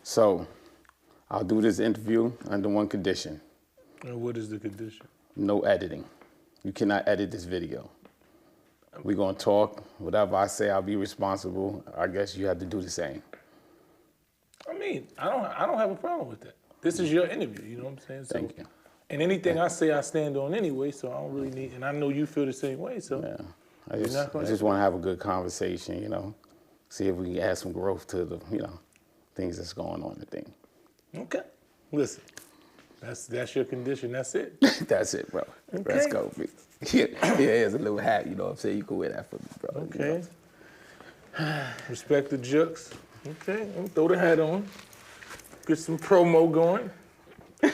So, I'll do this interview under one condition. And what is the condition? No editing. You cannot edit this video. We're gonna talk. Whatever I say, I'll be responsible. I guess you have to do the same. I mean, I don't have a problem with that. This is your interview, you know what I'm saying? So, Thank you. And anything I say, I stand on anyway, so I don't really need, and I know you feel the same way, so. Yeah. I just want to have a good conversation, you know, see if we can add some growth to the, you know, things that's going on in the thing. Okay. Listen, that's your condition, that's it. That's it, bro. Okay. Let's go. Yeah, here's a little hat, you know what I'm saying? You can wear that for me, bro. Okay. You know? Respect the jux. Okay, I'm gonna throw the hat on. Get some promo going. You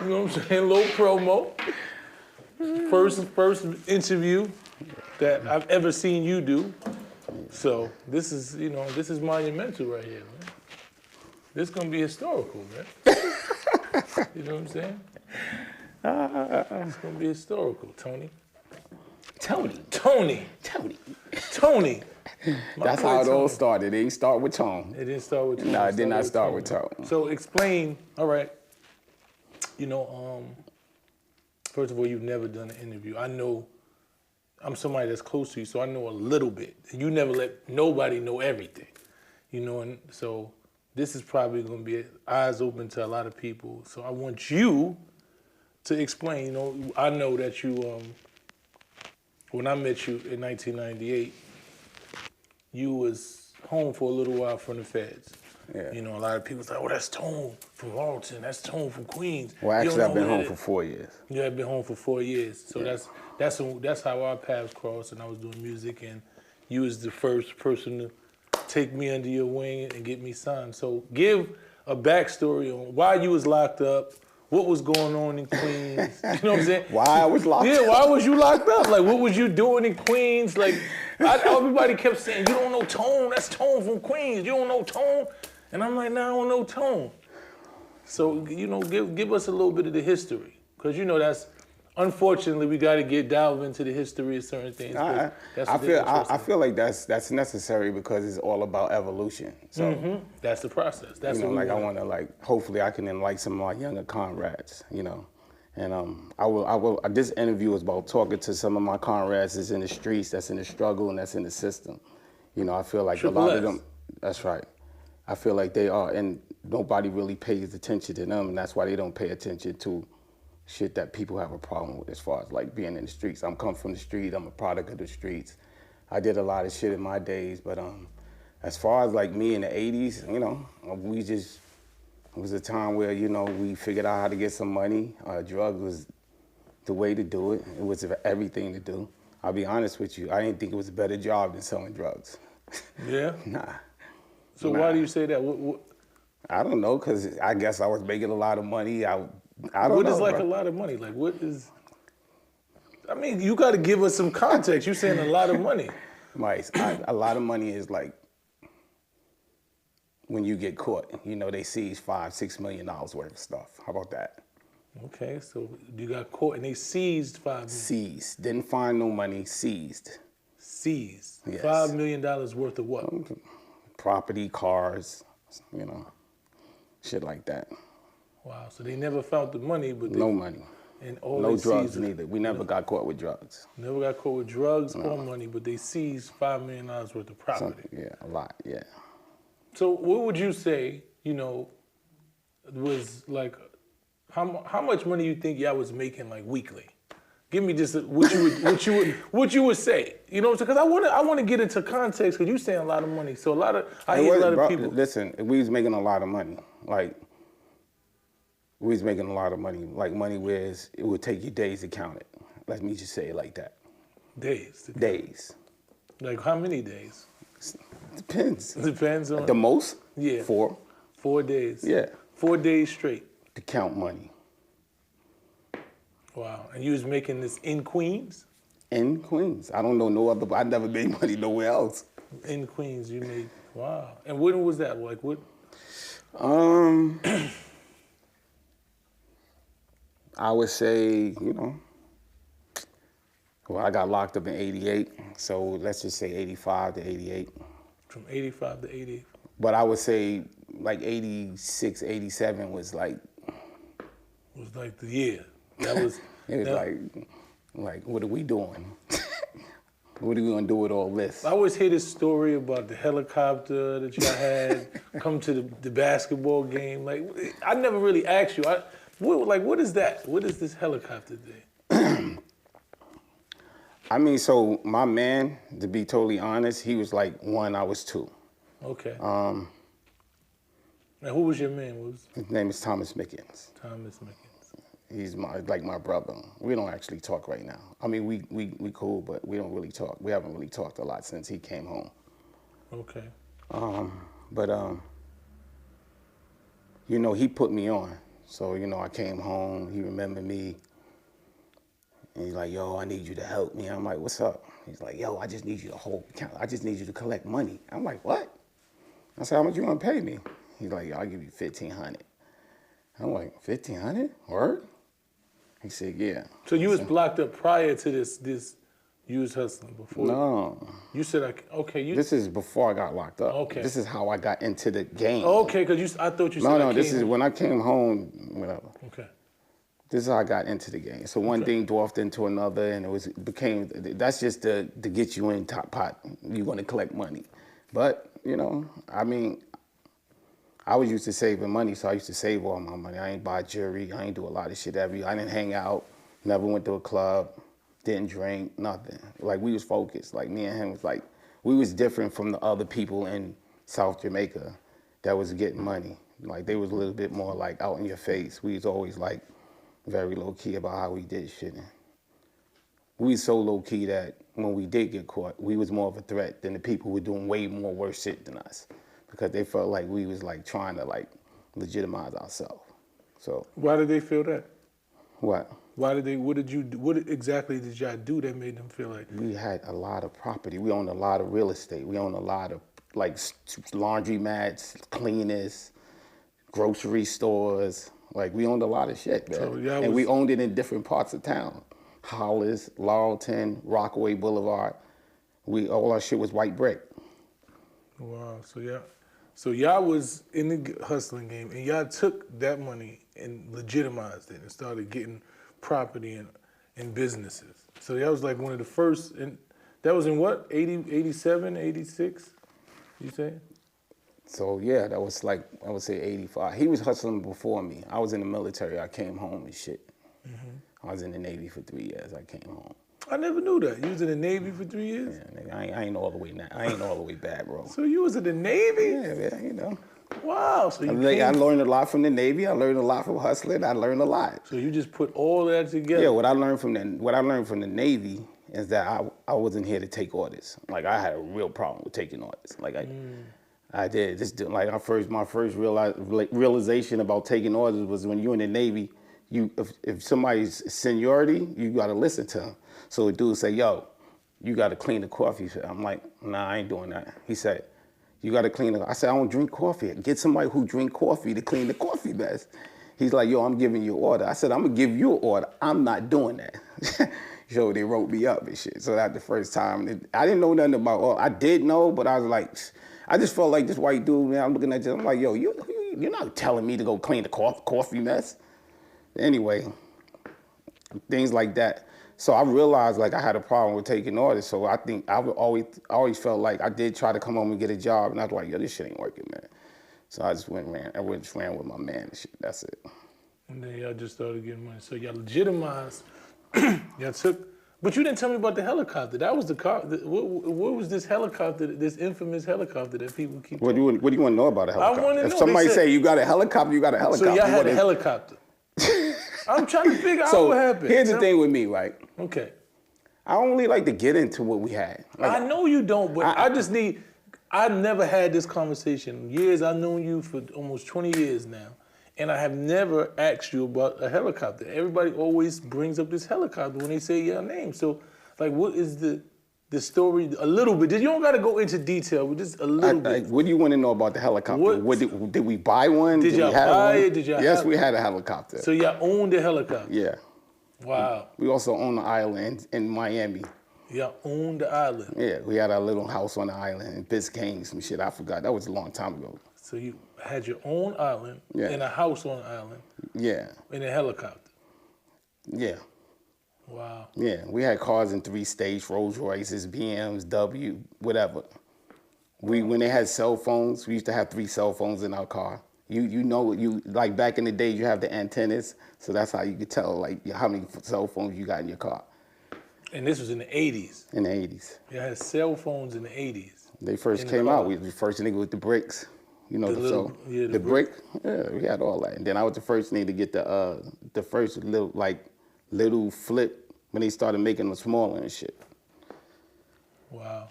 know what I'm saying? A little promo. First interview that I've ever seen you do. So this is, you know, this is monumental right here, man. This is gonna be historical, man. You know what I'm saying? It's gonna be historical, Tony. Tony. That's how it all started. It didn't start with Tone. It didn't start with Tone. No, it did not start with Tone. So explain, all right, you know, first of all, you've never done an interview. I know I'm somebody that's close to you, so I know a little bit. You never let nobody know everything, you know, and so this is probably gonna be eyes open to a lot of people. So I want you to explain, you know, I know that you, when I met you in 1998, you was home for a little while from the feds. Yeah. You know, a lot of people say, oh, that's Tone from Walton, that's Tone from Queens. Well, actually, I've been home for 4 years. You have been home for 4 years. So yeah. that's how our paths crossed, and I was doing music, and you was the first person to take me under your wing and get me signed. So give a backstory on why you was locked up, what was going on in Queens, you know what I'm saying? Why I was locked up? Yeah, why was you locked up? Like, what was you doing in Queens? Like, everybody kept saying, you don't know Tone, that's Tone from Queens, you don't know Tone. And I'm like, nah, I don't know Tone. So, you know, give us a little bit of the history. Because, you know, that's, unfortunately, we got to get delved into the history of certain things. I feel like that's necessary because it's all about evolution. So that's the process. That's, you know, what like I want to, like, hopefully I can enlighten some of my younger comrades, you know. And I will. This interview is about talking to some of my comrades that's in the streets, that's in the struggle, and that's in the system. You know, I feel like a lot of them. That's right. I feel like they are, and nobody really pays attention to them, and that's why they don't pay attention to shit that people have a problem with as far as like being in the streets. I'm come from the street, I'm a product of the streets. I did a lot of shit in my days, but as far as like me in the 80s, you know, it was a time where, you know, we figured out how to get some money. Drugs was the way to do it. It was everything to do. I'll be honest with you, I didn't think it was a better job than selling drugs. Yeah? Nah. So why do you say that? What? I don't know, because I guess I was making a lot of money. I don't know. What is like a lot of money? Like what is, I mean, you got to give us some context. You're saying a lot of money. Right, a lot of money is like when you get caught, you know, they seize $5-6 million worth of stuff. How about that? Okay, so you got caught and they seized $5 million. Seized, didn't find no money, seized. Seized, yes. $5 million worth of what? Property, cars, you know, shit like that. Wow, so they never found the money, but no money. And all no they drugs seized neither. We never got caught with drugs. Never got caught with drugs or money, but they seized $5 million worth of property. Yeah, a lot, yeah. So what would you say, you know, was like, how much money you think y'all was making like weekly? Give me just what you would say. You know, because I want to get into context because you saying a lot of money. So I hear a lot of people. Listen, we was making a lot of money. Like we was making a lot of money. Like money where it would take you days to count it. Let me just say it like that. Days. Days. Like how many days? Depends. Depends on the most. Yeah. 4. 4 days. Yeah. 4 days straight. To count money. Wow. And you was making this in Queens? In Queens. I don't know no other, I never made money nowhere else. In Queens you made, wow. And when was that? Like what? I would say, you know, well, I got locked up in 88, so let's just say 85 to 88. From 85 to 88. But I would say like 86, 87 was like, It was like the year. That was. it was like, what are we doing? What are we gonna do with all this? I always hear this story about the helicopter that y'all had come to the basketball game. Like, I never really asked you. What is that? What is this helicopter thing? I mean, so my man, to be totally honest, he was like 1, I was 2. Okay. Now, who was your man? His name is Thomas Mickens. Thomas Mickens. He's my brother. We don't actually talk right now. I mean, we cool, but we don't really talk. We haven't really talked a lot since he came home. Okay. But you know, he put me on. So, you know, I came home, he remembered me. And he's like, yo, I need you to help me. I'm like, what's up? He's like, yo, I just need you to I just need you to collect money. I'm like, what? I said, how much you gonna pay me? He's like, yo, I'll give you $1,500. I'm like, $1,500? Word? He said, yeah. So you was blocked up prior to this you was hustling before? No. You said, okay. This is before I got locked up. Okay. This is how I got into the game. Okay, because I thought you said No, this is when I came home, whatever. Okay. This is how I got into the game. So one thing dwarfed into another, and that's just to get you in top pot. You're gonna collect money. But, you know, I mean, I was used to saving money, so I used to save all my money. I ain't buy jewelry. I ain't do a lot of shit I didn't hang out, never went to a club, didn't drink, nothing. Like, we was focused. Like, me and him was like, we was different from the other people in South Jamaica that was getting money. Like, they was a little bit more, like, out in your face. We was always, like, very low-key about how we did shit. We was so low-key that when we did get caught, we was more of a threat than the people who were doing way more worse shit than us, because they felt like we was like trying to like legitimize ourselves. So why did they feel that? What? What exactly did y'all do that made them feel like? We had a lot of property. We owned a lot of real estate. We owned a lot of like laundromats, cleaners, grocery stores. Like, we owned a lot of shit, man. So we owned it in different parts of town. Hollis, Laurelton, Rockaway Boulevard. All our shit was white brick. Wow, so y'all was in the hustling game, and y'all took that money and legitimized it and started getting property and businesses. So that was like one of the first, and that was in what, 80, 87, 86, you say? So yeah, that was like, I would say 85. He was hustling before me. I was in the military, I came home and shit. I was in the Navy for 3 years, I came home. I never knew that. You was in the Navy for 3 years? Yeah, nigga, I ain't all the way now. I ain't all the way back, bro. So you was in the Navy? Yeah, you know. Wow. So I learned a lot from the Navy. I learned a lot from hustling. I learned a lot. So you just put all that together? Yeah, what I learned from the Navy is that I wasn't here to take orders. Like, I had a real problem with taking orders. Like, I did. Like, my first realization about taking orders was when you're in the Navy. If somebody's seniority, you gotta listen to them. So a dude say, yo, you gotta clean the coffee. I'm like, nah, I ain't doing that. He said, you gotta clean it. I said, I don't drink coffee. Get somebody who drink coffee to clean the coffee mess. He's like, yo, I'm giving you an order. I said, I'm gonna give you an order. I'm not doing that. So they wrote me up and shit. So that the first time, I didn't know nothing about order. I did know, but I was like, I just felt like this white dude, man, I'm looking at you, I'm like, yo, you're not telling me to go clean the coffee mess. Anyway, things like that. So I realized like I had a problem with taking orders. So I think I always felt like I did try to come home and get a job, and I was like, yo, this shit ain't working, man. So I just ran with my man and shit. That's it. And then y'all just started getting money. So y'all legitimized. Y'all took, but you didn't tell me about the helicopter. That was the car. What was this helicopter? This infamous helicopter that people keep. What do you want to know about a helicopter? I want to know. If somebody say you got a helicopter, you got a helicopter. So y'all had a helicopter. I'm trying to figure out what happened. Here's the thing with me, right? Okay. I don't really like to get into what we had. Like, I know you don't, but I never had this conversation. I've known you for almost 20 years now, and I have never asked you about a helicopter. Everybody always brings up this helicopter when they say your name. So, like, what is the story? A little bit. You don't got to go into detail, but just a little bit. What do you want to know about the helicopter? Did we buy one? Did y'all buy it? Yes, we had a helicopter. So y'all owned the helicopter? Yeah. Wow. We also own an island in Miami. Y'all owned the island. Yeah, we had our little house on the island in Biscayne, some shit I forgot. That was a long time ago. So you had your own island Yeah. and a house on the island Yeah, and a helicopter. yeah, Wow. yeah. We had cars in 3-stage, Rolls Royces, BMs, W, whatever. When they had cell phones, we used to have 3 cell phones in our car. You know, like back in the day, you have the antennas, so that's how you could tell like how many cell phones you got in your car And this was in the 80s. in the 80s. You had cell phones in the 80s. They first In came the out. car. We was the first nigga with the bricks. You know, The little- yeah, the the brick. Yeah, we had all that. And then I was the first nigga to get the first little flip when they started making them smaller and shit. Wow.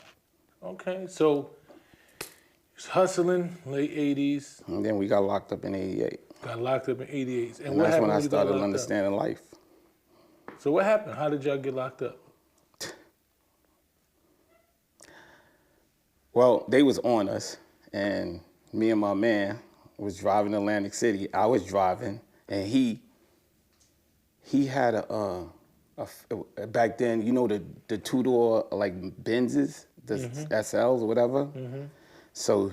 Okay, so was hustling late 80s, And then we got locked up in '88. got locked up in 88. And what that's happened when I you got started locked understanding life. up? So what happened? How did y'all get locked up? Well, they was on us, and me and my man was driving to Atlantic City. I was driving, and he had a back then, you know, the 2-door like Benzes, the SLs or whatever. So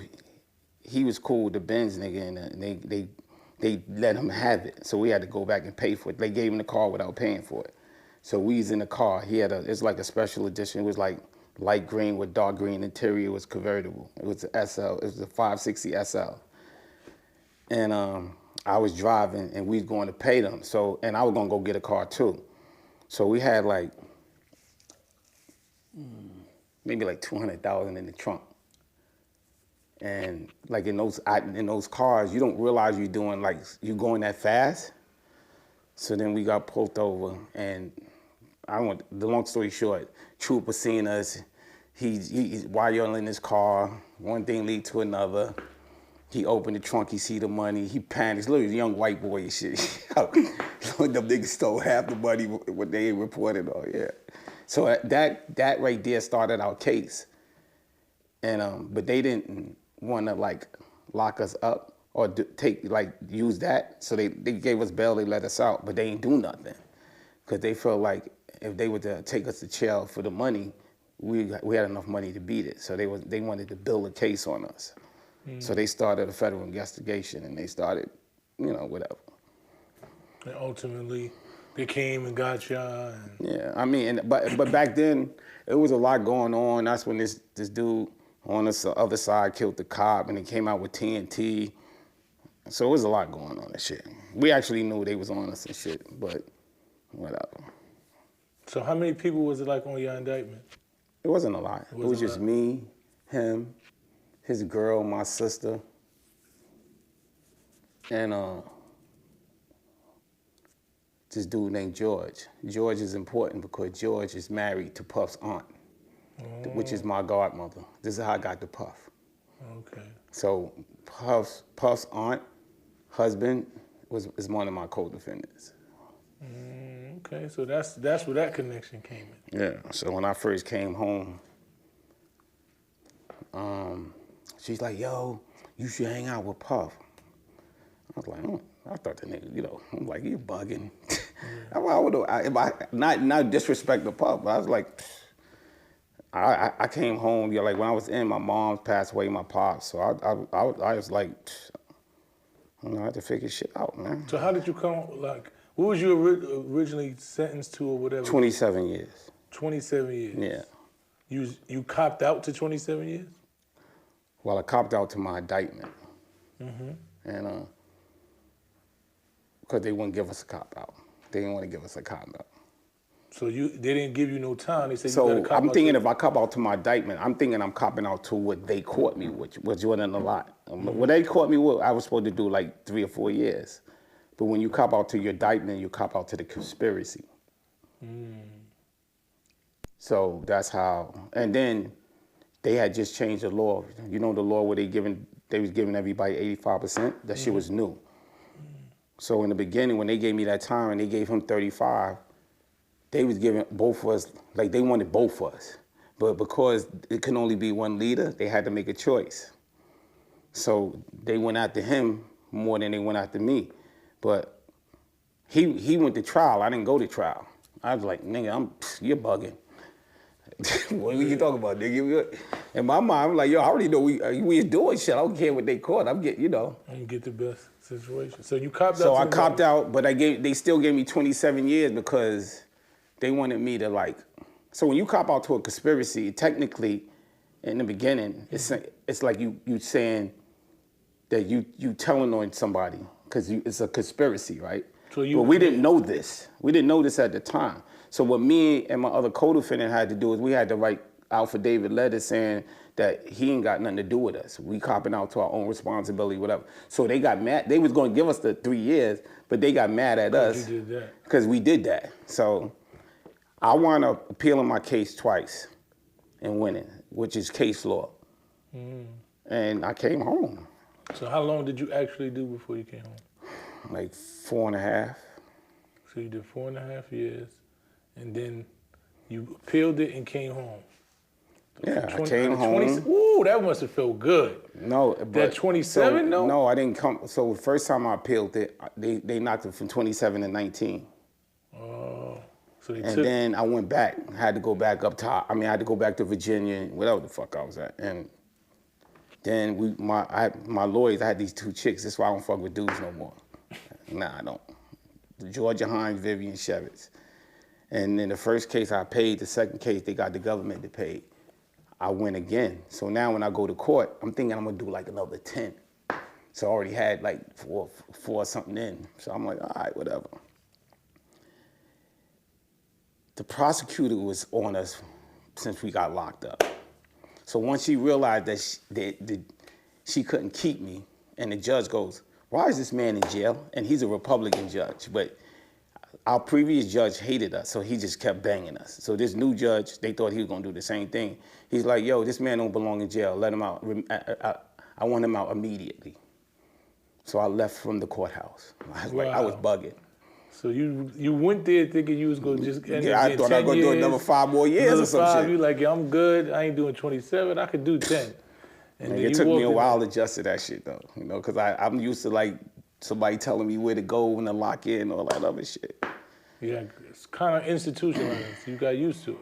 he was cool with the Benz nigga, and they let him have it. So we had to go back and pay for it. They gave him the car without paying for it. So we was in the car. He had it's like a special edition. It was like light green with dark green interior. It was convertible. It was a SL. It was a 560 SL. And I was driving, and we was going to pay them. So, and I was gonna go get a car too. So we had like maybe like 200,000 in the trunk. And like in those cars, you don't realize you're doing like you going that fast. So then we got pulled over, and the long story short, trooper seen us. He while you're in this car, one thing lead to another. He opened the trunk, he see the money, he panics. Look, a young white boy and shit. Them niggas stole half the money what they reported on, yeah. So that right there started our case. And but they didn't want to like lock us up or use that. So they gave us bail, they let us out, but they ain't do nothing. Cause they felt like if they were to take us to jail for the money, we had enough money to beat it. So they wanted to build a case on us. So they started a federal investigation, and they started, you know, whatever. And ultimately, they came and got y'all. Yeah, I mean, but back then, it was a lot going on. That's when this dude on the other side killed the cop, and he came out with TNT. So it was a lot going on and shit. We actually knew they was on us and shit, but whatever. So how many people was it like on your indictment? It wasn't a lot. It was just me, him, his girl, my sister, and this dude named George. George is important because George is married to Puff's aunt, which is my godmother. This is how I got to Puff. Okay. So Puff's aunt, husband, is one of my co-defendants. Okay, so that's where that connection came in. Yeah. So when I first came home, she's like, "Yo, you should hang out with Puff." I was like, I thought the nigga, you know, I'm like, you bugging. I would not disrespect the Puff, but I was like, I came home, you know, like when I was in, my mom passed away, my pops, so I was like, I had to figure shit out, man. So how did you come, like, what was you originally sentenced to or whatever? 27 years. 27 years. Yeah. You copped out to 27 years? Well, I copped out to my indictment. And because they wouldn't give us a cop out. They didn't want to give us a cop out. So they didn't give you no time. They said you got So to cop I'm out thinking if I cop out to my indictment, I'm thinking I'm copping out to what they caught me with, which wasn't a lot. What they caught me with, I was supposed to do like 3 or 4 years. But when you cop out to your indictment, you cop out to the conspiracy. So that's how. And then they had just changed the law. You know the law where they was giving everybody 85%? That shit was new. So in the beginning, when they gave me that time and they gave him 35, they was giving both of us, like they wanted both of us. But because it can only be one leader, they had to make a choice. So they went after him more than they went after me. But he went to trial. I didn't go to trial. I was like, nigga, you're bugging. What we you talking about, nigga? In my mind, I'm like, yo, I already know we is doing shit. I don't care what they caught. I'm getting, I'm gonna get the best situation. So you copped out. So I copped out, but they still gave me 27 years because they wanted me to like. So when you cop out to a conspiracy, technically, in the beginning, it's like you saying that you telling on somebody because it's a conspiracy, right? But we didn't know this. We didn't know this at the time. So what me and my other co-defendant had to do is we had to write affidavit letters saying that he ain't got nothing to do with us. We copping out to our own responsibility, whatever. So they got mad. They was going to give us the 3 years, but they got mad at us because we did that. So I wound up appealing my case twice and winning, which is case law. And I came home. So how long did you actually do before you came home? Like 4.5. So you did 4.5 years, and then you appealed it and came home. Yeah, I came home. Ooh, that must have felt good. No, but that 27 though? No, I didn't come. So the first time I appealed it, they knocked it from 27 to 19. Oh, so they and then I went back. I had to go back up top. I mean, I had to go back to Virginia, whatever the fuck I was at. And then my lawyers, I had these 2 chicks. That's why I don't fuck with dudes no more. Nah, I don't. Georgia Hines, Vivian Shevitz. And in the first case I paid, the second case they got the government to pay. I win again. So now when I go to court, I'm thinking I'm gonna do like another 10. So I already had like four something in. So I'm like, all right, whatever. The prosecutor was on us since we got locked up. So once she realized that she couldn't keep me, and the judge goes, why is this man in jail? And he's a Republican judge, but our previous judge hated us, so he just kept banging us. So this new judge, they thought he was gonna do the same thing. He's like, yo, this man don't belong in jail, let him out. I want him out immediately. So I left from the courthouse. I was bugging. So you went there thinking you was gonna just end up I thought I was gonna do another 5 more years or some shit. You like, yeah, I'm good, I ain't doing 27, I could do 10. And it took me a while to adjust to that shit though, because I'm used to like somebody telling me where to go and to lock in, all that other shit. Yeah, it's kind of institutionalized. You got used to it.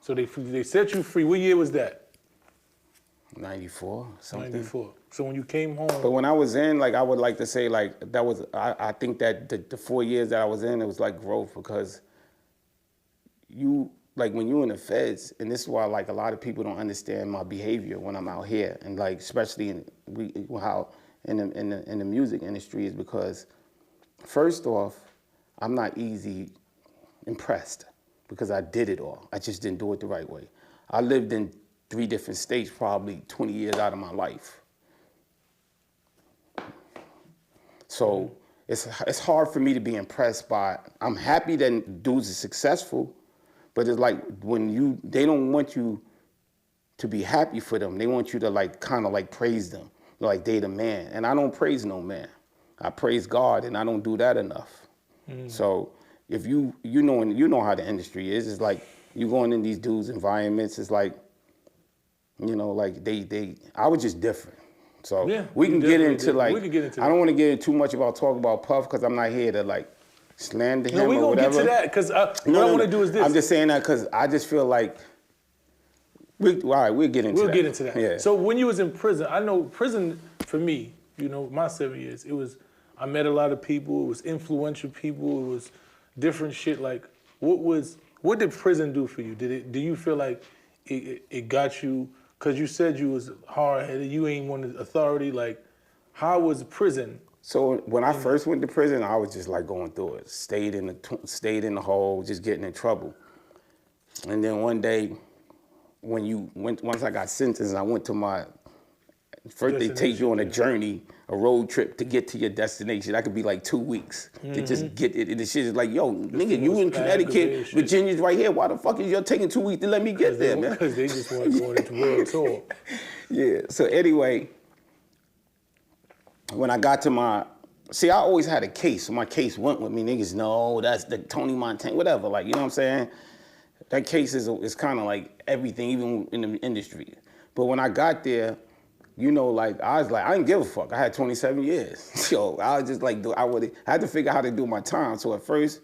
So they set you free. What year was that? 94, something. 94. So when you came home. But when I was in, like, I would like to say, like, that was, I think that the 4 years that I was in, it was like growth because like when you're in the feds, and this is why like a lot of people don't understand my behavior when I'm out here, and like especially in the music industry is because first off, I'm not easy impressed because I did it all. I just didn't do it the right way. I lived in 3 different states probably 20 years out of my life. So it's hard for me to be impressed by, I'm happy that dudes are successful, but it's like when they don't want you to be happy for them. They want you to like kind of like praise them, like they the man. And I don't praise no man. I praise God, and I don't do that enough. So if you know how the industry is, it's like you going in these dudes' environments, it's like, like I was just different. So yeah, we can get into like, I don't want to get into too much about talking about Puff because I'm not here to like slander him or whatever. No, we're going to get to that because what I want to do is this. I'm just saying that because I just feel like, all right, we'll get into that. We'll get into that. Yeah. So when you was in prison, I know prison for me, my 7 years, I met a lot of people, it was influential people, it was different shit. Like, what did prison do for you? Do you feel like it got you, because you said you was hard-headed, you ain't wanted authority, like, how was prison? So when I first went to prison, I was just like going through it. Stayed in the hole, just getting in trouble. And then one day, once I got sentenced, I went to my, first they take you on a journey, a road trip to get to your destination. That could be like 2 weeks to just get it. And the shit is like, yo, nigga, you in Connecticut, Virginia's right here. Why the fuck is you taking 2 weeks to let me get there, man? Because they just want to go into world tour. Yeah, so anyway, when I got to I always had a case. So my case went with me. Niggas know that's the Tony Montanna, whatever. Like, you know what I'm saying? That case is kind of like everything, even in the industry. But when I got there, like, I was like, I didn't give a fuck. I had 27 years. So I was just like, I had to figure out how to do my time. So at first,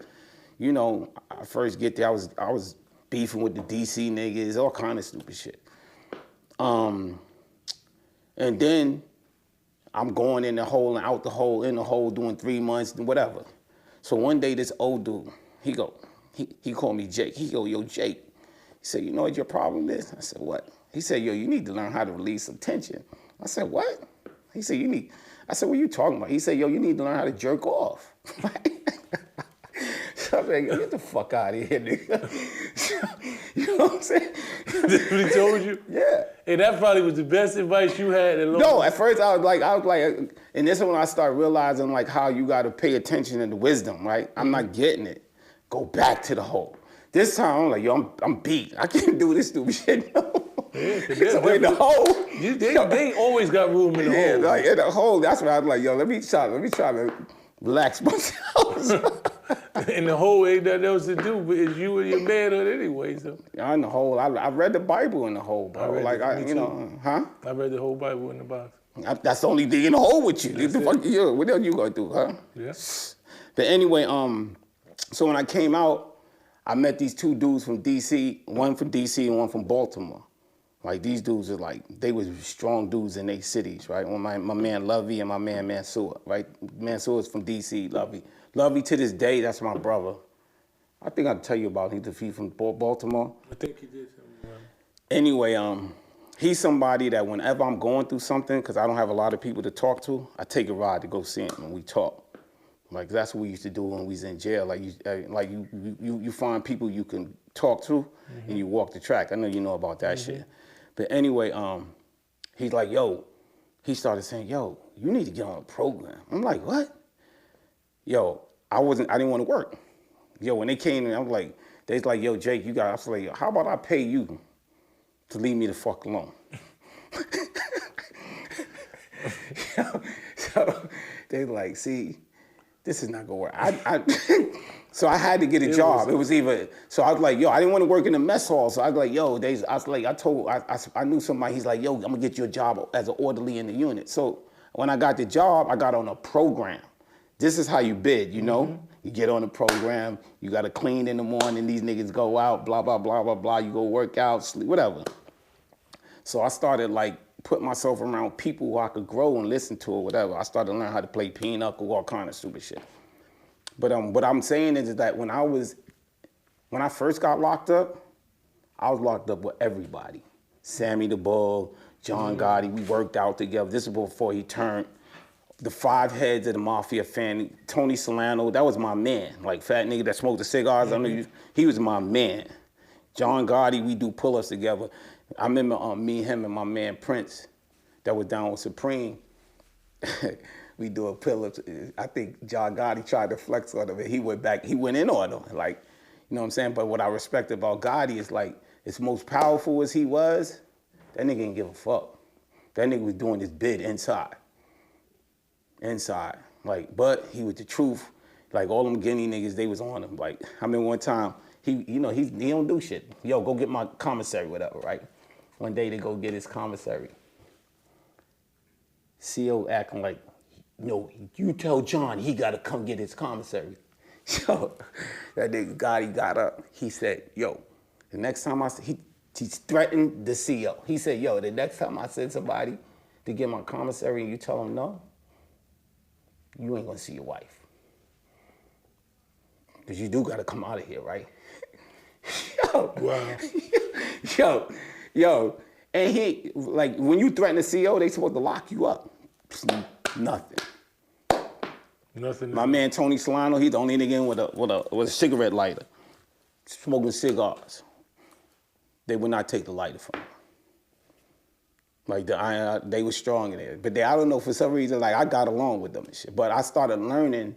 I first get there, I was beefing with the DC niggas, all kind of stupid shit. And then I'm going in the hole and out the hole, in the hole, doing 3 months and whatever. So one day this old dude, he called me Jake. He go, yo, Jake. He said, you know what your problem is? I said, what? He said, yo, you need to learn how to release some tension. I said, what? He said, I said, what are you talking about? He said, yo, you need to learn how to jerk off. So I'm like, yo, get the fuck out of here, nigga. You know what I'm saying? That's what he told you? Yeah. And that probably was the best advice you had in a long No, time. at first I was like, and this is when I started realizing like how you gotta pay attention to the wisdom, right? I'm not getting it. Go back to the hole. This time I'm like, yo, I'm beat. I can't do this stupid shit. No. Yeah, So in the hole. They always got room in the Yeah, hole. like in the hole. That's where I was like, yo, let me try to relax myself. In the hole ain't nothing else to do, but it's you and your manhood anyway. So Yeah, in the hole. I read the Bible in the hole, bro. Huh? I read the whole Bible in the box. That's the only thing in the hole with you. What else you gonna do, huh? Yeah. But anyway, so when I came out, I met these two dudes from DC, one from DC and one from Baltimore. Like these dudes are like, they was strong dudes in their cities, right? Well, my man Lovey and my man Mansour, right? Mansour's from DC, Lovey. Lovey to this day, that's my brother. I think I'd tell you about him. He's from Baltimore. I think he did something. Anyway, he's somebody that whenever I'm going through something, because I don't have a lot of people to talk to, I take a ride to go see him and we talk. Like that's what we used to do when we was in jail. Like you find people you can talk to and you walk the track. I know you know about that shit. But anyway, he's like, yo, he started saying, yo, you need to get on a program. I'm like, what? Yo, I didn't want to work. Yo, when they came in, I was like, they was like, yo, Jake, I was like, how about I pay you to leave me the fuck alone? So they like, see, this is not gonna work. So I had to get a job. It was either, so I was like, yo, I didn't want to work in the mess hall. So I was like, yo, I knew somebody, he's like, yo, I'm gonna get you a job as an orderly in the unit. So when I got the job, I got on a program. This is how you bid, you know? You get on the program, you gotta clean in the morning, these niggas go out, blah, blah, blah, blah, blah. You go work out, sleep, whatever. So I started like putting myself around people who I could grow and listen to or whatever. I started to learn how to play pinochle, all kind of stupid shit. But what I'm saying is that when I first got locked up, I was locked up with everybody. Sammy the Bull, John Gotti, we worked out together. This is before he turned. The 5 heads of the Mafia family, Tony Solano, that was my man. Like fat nigga that smoked the cigars, I know he was my man. John Gotti, we do pull-ups together. I remember me, him, and my man Prince, that was down with Supreme. We do a pull-ups. I think John Gotti tried to flex on him, and he went in on him. Like, you know what I'm saying? But what I respect about Gotti is like, as most powerful as he was, that nigga didn't give a fuck. That nigga was doing his bid inside. Like, but he was the truth. Like all them Guinea niggas, they was on him. Like, I remember one time, he don't do shit. Yo, go get my commissary, whatever, right? One day they go get his commissary. CO acting like, no, you tell John he gotta come get his commissary. So that nigga Gotti got up. He said, yo, the next time he threatened the CO. He said, yo, the next time I send somebody to get my commissary and you tell them no, you ain't gonna see your wife. Because you do gotta come out of here, right? Yo. Wow. Yo. And he, like, when you threaten the CO, they supposed to lock you up. Nothing. My man Tony Solano, he's the only nigga in with a cigarette lighter, smoking cigars. They would not take the lighter from him. Like they were strong in there, but I don't know, for some reason, like I got along with them and shit. But I started learning,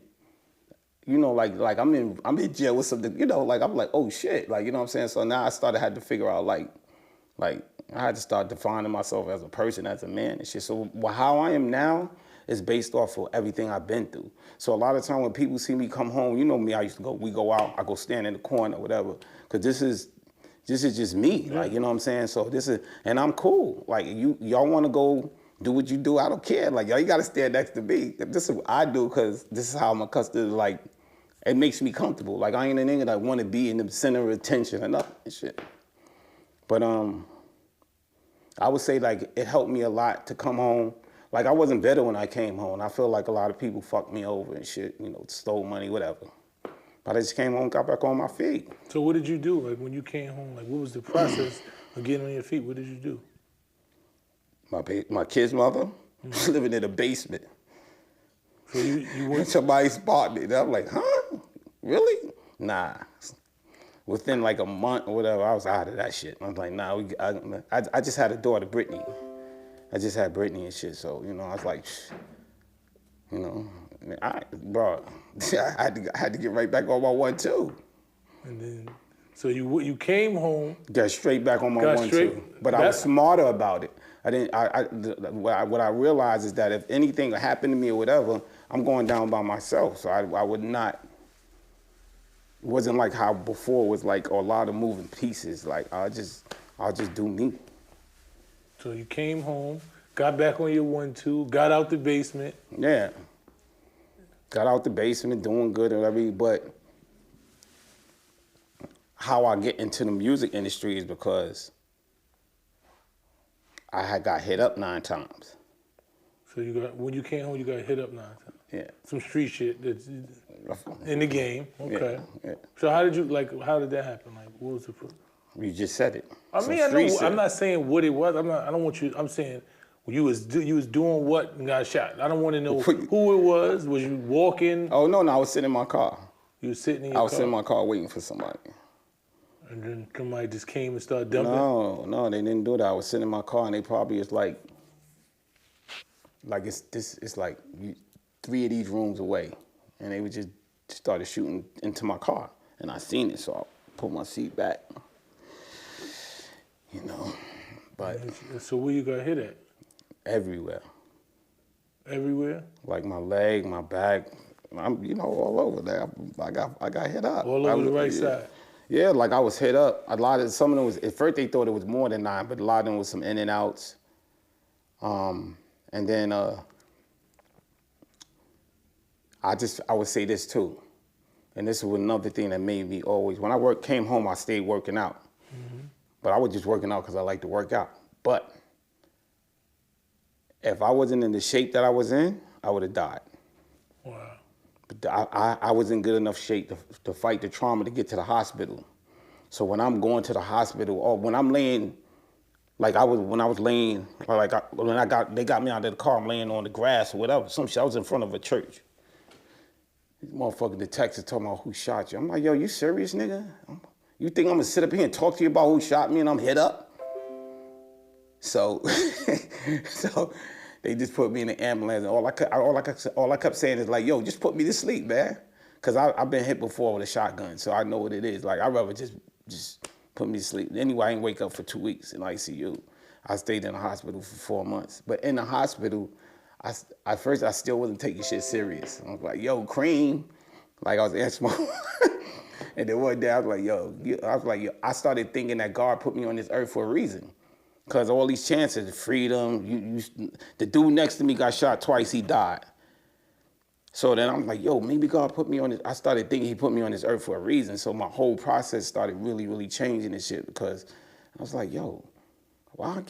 you know, like I'm in jail with something, you know, like I'm like, oh shit, like, you know what I'm saying. So now I had to figure out like I had to start defining myself as a person, as a man and shit. So how I am now is based off of everything I've been through. So a lot of time when people see me come home, you know me, we go out, I go stand in the corner or whatever, because this is just me, like, you know what I'm saying? So and I'm cool. Like, y'all want to go do what you do, I don't care. Like, y'all, you got to stand next to me. This is what I do, because this is how I'm accustomed to, like, It makes me comfortable. Like, I ain't a nigga that want to be in the center of attention or nothing and shit. But I would say, like, it helped me a lot to come home. Like, I wasn't better when I came home. I feel like a lot of people fucked me over and shit, you know, stole money, whatever. But I just came home, got back on my feet. So what did you do? Like, when you came home, like, what was the process of getting on your feet? What did you do? My kid's mother was living in the basement. So you went... Somebody spotted me. And I'm like, huh? Really? Nah. Within like a month or whatever, I was out of that shit. I was like, nah, I just had a daughter, Brittany. I just had Brittany and shit, so, you know, I was like, you know, bro, I had to get right back on my 1-2. And then, so you came home. Got straight back on my 1-2. But I was smarter about it. What I realized is that if anything happened to me or whatever, I'm going down by myself. So I would not, it wasn't like how before was like a lot of moving pieces. Like, I'll just do me. So you came home, got back on your 1-2, got out the basement. Yeah. Got out the basement, doing good and everything, but how I get into the music industry is because I had got hit up 9 times. So when you came home, you got hit up 9 times. Yeah. Some street shit that's in the game. Okay. Yeah. So how did that happen? Like, what was the... You just said it. I mean, I know. I'm not saying what it was. I don't want you. I'm saying you was doing what and got shot. I don't want to know who it was. Was you walking? Oh no, I was sitting in my car. You were sitting in your car? I was car? sitting in my car waiting for somebody. And then somebody just came and started dumping? No, they didn't do that. I was sitting in my car and they probably is like it's like 3 of these rooms away, and they would just started shooting into my car, and I seen it, so I pulled my seat back. You know, but... So where you got hit at? Everywhere. Everywhere? Like my leg, my back, I'm, you know, all over there. I got hit up. All over the right side? Yeah, like I was hit up. Some of them was, at first they thought it was more than 9, but a lot of them was some in and outs. And then I would say this too. And this was another thing that made me always, when I came home, I stayed working out. Mm-hmm. But I was just working out because I like to work out. But if I wasn't in the shape that I was in, I would have died. Wow. But I was in good enough shape to fight the trauma to get to the hospital. So when I'm going to the hospital, or when I'm laying, like when I was laying, like they got me out of the car, I'm laying on the grass or whatever, some shit, I was in front of a church. These motherfucking detectives talking about who shot you. I'm like, yo, you serious, nigga? You think I'm gonna sit up here and talk to you about who shot me and I'm hit up? So, so they just put me in the ambulance, and all I kept saying is like, yo, just put me to sleep, man. Cause I've been hit before with a shotgun, so I know what it is. Like, I'd rather just put me to sleep. Anyway, I didn't wake up for 2 weeks in ICU. I stayed in the hospital for 4 months. But in the hospital, at first I still wasn't taking shit serious. I was like, yo, cream. Like, I was answering my... And then one day I was like, yo, I started thinking that God put me on this earth for a reason. Cause all these chances, freedom, the dude next to me got shot twice, he died. So then I'm like, yo, maybe God put me on this. I started thinking he put me on this earth for a reason. So my whole process started really, really changing and shit, because I was like, yo, why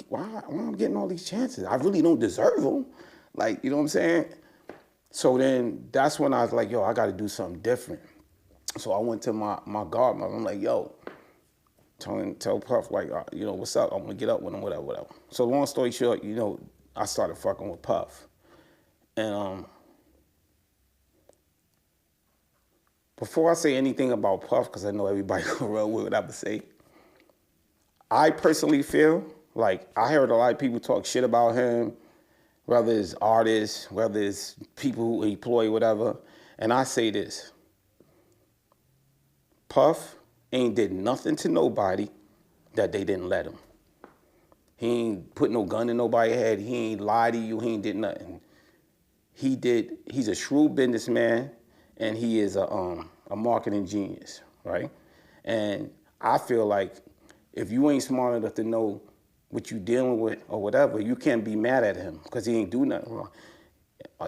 am I getting all these chances? I really don't deserve them. Like, you know what I'm saying? So then that's when I was like, yo, I got to do something different. So I went to my godmother. I'm like, yo, tell Puff, like, you know, what's up? I'm going to get up with him, whatever. So long story short, you know, I started fucking with Puff. And before I say anything about Puff, because I know everybody will run with what I'm going to say, I personally feel like I heard a lot of people talk shit about him, whether it's artists, whether it's people who employ whatever. And I say this, Puff ain't did nothing to nobody that they didn't let him. He ain't put no gun in nobody's head. He ain't lied to you. He ain't did nothing. He's a shrewd businessman, and he is a marketing genius, right? And I feel like if you ain't smart enough to know what you dealing with or whatever, you can't be mad at him because he ain't do nothing wrong.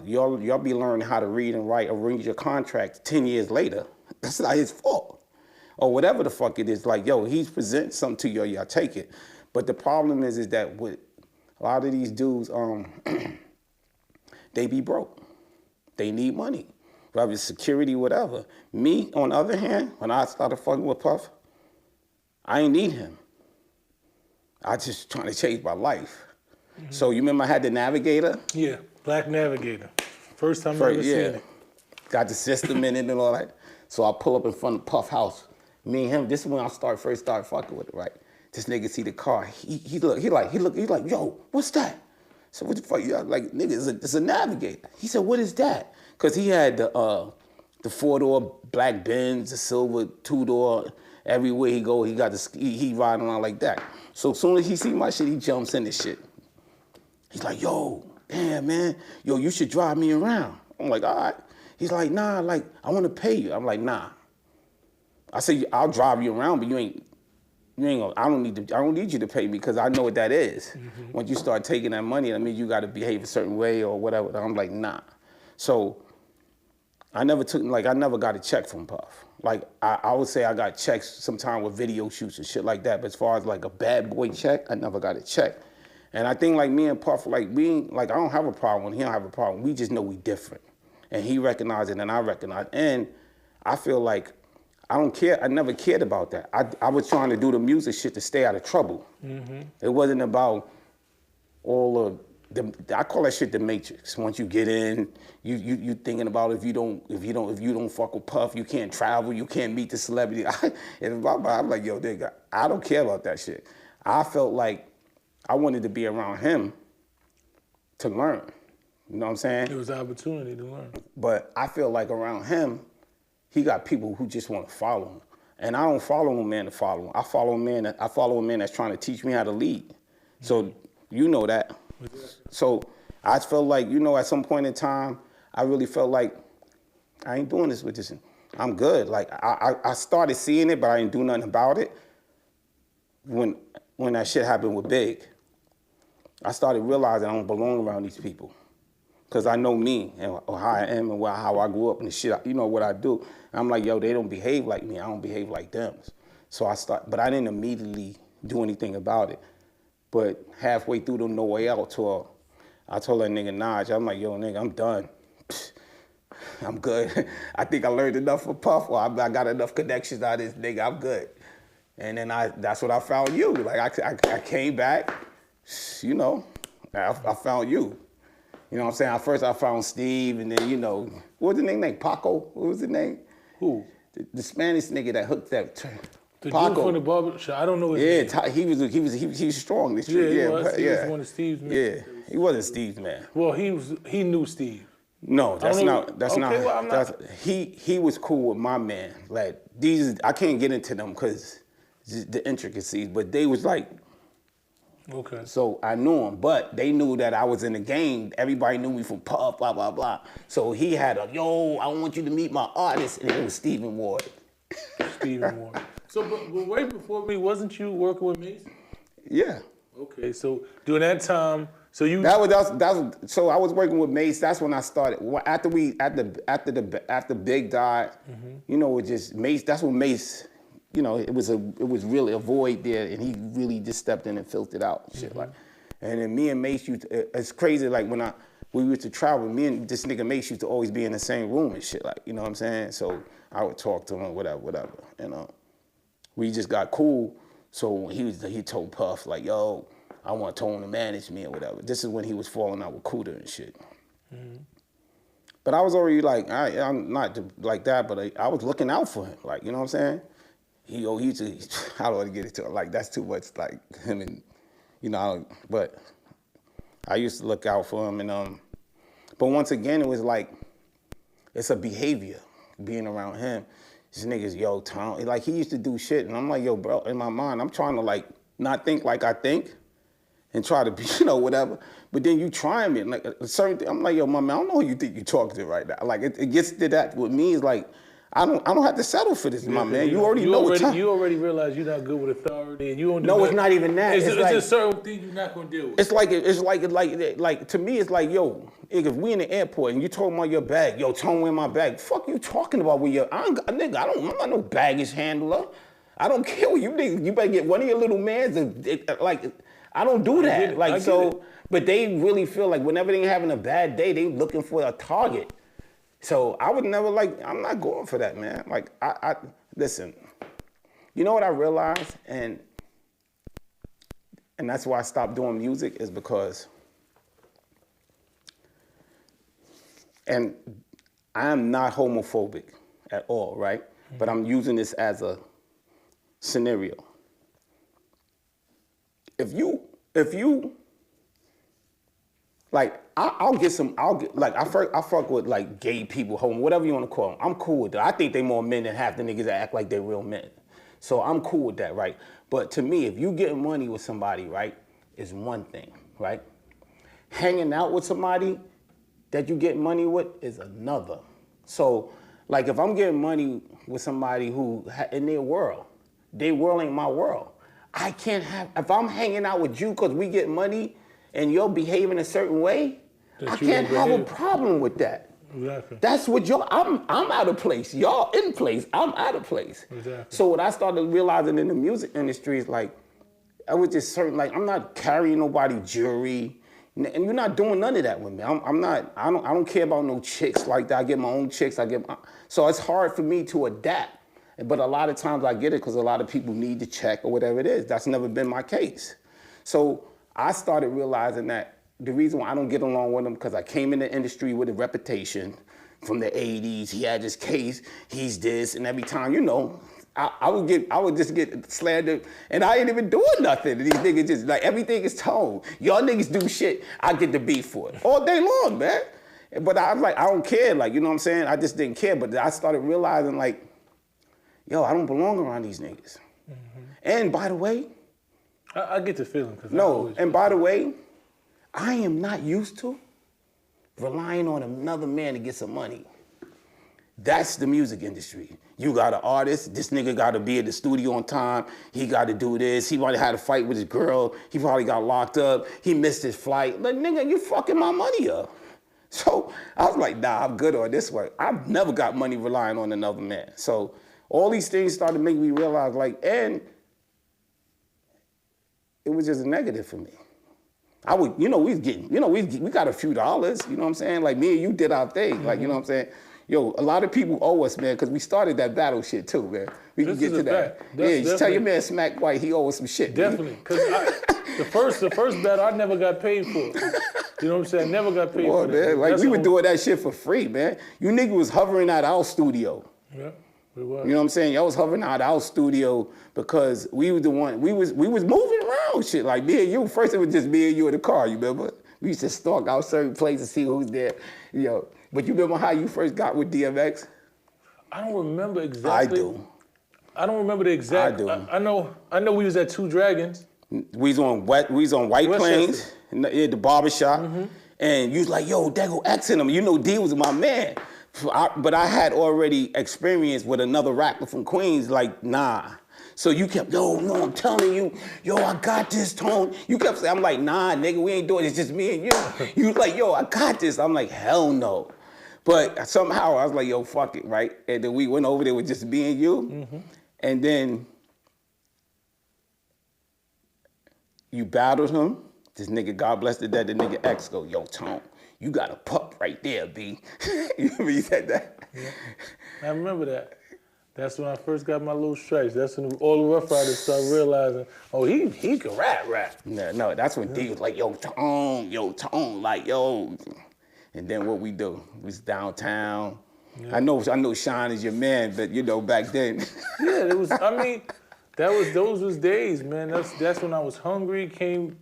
y'all be learning how to read and write or read your contract 10 years later. That's not his fault. Or whatever the fuck it is. Like, yo, he's presenting something to you, y'all take it. But the problem is that with a lot of these dudes, they be broke. They need money. Whether it's security, whatever. Me, on the other hand, when I started fucking with Puff, I ain't need him. I just trying to change my life. Mm-hmm. So you remember I had the Navigator? Yeah, Black Navigator. First time I ever seen it. Got the system in it and all that. So I pull up in front of Puff house. Me and him, this is when I first started fucking with it, right? This nigga see the car. He like, yo, what's that? So what the fuck? You like, nigga, it's a Navigator. He said, what is that? Cause he had the 4-door black Benz, the silver 2-door. Everywhere he go, he got he riding around like that. So as soon as he see my shit, he jumps in this shit. He's like, yo, damn man, yo, you should drive me around. I'm like, all right. He's like, nah, like I want to pay you. I'm like, nah. I said, I'll drive you around, but you ain't gonna, I don't need you to pay me because I know what that is. Mm-hmm. Once you start taking that money, that means you got to behave a certain way or whatever. I'm like, nah. So I never got a check from Puff. Like I would say I got checks sometime with video shoots and shit like that. But as far as like a bad boy check, I never got a check. And I think like me and Puff, like I don't have a problem. He don't have a problem. We just know we different. And he recognized it and I recognize it. And I feel like I don't care. I never cared about that. I was trying to do the music shit to stay out of trouble. Mm-hmm. It wasn't about all of I call that shit the Matrix. Once you get in, you thinking about if you don't fuck with Puff, you can't travel, you can't meet the celebrity. I'm like, yo, nigga, I don't care about that shit. I felt like I wanted to be around him to learn. You know what I'm saying? It was an opportunity to learn. But I feel like around him, he got people who just want to follow him. And I don't follow a man to follow him. I follow a man that's trying to teach me how to lead. So you know that. So I felt like, at some point in time, I really felt like I ain't doing this with this. I'm good. Like I started seeing it, but I didn't do nothing about it. When that shit happened with Big, I started realizing I don't belong around these people. Because I know me and how I am and how I grew up and the shit, what I do. And I'm like, yo, they don't behave like me. I don't behave like them. So but I didn't immediately do anything about it. But halfway through the No Way Out tour, I told that nigga Naj, I'm like, yo, nigga, I'm done. I'm good. I think I learned enough from Puff, or I got enough connections out of this nigga, I'm good. And then that's what I found you. Like, I came back, I found you. You know what I'm saying? First I found Steve, and then, what was the name? Paco? What was the name? Who? The Spanish nigga that hooked that. The Paco. dude from the barber shop. I don't know his name. He was strong. This He was one of Steve's men. Yeah, he wasn't Steve's man. Well, he knew Steve. No, that's not. Well, he was cool with my man. Like I can't get into them because the intricacies, but they was like. Okay. So I knew him, but they knew that I was in the game. Everybody knew me from Puff, blah, blah, blah. So he had yo, I want you to meet my artist, and it was Stephen Ward. Stephen Ward. So, but right before me, wasn't you working with Mason? Yeah. Okay, so during that time, so you... So I was working with Mace, that's when I started. After Big died, it just, Mace, that's when Mace... it was really a void there, and he really just stepped in and filled it out, shit like. And then me and Mace it's crazy. Like when we used to travel, me and this nigga Mace used to always be in the same room and shit like. You know what I'm saying? So I would talk to him, whatever. And we just got cool. So he told Puff like, yo, I want Tony to manage me or whatever. This is when he was falling out with Kuda and shit. Mm-hmm. But I was already like, I'm not like that, but I was looking out for him, like, you know what I'm saying? I don't want to get into it. Like, that's too much, like, him and, but I used to look out for him. And, but once again, it was like, it's a behavior, being around him. This nigga's, yo, Tom, like, he used to do shit. And I'm like, yo, bro, in my mind, I'm trying to, like, not think like I think and try to be, whatever. But then you trying me. Like, a certain thing, I'm like, yo, my man, I don't know who you think you're talking to right now. Like, it gets to that with me. It's like, I don't have to settle for this, my man. You already know what time. You already realize you're not good with authority, and you don't do No, it's not even that. It's like, just certain things you're not gonna deal with. It's like to me, it's like, yo, if we in the airport and you talking about your bag, yo, Tone, where my bag? Fuck you talking about with your I'm not no baggage handler. I don't care what you niggas. You better get one of your little mans. Like, I don't do that. Like, so, but they really feel like whenever they having a bad day, they looking for a target. So I would never I'm not going for that, man. Like, I listen, you know what I realized? And that's why I stopped doing music is because, and I am not homophobic at all, right? Mm-hmm. But I'm using this as a scenario. If you like, I fuck with like gay people, homo, whatever you want to call them. I'm cool with that. I think they more men than half the niggas that act like they're real men. So I'm cool with that, right? But to me, if you getting money with somebody, right, is one thing, right? Hanging out with somebody that you get money with is another. So, like, if I'm getting money with somebody who in their world ain't my world. I can't have, if I'm hanging out with you because we get money and you're behaving a certain way, I can't have a problem with that. Exactly. That's what I'm out of place. Y'all in place, I'm out of place. Exactly. So what I started realizing in the music industry is like, I was just certain, like, I'm not carrying nobody jewelry, and you're not doing none of that with me. I don't care about no chicks like that. I get my own chicks, so it's hard for me to adapt. But a lot of times I get it because a lot of people need to check or whatever it is. That's never been my case. So I started realizing that the reason why I don't get along with him because I came in the industry with a reputation from the 80s. He had his case, he's this, and every time, you know, I would just get slandered, and I ain't even doing nothing. These niggas just, like, everything is Tone. Y'all niggas do shit, I get the beef for it. All day long, man. But I was like, I don't care, like, you know what I'm saying? I just didn't care, but I started realizing, like, yo, I don't belong around these niggas. Mm-hmm. And by the way, I get the feeling. By the way, I am not used to relying on another man to get some money. That's the music industry. You got an artist, this nigga got to be at the studio on time, he got to do this, he probably had a fight with his girl, he probably got locked up, he missed his flight. Like, nigga, you fucking my money up. So I was like, nah, I'm good on this one. I've never got money relying on another man. So all these things started making me realize, like, and it was just a negative for me. I would, you know, we got a few dollars, you know what I'm saying? Like, me and you did our thing, mm-hmm. Like, you know what I'm saying? Yo, a lot of people owe us, man, because we started that battle shit too, man. We can get to that. Yeah, just tell your man Smack White he owe us some shit. Definitely, because the first battle I never got paid for. You know what I'm saying? I never got paid for that. Man, like, we were doing that shit for free, man. You niggas was hovering at our studio. Yeah. We was. You know what I'm saying? Y'all was hovering out our studio because we was the one, we was moving around shit. Like, me and you, first it was just me and you in the car, you remember? We used to stalk out certain places, see who's there. Yo, but you remember how you first got with DMX? I don't remember exactly. I do. I don't remember the exact. I do. I know we was at Two Dragons. We was on White Plains, at the barbershop, mm-hmm. And you was like, yo, there go X in him. You know D was my man. But I had already experienced with another rapper from Queens, like, nah. So you kept, yo, no, I'm telling you, yo, I got this, Tone. You kept saying, I'm like, nah, nigga, we ain't doing it, it's just me and you. You was like, yo, I got this. I'm like, hell no. But somehow I was like, yo, fuck it, right? And then we went over there with just me and you. Mm-hmm. And then you battled him. This nigga, God bless the dead, the nigga X go, yo, Tone, you got a pup right there, B. You remember you said that? Yeah. I remember that. That's when I first got my little stripes. That's when all the Rough Riders started realizing, oh, he can rap. No, that's when D was like, yo, Tone, like, yo. And then what we do? We was downtown. Yeah. I know Sean is your man, but you know, back then. Yeah, it was, I mean, those was days, man. That's when I was hungry, came,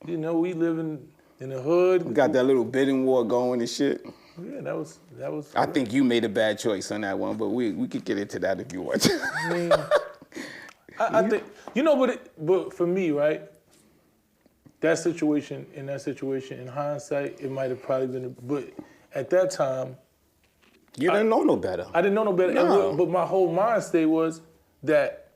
you know, we living in the hood. We got that little bidding war going and shit. Yeah, that was. I think you made a bad choice on that one, but we could get into that if you want. I mean, I think, you know, but for me, right, that situation, in hindsight, it might have probably been, but at that time, You didn't know no better. I didn't know no better. No. But my whole mind state was that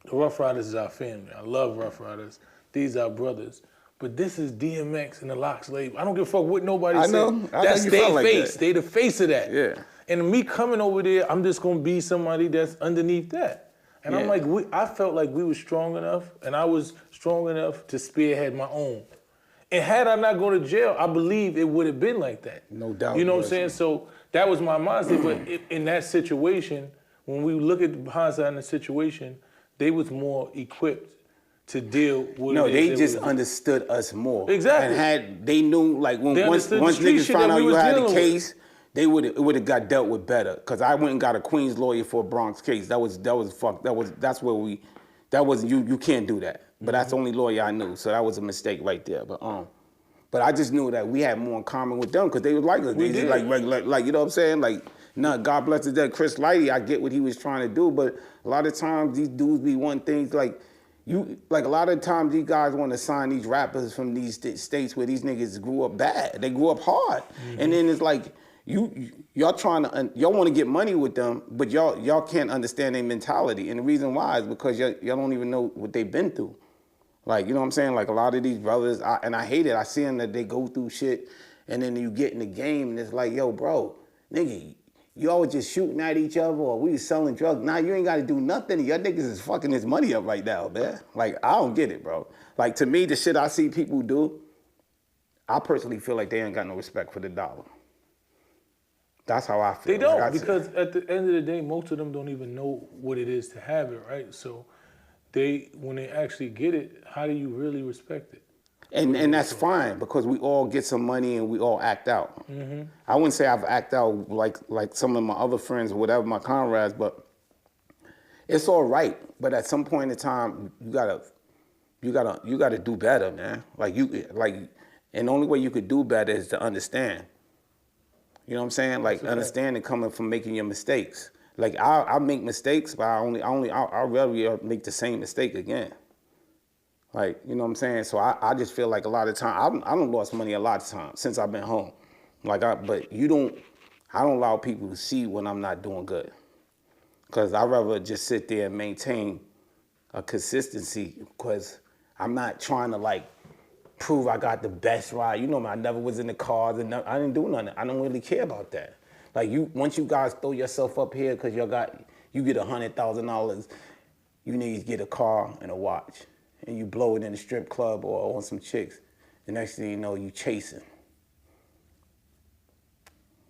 the Rough Riders is our family. I love Rough Riders. These are brothers. But this is DMX and the Lox label. I don't give a fuck what nobody said. I know That's you their felt like face. that. They the face of that. Yeah. And me coming over there, I'm just gonna be somebody that's underneath that. And I'm like, I felt like we were strong enough, and I was strong enough to spearhead my own. And had I not gone to jail, I believe it would have been like that. No doubt. You know what I'm saying? So that was my mindset. But in that situation, when we look at hindsight in the situation, they was more equipped to deal with. No, they just understood us more. Exactly. And they knew, like, once street niggas shit found that out we you was had the dealing case, it would have got dealt with better. Cause I went and got a Queens lawyer for a Bronx case. That's where you can't do that. But that's the only lawyer I knew. So that was a mistake right there. But I just knew that we had more in common with them because they was like us. They just like you know what I'm saying? Like, nah, God bless his dead. Chris Lighty, I get what he was trying to do, but a lot of times these dudes be wanting things like a lot of times these guys want to sign these rappers from these states where these niggas grew up bad. They grew up hard. And then it's like, y'all want to get money with them, but y'all can't understand their mentality. And the reason why is because y'all don't even know what they've been through. Like, you know what I'm saying? Like, a lot of these brothers, I hate it. I see them that they go through shit, and then you get in the game, and it's like, yo, bro, nigga, you always just shooting at each other, or we selling drugs. Nah, you ain't got to do nothing. Y'all niggas is fucking this money up right now, man. Like, I don't get it, bro. Like, to me, the shit I see people do, I personally feel like they ain't got no respect for the dollar. That's how I feel. They don't, because at the end of the day, most of them don't even know what it is to have it, right? So when they actually get it, how do you really respect it? And that's fine, because we all get some money and we all act out. Mm-hmm. I wouldn't say I've acted out like some of my other friends or whatever, my comrades, but it's all right. But at some point in time, you gotta do better, man. And the only way you could do better is to understand. You know what I'm saying? Like, understanding coming from making your mistakes. Like, I make mistakes, but I'll rarely make the same mistake again. Like, you know what I'm saying? So I just feel like a lot of time, I don't lost money a lot of times since I've been home. But I don't allow people to see when I'm not doing good. Because I'd rather just sit there and maintain a consistency, because I'm not trying to, like, prove I got the best ride. You know, I never was in the cars, and I didn't do nothing. I don't really care about that. Like, once you guys throw yourself up here because you get $100,000, you need to get a car and a watch, and you blow it in a strip club or on some chicks. The next thing you know, you chasing.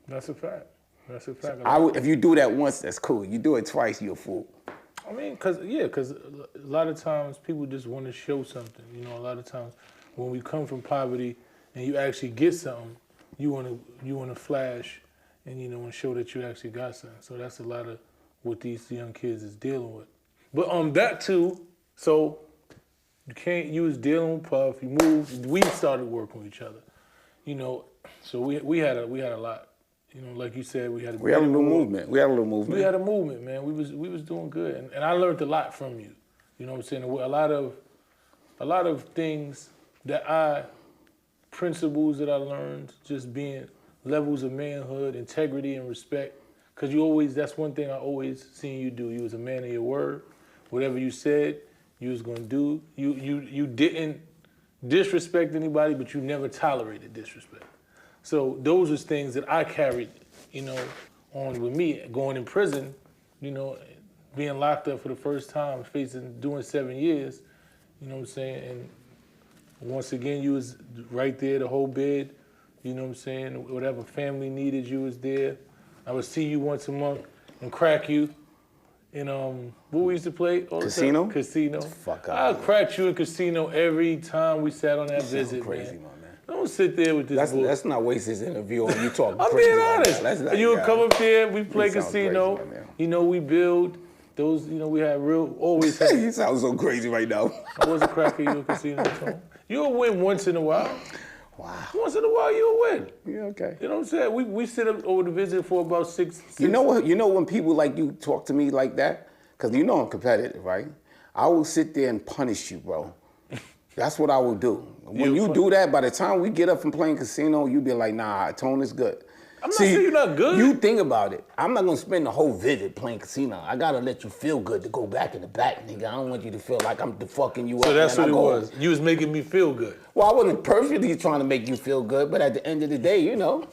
That's a fact. That's a fact. If you do that once, that's cool. You do it twice, you're a fool. I mean, because a lot of times people just want to show something. You know, a lot of times when we come from poverty and you actually get something, you want to flash. And you know, and show that you actually got something. So that's a lot of what these young kids is dealing with. But that too, so you was dealing with Puff, you moved, we started working with each other. You know, so we had a lot. You know, like you said, we had a little movement. We had a movement, man. We was doing good. And I learned a lot from you. You know what I'm saying? A lot of things principles that I learned, just being levels of manhood, integrity, and respect. Because that's one thing I always seen you do. You was a man of your word. Whatever you said, you was gonna do. You didn't disrespect anybody, but you never tolerated disrespect. So those are things that I carried, you know, on with me. Going in prison, you know, being locked up for the first time, doing 7 years, you know what I'm saying? And once again, you was right there to hold bed. You know what I'm saying? Whatever family needed, you was there. I would see you once a month and crack you in what we used to play all the Casino? time? Casino. Fuck out. I'll crack you in casino every time we sat on that visit, crazy, man. my man. Don't sit there with this bull. Let's not waste this interview on you talking I'm crazy. being honest. You would come up there, we play casino. Crazy, you know, we build those. You know, we had always had. You sound so crazy right now. I wasn't cracking you in casino. So you'll win once in a while. Wow. Once in a while, you'll win. Yeah, okay. You know what I'm saying? We sit up over the visit for about six. You know what? You know when people like you talk to me like that? Because you know I'm competitive, right? I will sit there and punish you, bro. That's what I will do. When you do that, by the time we get up from playing casino, you be like, nah, Tone is good. I'm not saying you're not good. You think about it. I'm not gonna spend the whole visit playing casino. I gotta let you feel good to go back in the back, nigga. I don't want you to feel like I'm fucking you up. So that's and what it I go. was. You was making me feel good. Well, I wasn't perfectly trying to make you feel good, but at the end of the day, you know,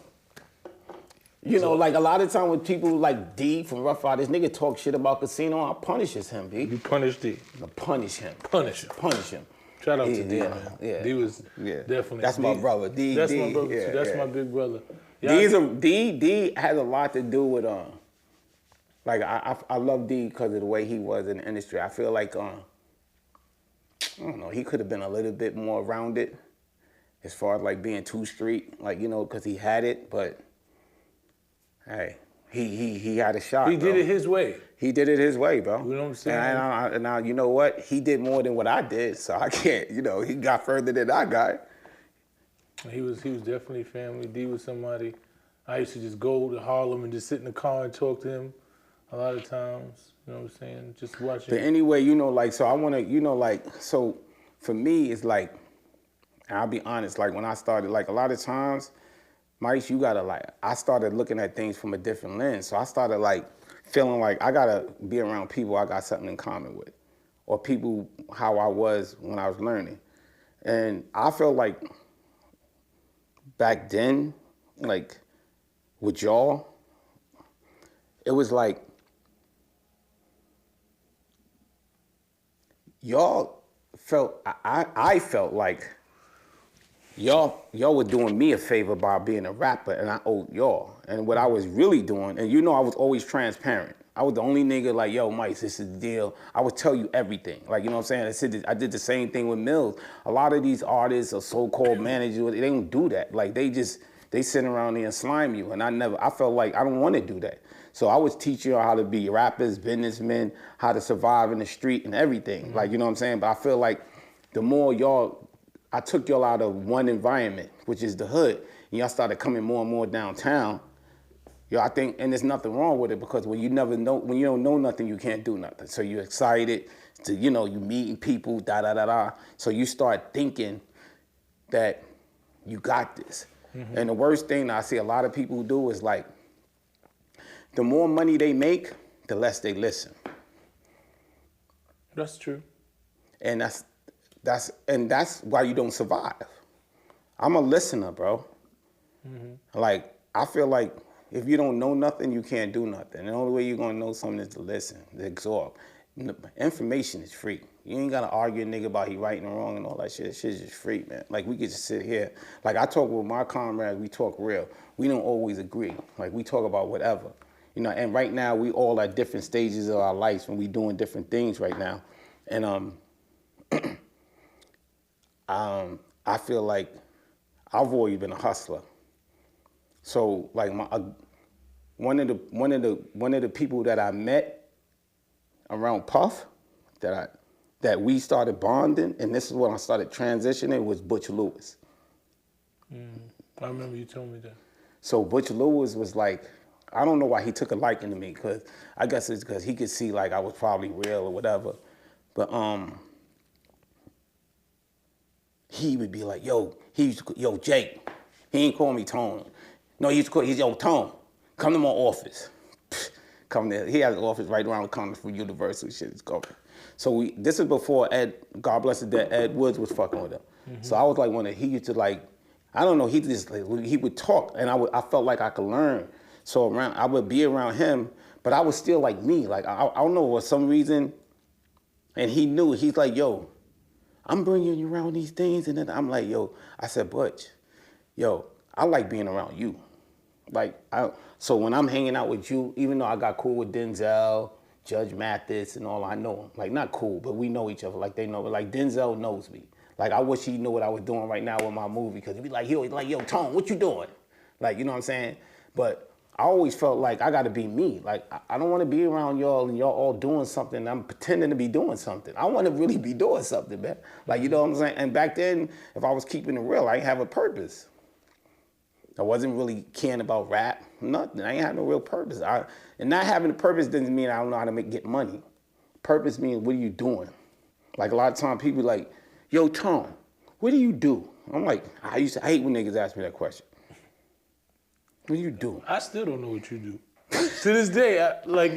like a lot of time with people like D from Rough Riders, nigga talk shit about casino, I punishes him, B. You punished D. I punish him. Punish him. Punish him. Shout out to D, man. Yeah. D was definitely. That's my brother. D. That's D, my brother yeah, too. That's yeah. my big brother. D has a lot to do with like I love D because of the way he was in the industry. I feel like I don't know, he could have been a little bit more rounded as far as like being too street, like, you know, because he had it, but hey, he had a shot. He did it his way. He did it his way, bro. You know what I'm saying? And now, you know what? He did more than what I did, so I can't, you know, he got further than I got. He was definitely family. D was somebody. I used to just go to Harlem and just sit in the car and talk to him a lot of times. You know what I'm saying? Just watching. But anyway, you know, like, so I want to, you know, like, so for me, it's like, I'll be honest, like when I started, like a lot of times, Mike, you gotta like, I started looking at things from a different lens. So I started like feeling like I gotta be around people I got something in common with, or people how I was when I was learning. And I felt like back then, like with y'all, it was like, y'all felt, I felt like y'all were doing me a favor by being a rapper, and I owed y'all. And what I was really doing, and you know I was always transparent. I was the only nigga like, yo, Mike, this is the deal. I would tell you everything. Like, you know what I'm saying? I did the same thing with Mills. A lot of these artists or so-called managers, they don't do that. Like, they sit around there and slime you. And I felt like I don't want to do that. So I was teaching y'all how to be rappers, businessmen, how to survive in the street and everything. Mm-hmm. Like, you know what I'm saying? But I feel like the more I took y'all out of one environment, which is the hood, and y'all started coming more and more downtown. I think, and there's nothing wrong with it, because when you don't know nothing, you can't do nothing. So you're excited to, you meeting people, da-da-da-da. So you start thinking that you got this. Mm-hmm. And the worst thing I see a lot of people do is like, the more money they make, the less they listen. That's true. And that's why you don't survive. I'm a listener, bro. Mm-hmm. Like, I feel like if you don't know nothing, you can't do nothing. And the only way you're gonna know something is to listen, to absorb. Information is free. You ain't gotta argue a nigga about he right and wrong and all that shit. Shit's just free, man. Like, we could just sit here. Like, I talk with my comrades, we talk real. We don't always agree. Like, we talk about whatever. And right now, we all at different stages of our lives when we doing different things right now. And I feel like I've always been a hustler. So like one of the people that I met around Puff that we started bonding, and this is when I started transitioning, was Butch Lewis. I remember you told me that. So Butch Lewis was like, I don't know why he took a liking to me, because I guess it's because he could see like I was probably real or whatever. But he would be like, yo, Jake. He ain't call me Tone. No, he used to call, he's, yo, Tone, come to my office. Come there. He has an office right around the corner from Universal. Shit is going. So this is before Ed, God bless the dead, Ed Woods was fucking with him. Mm-hmm. So I was like, he used to like, I don't know, he would talk, and I felt like I could learn. So I would be around him, but I was still like me. Like, I don't know, for some reason, and he knew, he's like, yo, I'm bringing you around these things. And then I'm like, yo, I said, Butch, yo, I like being around you. Like, so when I'm hanging out with you, even though I got cool with Denzel, Judge Mathis, and all, I know him. Like, not cool, but we know each other. Like, they know, like, Denzel knows me. Like, I wish he knew what I was doing right now with my movie, because he'd be like, yo, Tone, what you doing? Like, you know what I'm saying? But I always felt like I got to be me. Like, I don't want to be around y'all and y'all all doing something. I'm pretending to be doing something. I want to really be doing something, man. Like, you know what I'm saying? And back then, if I was keeping it real, I didn't have a purpose. I wasn't really caring about rap, nothing. I ain't had no real purpose. And not having a purpose doesn't mean I don't know how to get money. Purpose means, what are you doing? Like, a lot of times people like, yo, Tone, what do you do? I'm like, I hate when niggas ask me that question. What do you do? I still don't know what you do. To this day, I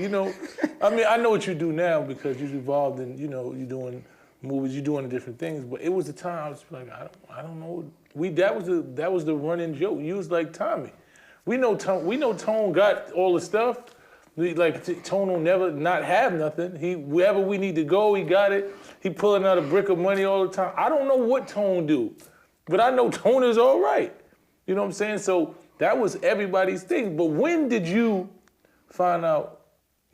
know what you do now because you've evolved and, you're doing movies, you're doing different things. But it was a time I was like, I don't know. That was the running joke. You was like Tommy. We know Tone got all the stuff. Tone will never not have nothing. Wherever we need to go, he got it. He pulling out a brick of money all the time. I don't know what Tone do, but I know Tone is all right. You know what I'm saying? So that was everybody's thing. But when did you find out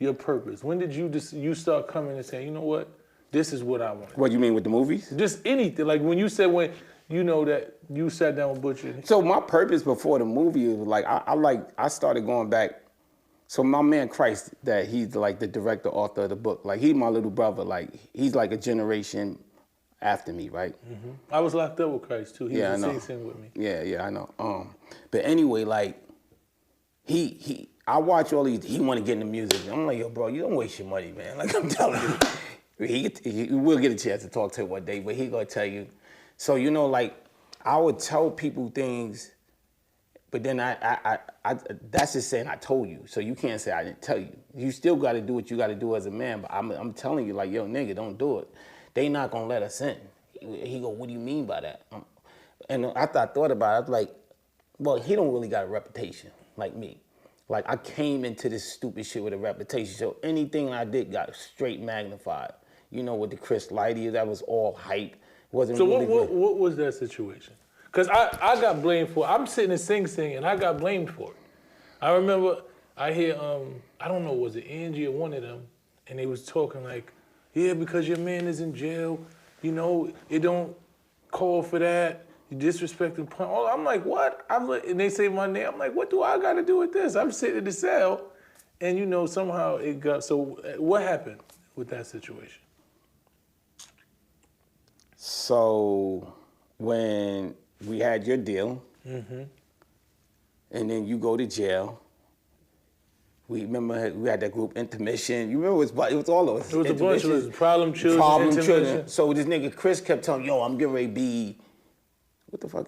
your purpose? When did you start coming and saying, you know what, this is what I want? What you mean with the movies? Just anything. Like when you said that you sat down with Butch. So my purpose before the movie was like I started going back. So my man Christ, that he's like the director, author of the book. Like he's my little brother. Like he's like a generation after me, right? Mm-hmm. I was locked up with Christ too. He was the same with me. Yeah, I know. But anyway, like I watch all these. He want to get into music. I'm like, yo, bro, you don't waste your money, man. Like I'm telling you, he will get a chance to talk to him one day, but he gonna tell you. So like I would tell people things, but then I that's just saying I told you. So you can't say I didn't tell you. You still got to do what you got to do as a man. But I'm telling you, like, yo, nigga, don't do it. They not gonna let us in. He go, what do you mean by that? And after I thought about it, I was like, well, he don't really got a reputation like me. Like I came into this stupid shit with a reputation. So anything I did got straight magnified. With the Chris Lighty, that was all hype. Wasn't so really what was that situation? Because I got blamed for it. I'm sitting and sing, and I got blamed for it. I remember I hear, I don't know, was it Angie or one of them, and they was talking like, yeah, because your man is in jail, it don't call for that. You disrespecting. I'm like, what? And they say my name. I'm like, what do I got to do with this? I'm sitting in the cell, and somehow it got. So what happened with that situation? So when we had your deal, and then you go to jail. We remember we had that group Intermission. You remember it was all of us. It was a bunch of us. Problem Children. So this nigga Chris kept telling me, yo, I'm getting ready to be, what the fuck,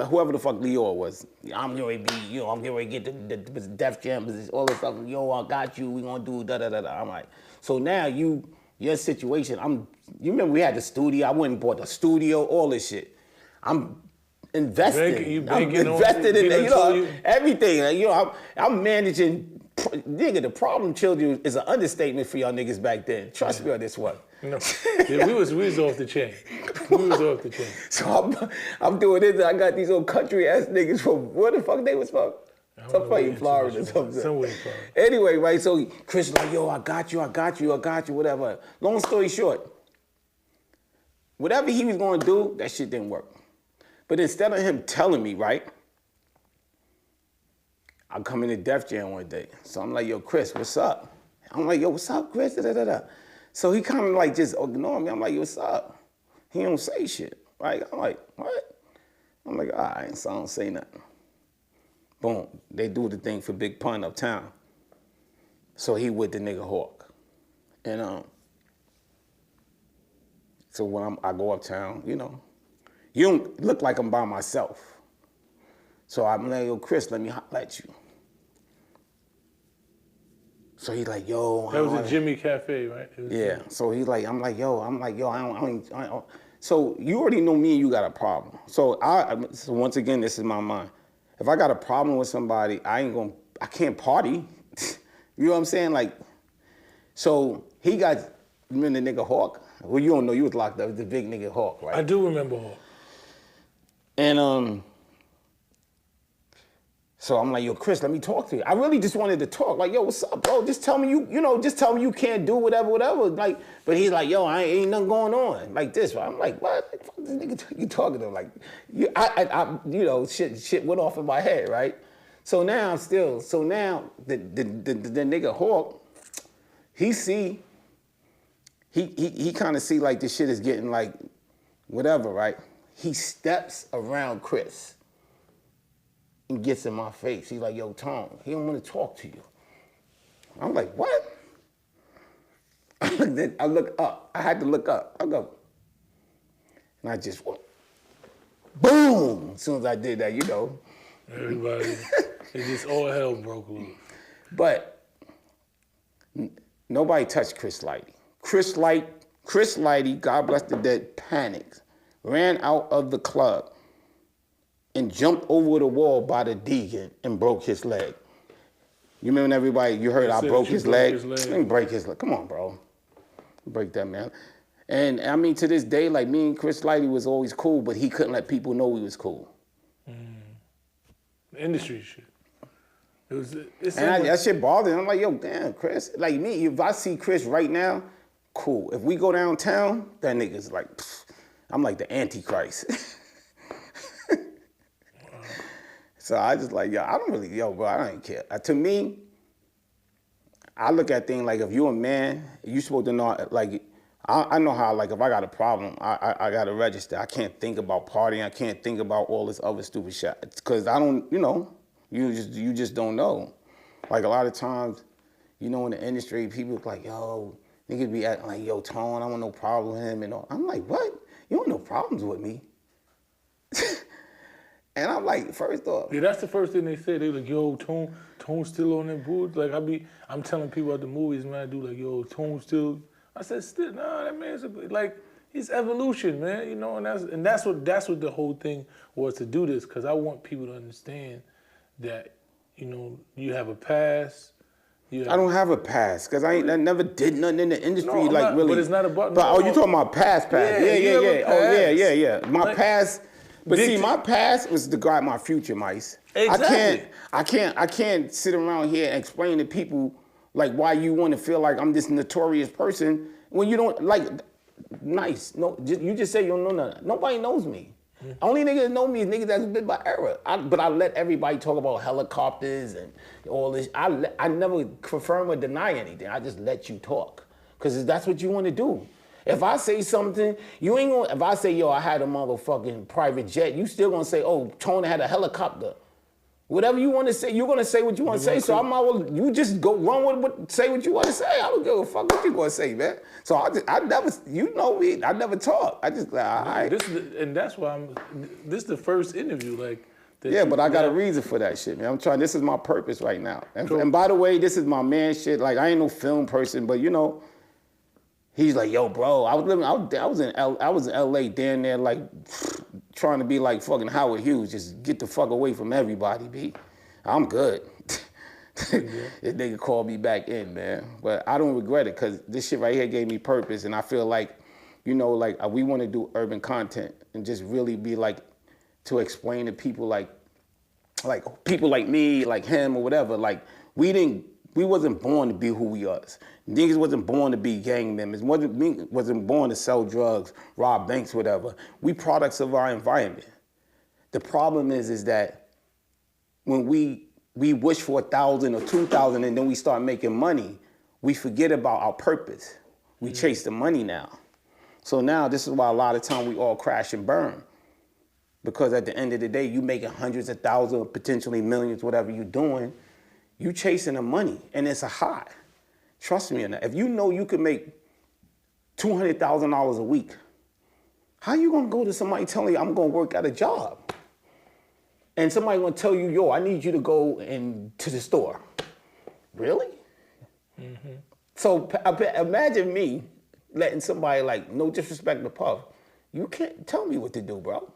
whoever the fuck Leo was. I'm getting ready to be, I'm getting ready to get the Def Jam, all this stuff. Yo, I got you. We gonna do da-da-da-da. I'm like, so now your situation, you remember we had the studio. I went and bought the studio, all this shit. I'm invested. I'm invested in everything. I'm managing. Nigga, the problem children is an understatement for y'all niggas back then. Trust me on this one. No. Yeah, we was off the chain. So I'm doing this. I got these old country ass niggas from where the fuck they was from? Some fucking Florida or something. Somewhere in Florida. Anyway, right? So Chris like, yo, I got you, whatever. Long story short, whatever he was gonna do, that shit didn't work. But instead of him telling me, right? I come into Def Jam one day. So I'm like, yo, Chris, what's up? I'm like, yo, what's up, Chris? Da-da-da-da. So he kind of like just ignored me. I'm like, yo, what's up? He don't say shit, right? I'm like, what? I'm like, all right, so I don't say nothing. Boom, they do the thing for Big Pun uptown. So he with the nigga Hawk. And so when I go uptown, you don't look like I'm by myself. So I'm like, yo, Chris, let me holler at you. So he's like, yo. That was at Jimmy Cafe, right? Yeah. So he's like, I'm like, yo, I don't. So you already know me and you got a problem. So once again, this is my mind. If I got a problem with somebody, I can't party. You know what I'm saying? Like, so he got, you remember the nigga Hawk? Well, you don't know, you was locked up, the big nigga Hawk, right? I do remember Hawk. And so I'm like, yo, Chris, let me talk to you. I really just wanted to talk. Like, yo, what's up, bro? Just tell me just tell me you can't do whatever. Like, but he's like, yo, ain't nothing going on. Like this, right? I'm like, what? The fuck this nigga you talking to? Like, shit went off in my head, right? So now the nigga Hawk, he kind of see like this shit is getting like whatever, right? He steps around Chris and gets in my face. He's like, yo, Tom, he don't want to talk to you. I'm like, what? I look up. I had to look up. I go, and I just went, boom. As soon as I did that, Everybody. It just all hell broke loose. But nobody touched Chris Lighty. Chris Lighty, God bless the dead, panicked, ran out of the club, and jumped over the wall by the deacon and broke his leg. You remember everybody, you heard I broke his leg? I didn't break his leg. Come on, bro. Break that, man. And I mean, to this day, like me and Chris Lighty was always cool, but he couldn't let people know he was cool. Industry shit. That shit bothered him. I'm like, yo, damn, Chris. Like me, if I see Chris right now, cool. If we go downtown, that nigga's like, pfft, I'm like the Antichrist. So I just like, I don't care. To me, I look at things like if you're a man, you supposed to know, like, I know how, like, if I got a problem, I got to register. I can't think about partying. I can't think about all this other stupid shit. Because I don't, you just don't know. Like, a lot of times, in the industry, people like, yo, niggas be acting like, yo, Tone, I want no problem with him and all. I'm like, what? You don't have no problems with me. And I'm like, first off. Yeah, that's the first thing they say. They like, yo, Tone's still on that booth. Like, I'm telling people at the movies, man, I do like, yo, Tone still. I said, still, nah, that man's like, it's evolution, man, and that's what the whole thing was, to do this, because I want people to understand that, you have a past. I don't have a past, because I never did nothing in the industry, really. But it's not about. But you talking about past? Yeah. Oh, yeah. My past. But see, my past was to guide my future, Mice. Exactly. I can't sit around here and explain to people like why you want to feel like I'm this notorious person when you don't like. Nice. No, you just say you don't know nothing. Nobody knows me. Only niggas that know me is niggas that's been by era. But I let everybody talk about helicopters and all this. I never confirm or deny anything. I just let you talk, because that's what you want to do. If I say something, you ain't gonna, if I say, yo, I had a motherfucking private jet, you still gonna say, oh, Tony had a helicopter. Whatever you want to say, you're gonna say what you want to say. So you just go run with say what you want to say. I don't give a fuck what you gonna say, man. So I never, me, I never talk. I just, all right. And that's why this is the first interview, like. Yeah, but I got a reason for that shit, man. I'm trying, this is my purpose right now. And by the way, this is my man shit. Like, I ain't no film person, but he's like, yo, bro, I was in LA down there, like, trying to be like fucking Howard Hughes, just get the fuck away from everybody, B. I'm good. This nigga called me back in, man. But I don't regret it, because this shit right here gave me purpose, and I feel like, we want to do urban content and just really be like, to explain to people like people like me, like him or whatever, like, we wasn't born to be who we are. Niggas wasn't born to be gang members. Wasn't born to sell drugs, rob banks, whatever. We products of our environment. The problem is that when we wish for 1,000 or 2,000 and then we start making money, we forget about our purpose. We chase the money now. So now this is why a lot of time we all crash and burn. Because at the end of the day, you making hundreds of thousands, potentially millions, whatever you're doing, you chasing the money, and it's a high. Trust me on that. If you know you can make $200,000 a week, how you gonna go to somebody telling you I'm gonna work at a job? And somebody gonna tell you, yo, I need you to go to the store. Really? Mm-hmm. So imagine me letting somebody, like, no disrespect to Puff, you can't tell me what to do, bro.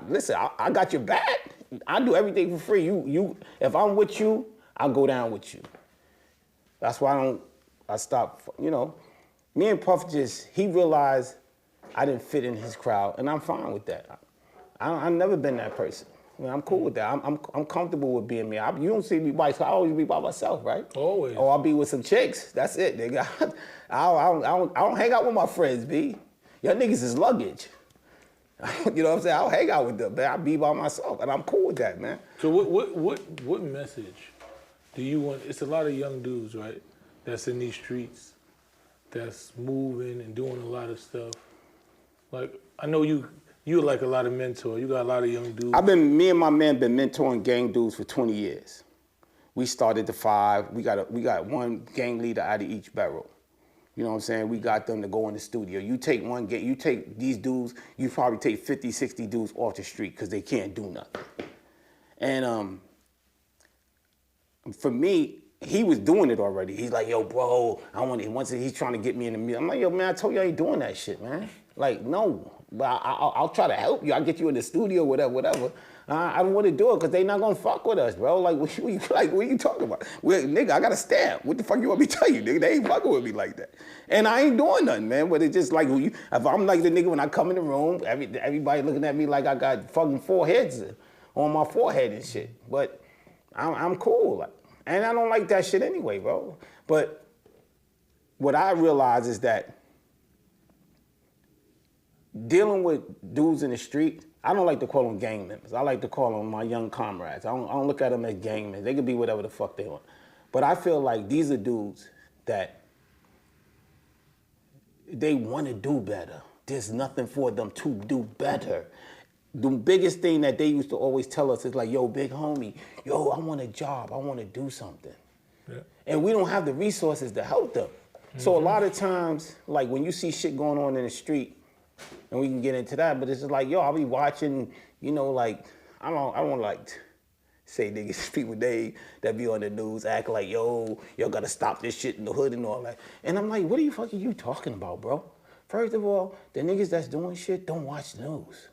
Listen, I got your back. I do everything for free. If I'm with you, I'll go down with you. That's why I stopped, Me and Puff he realized I didn't fit in his crowd, and I'm fine with that. I've never been that person. I'm cool with that. I'm comfortable with being me. You don't see me so I always be by myself, right? Always. Or I'll be with some chicks. That's it, nigga. I don't hang out with my friends, B. Y'all niggas is luggage. You know what I'm saying? I don't hang out with them, man. I be by myself, and I'm cool with that, man. So what message do you want? It's a lot of young dudes, right, that's in these streets, that's moving and doing a lot of stuff. Like, I know you're like a lot of mentor. You got a lot of young dudes. Me and my man been mentoring gang dudes for 20 years. We started the 5. We got one gang leader out of each barrel. You know what I'm saying? We got them to go in the studio. You take these dudes, you probably take 50, 60 dudes off the street because they can't do nothing. And for me, he was doing it already. He's like, yo, bro, he's trying to get me in the music. I'm like, yo, man, I told you I ain't doing that shit, man. Like, no, but I'll try to help you. I'll get you in the studio, whatever. I don't want to do it because they not going to fuck with us, bro. Like, what you talking about? Nigga, I got a stamp. What the fuck you want me to tell you, nigga? They ain't fucking with me like that. And I ain't doing nothing, man. But it's just like, if I'm like the nigga when I come in the room, everybody looking at me like I got fucking 4 heads on my forehead and shit. But I'm cool. Like, and I don't like that shit anyway, bro. But what I realize is that dealing with dudes in the street, I don't like to call them gang members. I like to call them my young comrades. I don't look at them as gang members. They could be whatever the fuck they want. But I feel like these are dudes that they want to do better. There's nothing for them to do better. The biggest thing that they used to always tell us is like, yo, big homie, yo, I want a job. I want to do something. Yeah. And we don't have the resources to help them. Mm-hmm. So a lot of times, like when you see shit going on in the street, and we can get into that, but it's just like, yo, I'll be watching, you know, like, I don't like say niggas, people that be on the news act like, yo, y'all gotta stop this shit in the hood and all that. And I'm like, what the fuck are you talking about, bro? First of all, the niggas that's doing shit don't watch the news.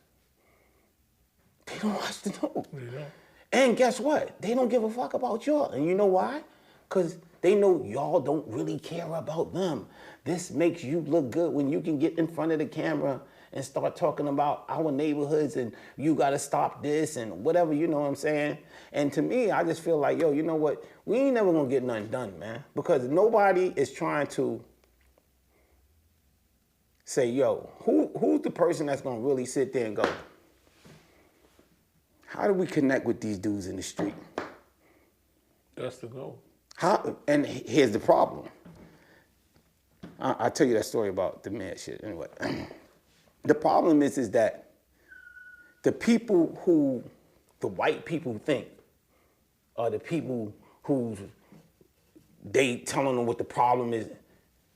They don't watch the news. Yeah. And guess what? They don't give a fuck about y'all. And you know why? Because they know y'all don't really care about them. This makes you look good when you can get in front of the camera and start talking about our neighborhoods and you gotta stop this and whatever, you know what I'm saying? And to me, I just feel like, yo, you know what? We ain't never gonna get nothing done, man. Because nobody is trying to say, yo, who's the person that's gonna really sit there and go, how do we connect with these dudes in the street? That's the goal. And here's the problem. I'll tell you that story about the man shit anyway. The problem is that the people who the white people think are the people who they telling them what the problem is,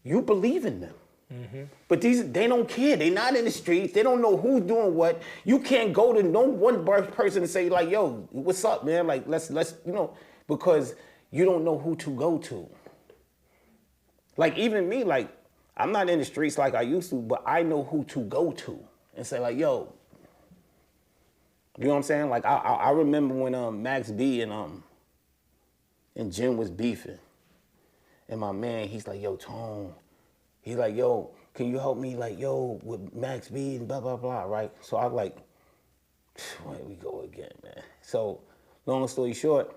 you believe in them. Mm-hmm. But they don't care. They not in the streets. They don't know who's doing what. You can't go to no one person and say like, yo, what's up, man? Like, let's you know, because you don't know who to go to. Like even me, like I'm not in the streets like I used to, but I know who to go to and say like, yo, you know what I'm saying? Like I remember when Max B and Jim was beefing, and my man, he's like, yo, Tone. He's like, yo, can you help me, like, yo, with Max B and blah, blah, blah, right? So I'm like, where we go again, man? So, long story short,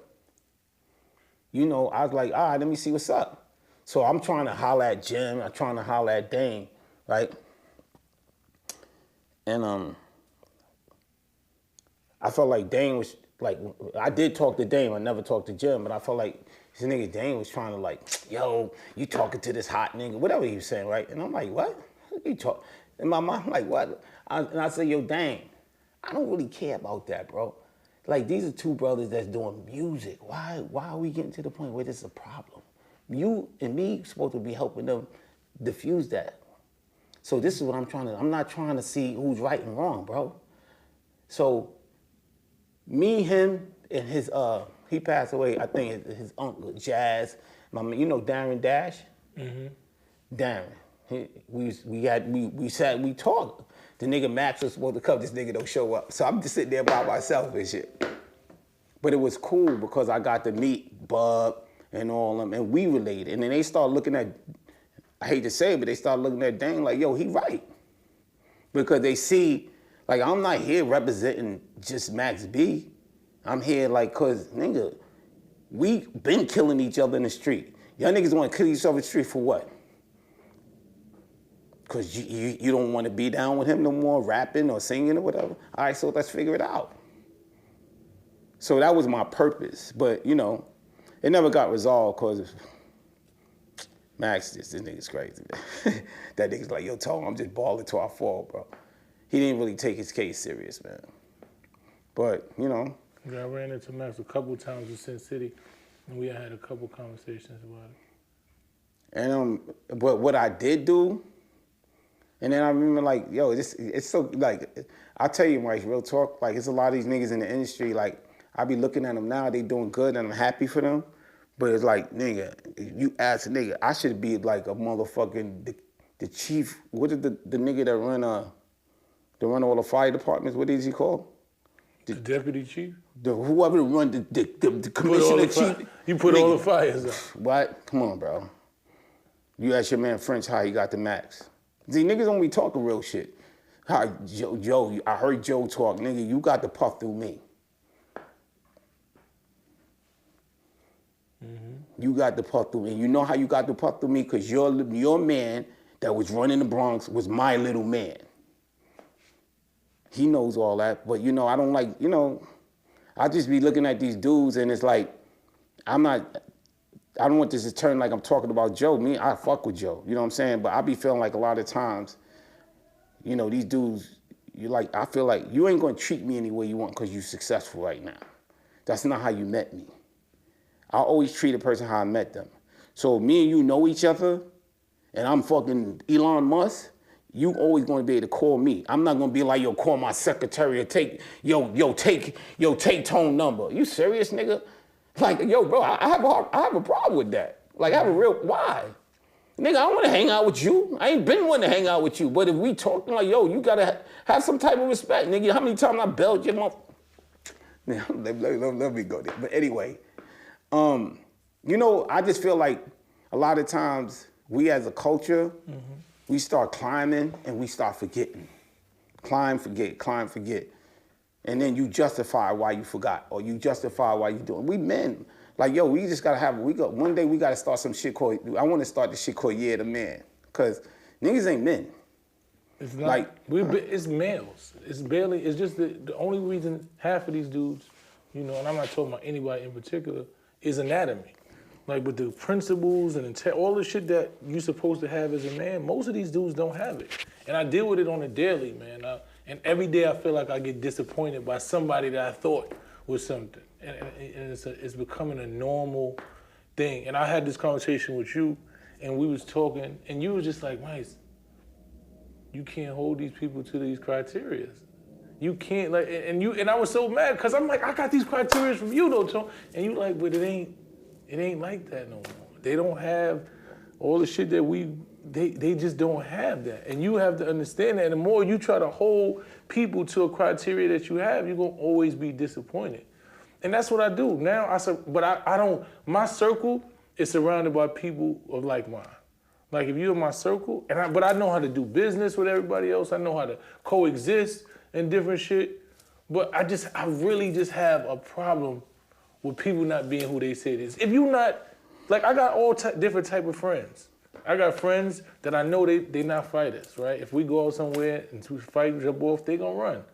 you know, I was like, all right, let me see what's up. So I'm trying to holler at Jim, I'm trying to holler at Dane, right? And I felt like Dane was, like, I did talk to Dane, I never talked to Jim, but I felt like this nigga Dane was trying to like, yo, you talking to this hot nigga, whatever he was saying, right? And I'm like, what? What you talk? And my mom like, what? And I said, yo, Dane, I don't really care about that, bro. Like, these are two brothers that's doing music. Why are we getting to the point where this is a problem? You and me supposed to be helping them diffuse that. So this is what I'm not trying to see who's right and wrong, bro. So me, him, and his, he passed away, I think his uncle, Jazz, you know Darren Dash? Mm-hmm. Darren. We sat, we talked. The nigga Max was supposed to come, this nigga don't show up. So I'm just sitting there by myself and shit. But it was cool because I got to meet Bub and all of them, and we related. And then they start looking at, I hate to say it, but they start looking at Dane like, yo, he right. Because they see, like, I'm not here representing just Max B. I'm here like, cause nigga, we been killing each other in the street. Y'all niggas want to kill each other in the street for what? Cause you don't want to be down with him no more, rapping or singing or whatever. All right, so let's figure it out. So that was my purpose, but you know, it never got resolved cause Max, this nigga's crazy, man. That nigga's like, yo, Tone, I'm just balling till I fall, bro. He didn't really take his case serious, man. But, you know. Yeah, I ran into Max a couple times in Sin City, and we had a couple conversations about it. And but what I did do, and then I remember like, yo, it's so like, I'll tell you, Mike, real talk, like it's a lot of these niggas in the industry, like I be looking at them now, they doing good and I'm happy for them. But it's like, nigga, you ask a nigga, I should be like a motherfucking, the chief, what is the nigga that run all the fire departments, what is he called? The deputy chief? Whoever run the commissioner chief. You put all the fires up. What? Come on, bro. You ask your man French how he got the max. See, niggas don't be talking real shit. How Joe, I heard Joe talk, nigga, you got the puff through me. You got the puff through me. You know how you got the puff through me? Because your man that was running the Bronx was my little man. He knows all that, but I don't like, I just be looking at these dudes and it's like, I don't want this to turn like I'm talking about Joe. I fuck with Joe, you know what I'm saying? But I be feeling like a lot of times, these dudes, I feel like you ain't gonna treat me any way you want because you're successful right now. That's not how you met me. I always treat a person how I met them. So me and you know each other, and I'm fucking Elon Musk, you always gonna be able to call me. I'm not gonna be like, yo, call my secretary or take Tone number. You serious, nigga? Like, yo, bro, I have a problem with that. Like, I have a real, why? Nigga, I don't wanna hang out with you. I ain't been wanting to hang out with you. But if we talking like, yo, you gotta have some type of respect, nigga. How many times I bailed your mother? Let me go there. But anyway, I just feel like a lot of times we as a culture, we start climbing and we start forgetting. Climb, forget. And then you justify why you forgot or you justify why you doing. We men, like, yo, we just gotta one day we gotta start some shit called, I wanna start the shit called Yeah the Man. Cause niggas ain't men. It's not, it's males. It's just the only reason half of these dudes, and I'm not talking about anybody in particular, is anatomy. Like with the principles and all the shit that you're supposed to have as a man, most of these dudes don't have it. And I deal with it on a daily, man. And every day I feel like I get disappointed by somebody that I thought was something. And it's becoming a normal thing. And I had this conversation with you, and we was talking, and you was just like, Mice, you can't hold these people to these criteria. You can't, like, and I was so mad, because I'm like, I got these criteria from you, though, Tony. And you like, but it ain't like that no more. They don't have all the shit that they just don't have that. And you have to understand that. And the more you try to hold people to a criteria that you have, you're gonna always be disappointed. And that's what I do. Now, I don't, my circle is surrounded by people of like mine. Like if you're in my circle, but I know how to do business with everybody else. I know how to coexist and different shit. But I really just have a problem with people not being who they say it is. If you not, like I got all different type of friends. I got friends that I know they not fighters, right? If we go out somewhere and we fight, jump off, they gonna run.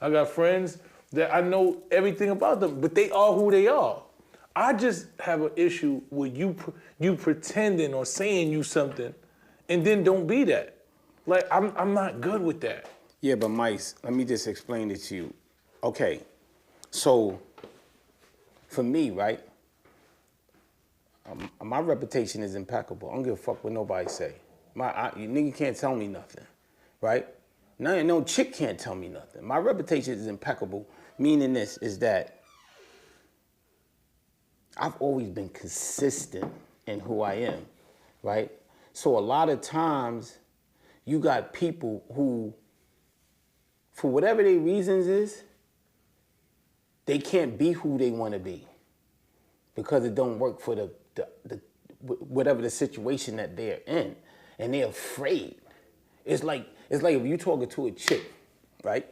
I got friends that I know everything about them, but they are who they are. I just have an issue with you pretending or saying you something and then don't be that. Like I'm not good with that. Yeah, but Mice, let me just explain it to you. Okay, so for me, right, my reputation is impeccable. I don't give a fuck what nobody say. You nigga can't tell me nothing, right? No chick can't tell me nothing. My reputation is impeccable, meaning this is that I've always been consistent in who I am, right? So a lot of times you got people who, for whatever their reasons is, they can't be who they want to be because it don't work for the whatever the situation that they're in, and they're afraid. It's like if you talking to a chick, right?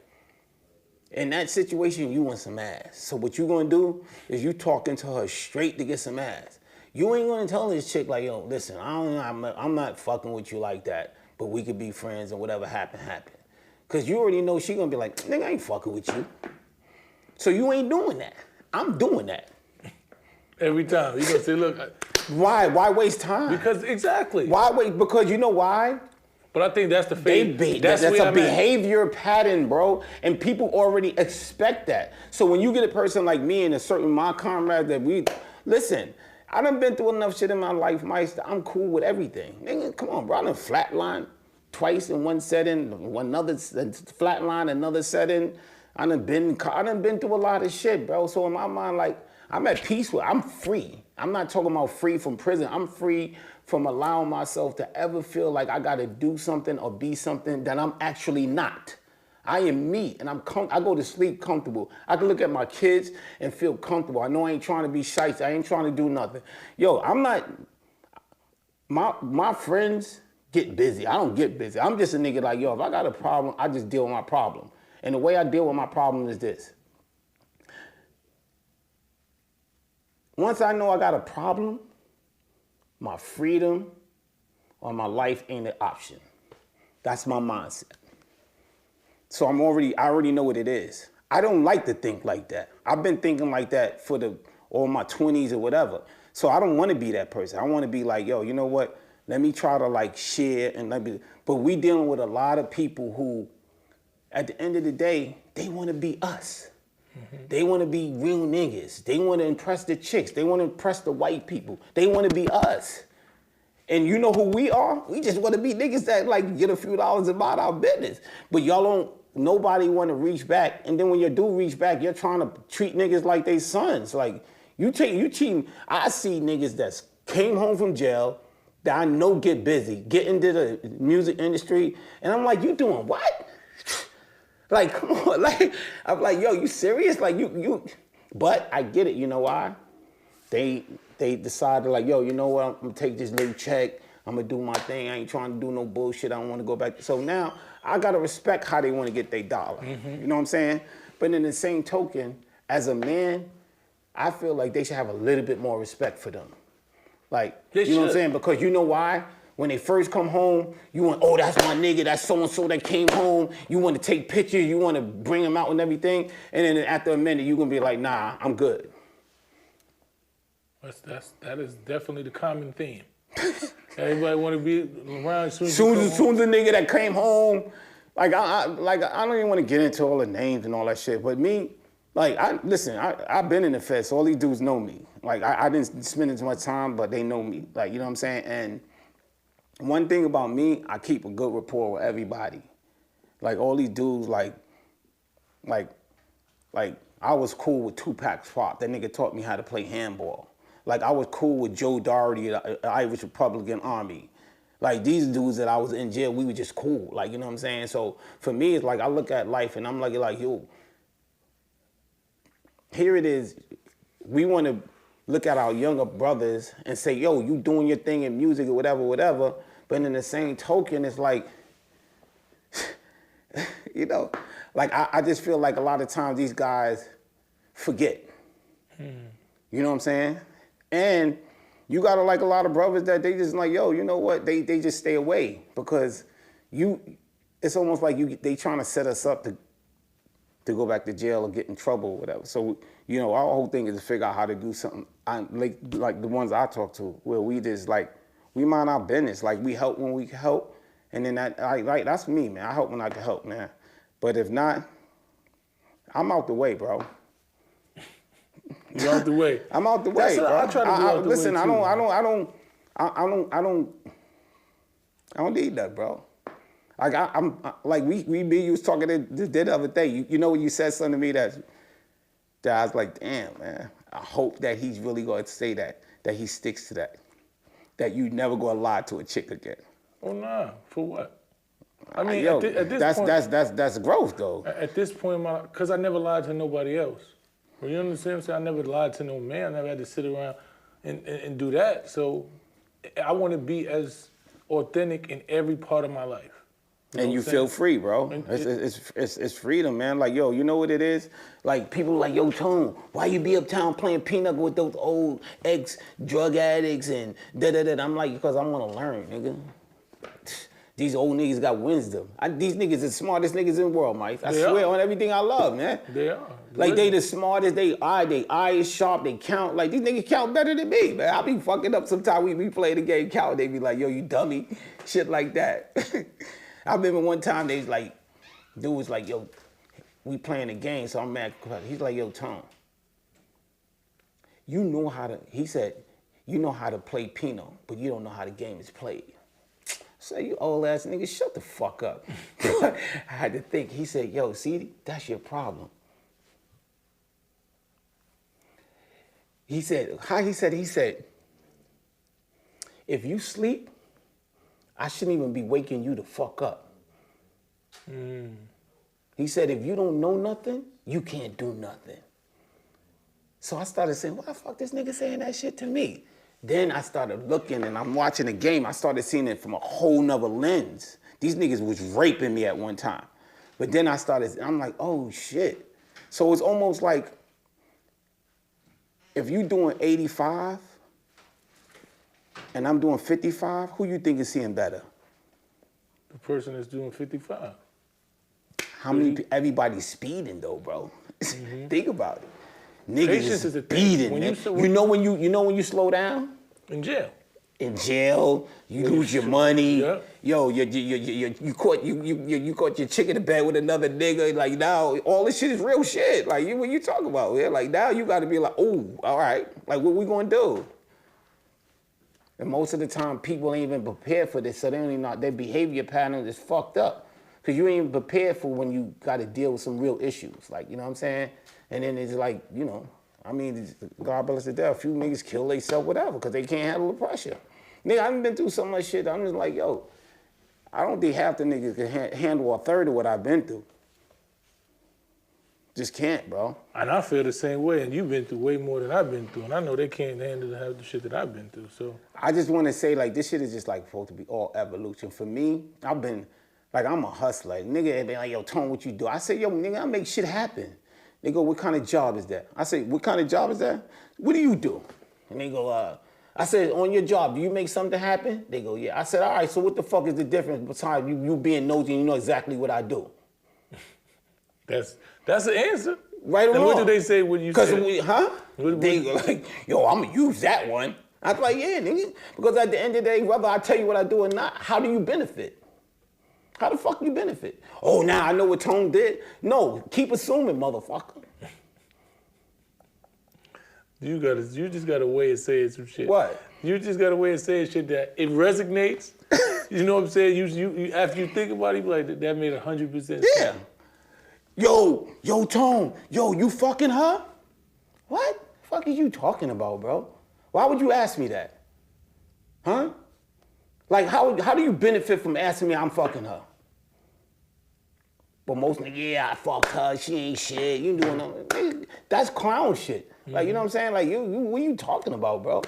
In that situation, you want some ass. So what you gonna do is you talking to her straight to get some ass. You ain't gonna tell this chick like, yo, listen, I'm not fucking with you like that, but we could be friends and whatever happen. Cause you already know she gonna be like, nigga, I ain't fucking with you. So you ain't doing that. I'm doing that. Every time. You gonna say, look. Why waste time? Because, exactly. Why wait? Because you know why? But I think that's the fate. That's a behavior pattern, bro. And people already expect that. So when you get a person like me and a certain my comrade that listen, I done been through enough shit in my life, Meister. I'm cool with everything. Nigga, come on, bro. I done flatline twice in one setting, another flatline, another setting. I done been through a lot of shit, bro. So in my mind, like, I'm at peace with, I'm free. I'm not talking about free from prison. I'm free from allowing myself to ever feel like I gotta do something or be something that I'm actually not. I am me, and I go to sleep comfortable. I can look at my kids and feel comfortable. I know I ain't trying to be shite. I ain't trying to do nothing. Yo, I'm not, my friends get busy. I don't get busy. I'm just a nigga like, yo, if I got a problem, I just deal with my problem. And the way I deal with my problem is this. Once I know I got a problem, my freedom or my life ain't an option. That's my mindset. So I already know what it is. I don't like to think like that. I've been thinking like that for all my 20s or whatever. So I don't want to be that person. I want to be like, yo, you know what? Let me try to like share and but we dealing with a lot of people who, at the end of the day, they want to be us. Mm-hmm. They want to be real niggas. They want to impress the chicks. They want to impress the white people. They want to be us. And you know who we are? We just want to be niggas that like get a few dollars about our business. But nobody want to reach back. And then when you do reach back, you're trying to treat niggas like they sons. Like you cheating. I see niggas that came home from jail that I know get busy, get into the music industry. And I'm like, you doing what? Like, come on. Like, I'm like, yo, you serious? Like you. But I get it. You know why? They decided like, yo, you know what? I'm gonna take this little check. I'm gonna do my thing. I ain't trying to do no bullshit. I don't want to go back. So now I gotta respect how they want to get their dollar. Mm-hmm. You know what I'm saying? But in the same token, as a man, I feel like they should have a little bit more respect for them. Like, you know what I'm saying? Because you know why? When they first come home, you want, oh, that's my nigga, that's so-and-so that came home. You want to take pictures, you want to bring them out and everything. And then after a minute, you're gonna be like, nah, I'm good. That is definitely the common theme. Everybody want to be around soon as the nigga that came home, like I don't even want to get into all the names and all that shit. But me, like I've been in the feds, so all these dudes know me. Like I didn't spend as much time, but they know me. Like, you know what I'm saying? And one thing about me, I keep a good rapport with everybody. Like all these dudes, like I was cool with Tupac Pop. That nigga taught me how to play handball. Like, I was cool with Joe Doherty, the Irish Republican Army. Like, these dudes that I was in jail, we were just cool. Like, you know what I'm saying? So, for me, it's like, I look at life and I'm like, yo, here it is. We want to look at our younger brothers and say, yo, you doing your thing in music or whatever. But in the same token, it's like, you know, like, I just feel like a lot of times these guys forget. You know what I'm saying? And you got like a lot of brothers that they just like, yo, you know what? They just stay away because it's almost like they trying to set us up to go back to jail or get in trouble or whatever. So, you know, our whole thing is to figure out how to do something like the ones I talk to, where we just like, we mind our business. Like, we help when we can help. And then that's me, man. I help when I can help, man. But if not, I'm out the way, bro. You're out the way. I'm out the way, bro. I try to be out the listen, way I too. I don't need that, bro. Like I'm like you was talking the other day. You know when you said something to me that I was like, damn, man. I hope that he's really going to say that he sticks to that you never gonna lie to a chick again. Oh nah, for what? I mean, yo, at this point, that's growth though. At this point in my life, because I never lied to nobody else. Well, you understand what I'm saying? I never lied to no man. I never had to sit around and do that. So I want to be as authentic in every part of my life. And you feel free, bro. It's freedom, man. Like, yo, you know what it is? Like, people like, yo, Tone, why you be uptown playing pinochle with those old ex-drug addicts and da-da-da? I'm like, because I want to learn, nigga. These old niggas got wisdom. These niggas are the smartest niggas in the world, Mike. I swear on everything I love, man. They are. Like, they the smartest, they eye is sharp, they count. Like, these niggas count better than me, man. I be fucking up sometimes. We play the game count, they be like, yo, you dummy. Shit like that. I remember one time they was like, dude was like, yo, we playing a game, so I'm mad. He's like, yo, Tom, he said, you know how to play Pinot, but you don't know how the game is played. say, you old ass nigga, shut the fuck up. I had to think. He said, yo, see, that's your problem. He said, he said, if you sleep, I shouldn't even be waking you the fuck up. He said, if you don't know nothing, you can't do nothing. So I started saying, why the fuck this nigga saying that shit to me? Then I started looking and I'm watching the game. I started seeing it from a whole nother lens. These niggas was raping me at one time. But then I'm like, oh shit. So it's almost like, if you doing 85 and I'm doing 55, who you think is seeing better? The person that's doing 55. Everybody's speeding though, bro. Think about it. Patience is a thing. Speeding. You know when you slow down? In jail. In jail, you lose your money. Yeah. Yo, you caught your chick in the bed with another nigga. Like now, all this shit is real shit. Like what you talking about? Yeah? Like now you got to be like, oh, all right. Like what we gonna do? And most of the time, people ain't even prepared for this, so their behavior pattern is fucked up. Cause you ain't even prepared for when you got to deal with some real issues. Like you know what I'm saying? And then it's like, you know, I mean, God bless the devil, a few niggas kill themselves, whatever, because they can't handle the pressure. Nigga, I've been through so much shit, I'm just like, yo, I don't think half the niggas can handle a third of what I've been through. Just can't, bro. And I feel the same way, and you've been through way more than I've been through, and I know they can't handle half the shit that I've been through, so. I just want to say, like, this shit is just, like, supposed to be all evolution. For me, I've been, like, I'm a hustler. Nigga been like, yo, Tone, what you do? I say, yo, nigga, I make shit happen. They go, what kind of job is that? I say, what kind of job is that? What do you do? And they go, I said, on your job, do you make something happen? They go, yeah. I said, all right, so what the fuck is the difference besides you being nosy and you know exactly what I do? That's the answer. Right or and wrong? What do they say when you say? They go like, yo, I'm gonna use that one. I was like, yeah, nigga. Because at the end of the day, whether I tell you what I do or not, how do you benefit? How the fuck you benefit? Oh, now I know what Tone did. No, keep assuming, motherfucker. You just got a way of saying some shit. What? You just got a way of saying shit that it resonates. You know what I'm saying? You after you think about it, you be like, that made 100% sense. Yeah. Yo, Tone, you fucking her? What the fuck is you talking about, bro? Why would you ask me that? Huh? Like, how do you benefit from asking me I'm fucking her? But most niggas, yeah, I fucked her, she ain't shit, you doing nothing. That's clown shit. Like, you know what I'm saying? Like, what are you talking about, bro?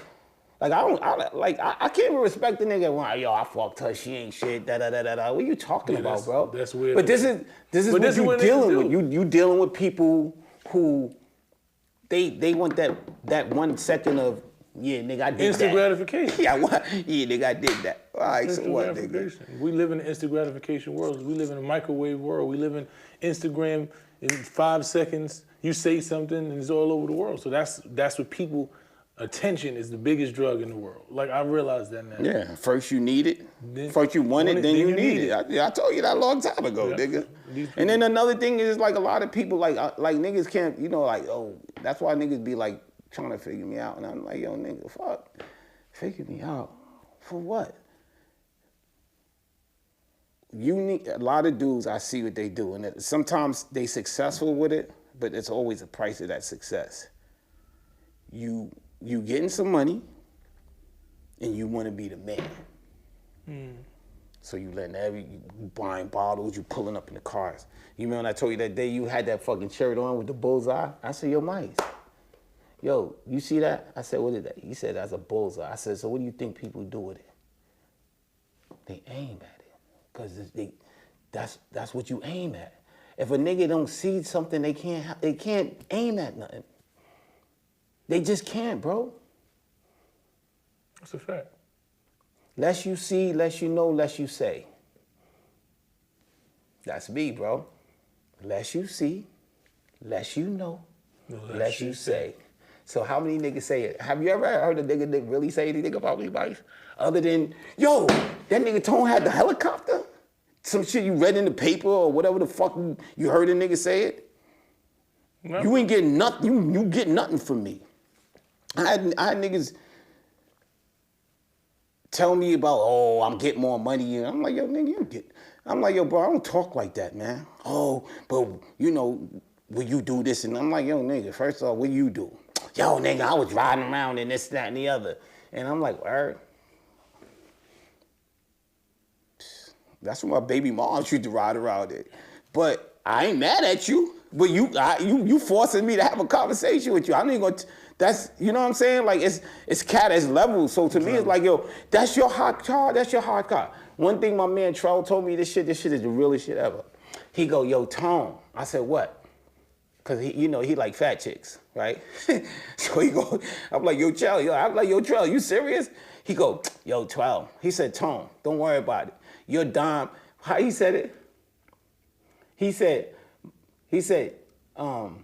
Like, I can't even respect the nigga when, yo, I fucked her, she ain't shit, da-da-da-da-da. What are you talking about, bro? That's weird. But this is what you're dealing with. You dealing with people who, they want that 1 second of, yeah, nigga, I did instant that. gratification. Yeah, nigga, I did that. All right, Instant so what, gratification. nigga? We live in an instant gratification world. We live in a microwave world. We live in Instagram in 5 seconds. You say something and it's all over the world. So that's what people, attention is the biggest drug in the world. Like, I realize that now. Yeah, first you need it. First you want it, then you need it. I told you that a long time ago, nigga. And then another thing is, like, a lot of people, like niggas can't, you know, like, oh, that's why niggas be, like, trying to figure me out. And I'm like, yo, nigga, fuck. Figure me out. For what? A lot of dudes, I see what they do. And sometimes they successful with it, but it's always a price of that success. You getting some money, and you want to be the man. So you buying bottles, you pulling up in the cars. You remember when I told you that day you had that fucking shirt on with the bullseye? I said, yo, Mice, yo, you see that? I said, what is that? He said, that's a bullseye. I said, so what do you think people do with it? They aim at it, because that's what you aim at. If a nigga don't see something, they can't aim at nothing. They just can't, bro. That's a fact. Less you see, less you know, less you say. That's me, bro. Less you see, less you know, less you say. So how many niggas say it? Have you ever heard a nigga really say anything about me, Mike? Other than, yo, that nigga Tone had the helicopter? Some shit you read in the paper or whatever the fuck you heard a nigga say it? No. You ain't getting nothing, you get nothing from me. I had niggas tell me about, oh, I'm getting more money. I'm like, yo, nigga, I'm like, yo, bro, I don't talk like that, man. Oh, but, you know, will you do this? And I'm like, yo, nigga, first of all, what you do? Yo, nigga, I was riding around in this, that, and the other. And I'm like, word. That's what my baby mom used to ride around in. But I ain't mad at you. But you forcing me to have a conversation with you. I ain't gonna. That's, you know what I'm saying? Like, it's cat as level. So to me, it's like, yo, that's your hot car. That's your hot car. One thing my man Trell told me, this shit is the realest shit ever. He go, yo, Tone. I said, what? Cause he, you know, he like fat chicks, right? So he go, I'm like, yo, Trell, I'm like, yo, Trell, you serious? He go, yo, 12. He said, Tone, don't worry about it. You're dime. How he said it? He said, hold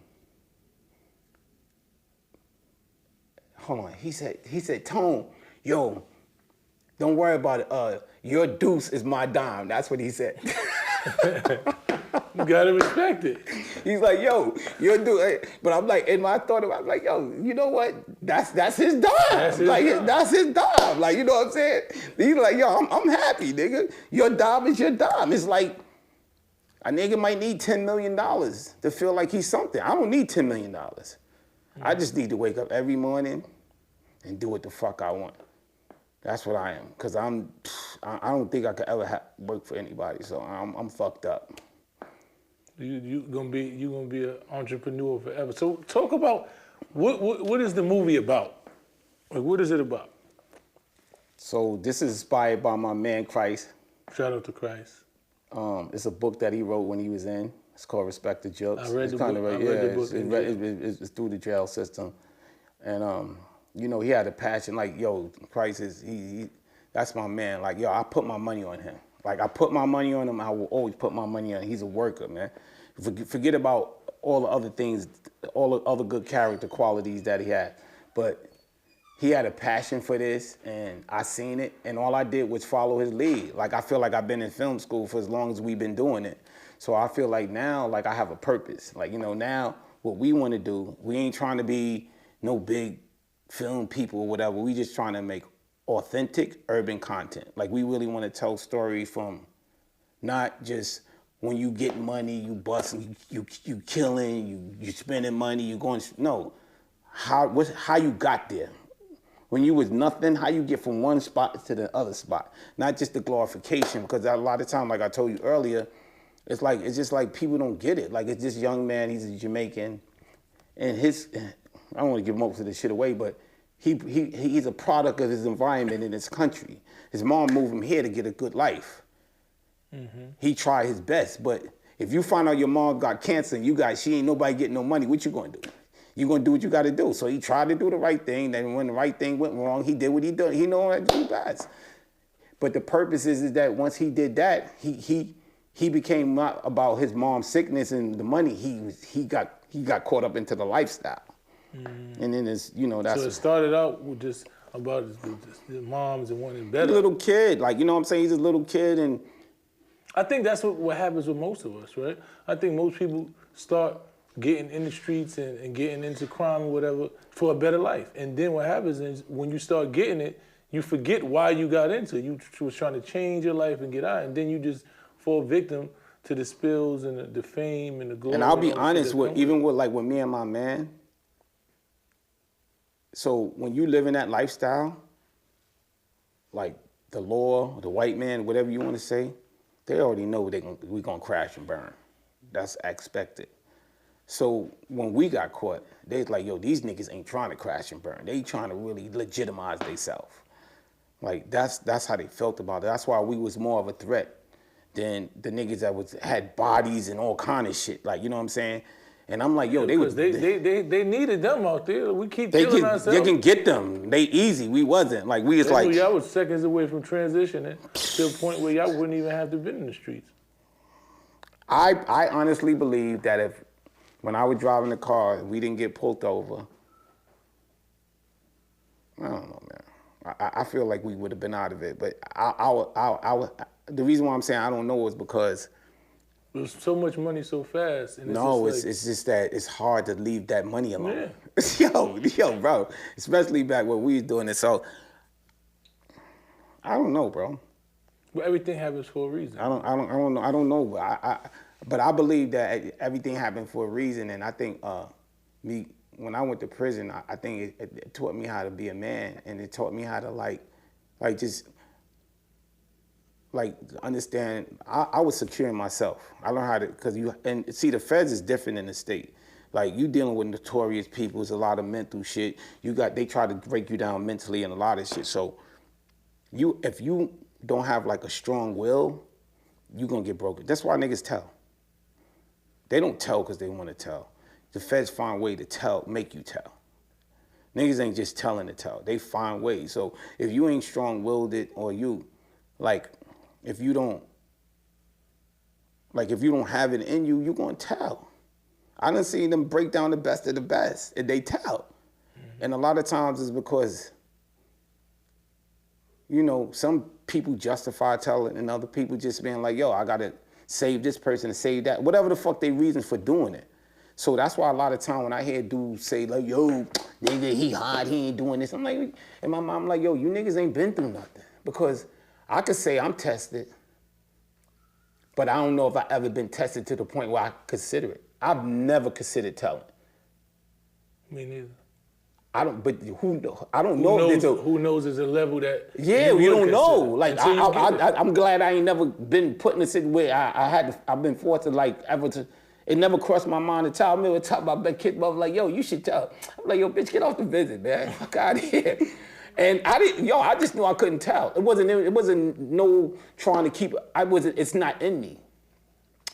on. He said, Tone, yo, don't worry about it. Your deuce is my dime. That's what he said. You gotta respect it. He's like, yo, your deuce. But I'm like, in my thought, I'm like, yo, you know what? That's his dime. That's his dime. Like, you know what I'm saying? He's like, yo, I'm happy, nigga. Your dime is your dime. It's like, a nigga might need $10 million to feel like he's something. I don't need $10 million. I just need to wake up every morning and do what the fuck I want. That's what I am. Cause I don't think I could ever work for anybody. So I'm fucked up. You gonna be an entrepreneur forever. So talk about what is the movie about? Like, what is it about? So this is inspired by my man Christ. Shout out to Christ. It's a book that he wrote when he was in. It's called Respect the Jokes. I read the book. It's through the jail system. And, you know, he had a passion. Like, yo, Christ is, that's my man. Like, yo, I put my money on him. Like, I put my money on him. I will always put my money on him. He's a worker, man. Forget about all the other things, all the other good character qualities that he had. But he had a passion for this, and I seen it, and all I did was follow his lead. Like, I feel like I've been in film school for as long as we've been doing it. So I feel like now, like, I have a purpose. Like, you know, now what we want to do, we ain't trying to be no big film people or whatever. We just trying to make authentic urban content. Like, we really want to tell stories from not just when you get money, you busting, you killing, you spending money, you going, no. How you got there. When you was nothing, how you get from one spot to the other spot. Not just the glorification, because a lot of time, like I told you earlier, it's just like people don't get it. Like, it's this young man, he's a Jamaican, and I don't want to give most of this shit away, but he's a product of his environment in his country. His mom moved him here to get a good life. Mm-hmm. He tried his best, but if you find out your mom got cancer and she ain't nobody getting no money, what you gonna do? You're going to do what you got to do. So he tried to do the right thing. Then when the right thing went wrong, he did what he did. He know what to do best. But the purpose is that once he did that, he became not about his mom's sickness and the money. He got caught up into the lifestyle. And then it's, you know, that's... So it started out with just about the moms and wanting better. Little kid. Like, you know what I'm saying? He's a little kid, and... I think that's what happens with most of us, right? I think most people start getting in the streets and getting into crime or whatever for a better life. And then what happens is when you start getting it, you forget why you got into it. You was trying to change your life and get out, and then you just fall victim to the spills and the fame and the glory. And I'll be honest with, even with me and my man, so when you live in that lifestyle, like the law, the white man, whatever you want to say, they already know we're gonna crash and burn. That's expected. So when we got caught, they was like, yo, these niggas ain't trying to crash and burn. They trying to really legitimize themselves. Like, that's how they felt about it. That's why we was more of a threat than the niggas that had bodies and all kind of shit. Like, you know what I'm saying? And I'm like, yo, they needed them out there. We keep killing ourselves. They can get them. They easy. We wasn't. Like, we was like... Y'all was seconds away from transitioning to a point where y'all wouldn't even have to been in the streets. I honestly believe that when I was driving the car and we didn't get pulled over, I don't know, man. I feel like we would have been out of it. But the reason why I'm saying I don't know is because... There's so much money so fast. And it's just that it's hard to leave that money alone. Yeah. Yo, bro. Especially back when we was doing it. So I don't know, bro. But everything happens for a reason. I don't know. But I believe that everything happened for a reason, and I think when I went to prison, I think it taught me how to be a man, and it taught me how to just understand. I was securing myself. I learned how to, because the feds is different in the state. Like, you dealing with notorious people, it's a lot of mental shit. They try to break you down mentally and a lot of shit. So if you don't have like a strong will, you gonna get broken. That's why niggas tell. They don't tell because they want to tell. The feds find a way to make you tell. Niggas ain't just telling to tell. They find ways. So if you ain't strong-willed it, or if you don't have it in you, you gonna tell. I done seen them break down the best of the best, and they tell. Mm-hmm. And a lot of times it's because, some people justify telling, and other people just being like, yo, I gotta save this person and save that. Whatever the fuck they reason for doing it. So that's why a lot of time when I hear dudes say, like, yo, nigga, he hot, he ain't doing this. I'm like, and my mom like, yo, you niggas ain't been through nothing. Because I could say I'm tested, but I don't know if I ever been tested to the point where I consider it. I've never considered telling. Me neither. I don't know. Who knows is a level that you don't know. Like, I'm glad I ain't never been put in a situation where I've been forced to it never crossed my mind to tell me. Would talk about that kid, like, yo, you should tell. I'm like, yo, bitch, get off the visit, man. Fuck out of here. And I just knew I couldn't tell. It wasn't no trying to keep. It's not in me.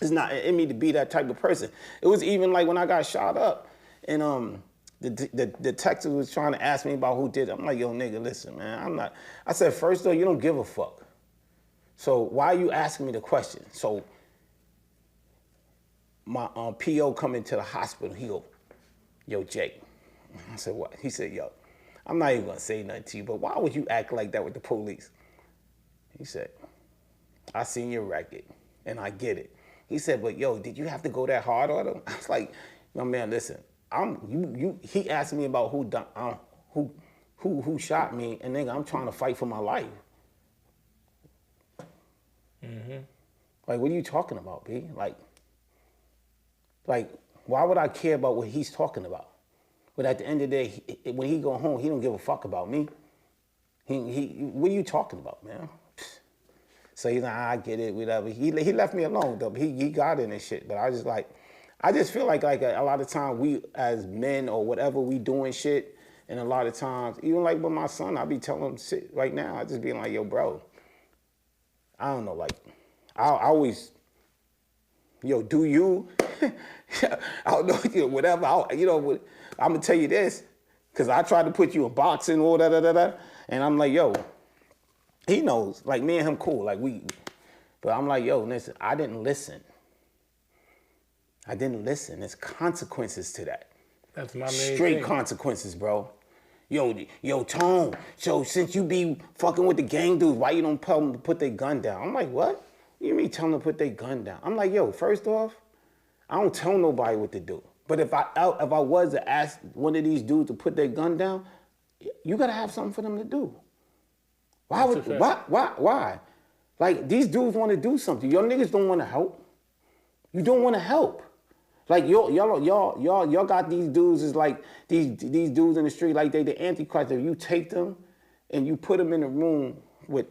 It's not in me to be that type of person. It was even like when I got shot up, and the detective was trying to ask me about who did it. I'm like, yo, nigga, listen, man, I'm not. I said, first though, you don't give a fuck. So why are you asking me the question? So my PO come into the hospital. He go, yo, Jake. I said, what? He said, yo, I'm not even gonna say nothing to you, but why would you act like that with the police? He said, I seen your record, and I get it. He said, but yo, did you have to go that hard on him? I was like, no, man, listen. He asked me about who shot me, and nigga, I'm trying to fight for my life. Mm-hmm. Like, what are you talking about, B? Like, why would I care about what he's talking about? But at the end of the day, when he go home, he don't give a fuck about me. What are you talking about, man? So he's like, I get it, whatever. He left me alone though. But he got in and shit. But I just feel like a lot of times we as men or whatever, we doing shit, and a lot of times, even like with my son, I be telling him shit right now. I just being like, yo, bro, I don't know, like, I always, yo, do you? I don't know, whatever. I'm gonna tell you this, cause I tried to put you in boxing or and I'm like, yo, he knows, like, me and him cool, like but I'm like, yo, listen, I didn't listen. There's consequences to that. That's my main Straight thing. Consequences, bro. Yo, Tone, so since you be fucking with the gang dudes, why you don't tell them to put their gun down? I'm like, what? You mean tell them to put their gun down? I'm like, yo, first off, I don't tell nobody what to do. But if I was to ask one of these dudes to put their gun down, you gotta have something for them to do. Why? Like, these dudes want to do something. Your niggas don't want to help. You don't want to help. Like, y'all got these dudes is like these dudes in the street, like they the Antichrist. If you take them and you put them in a room with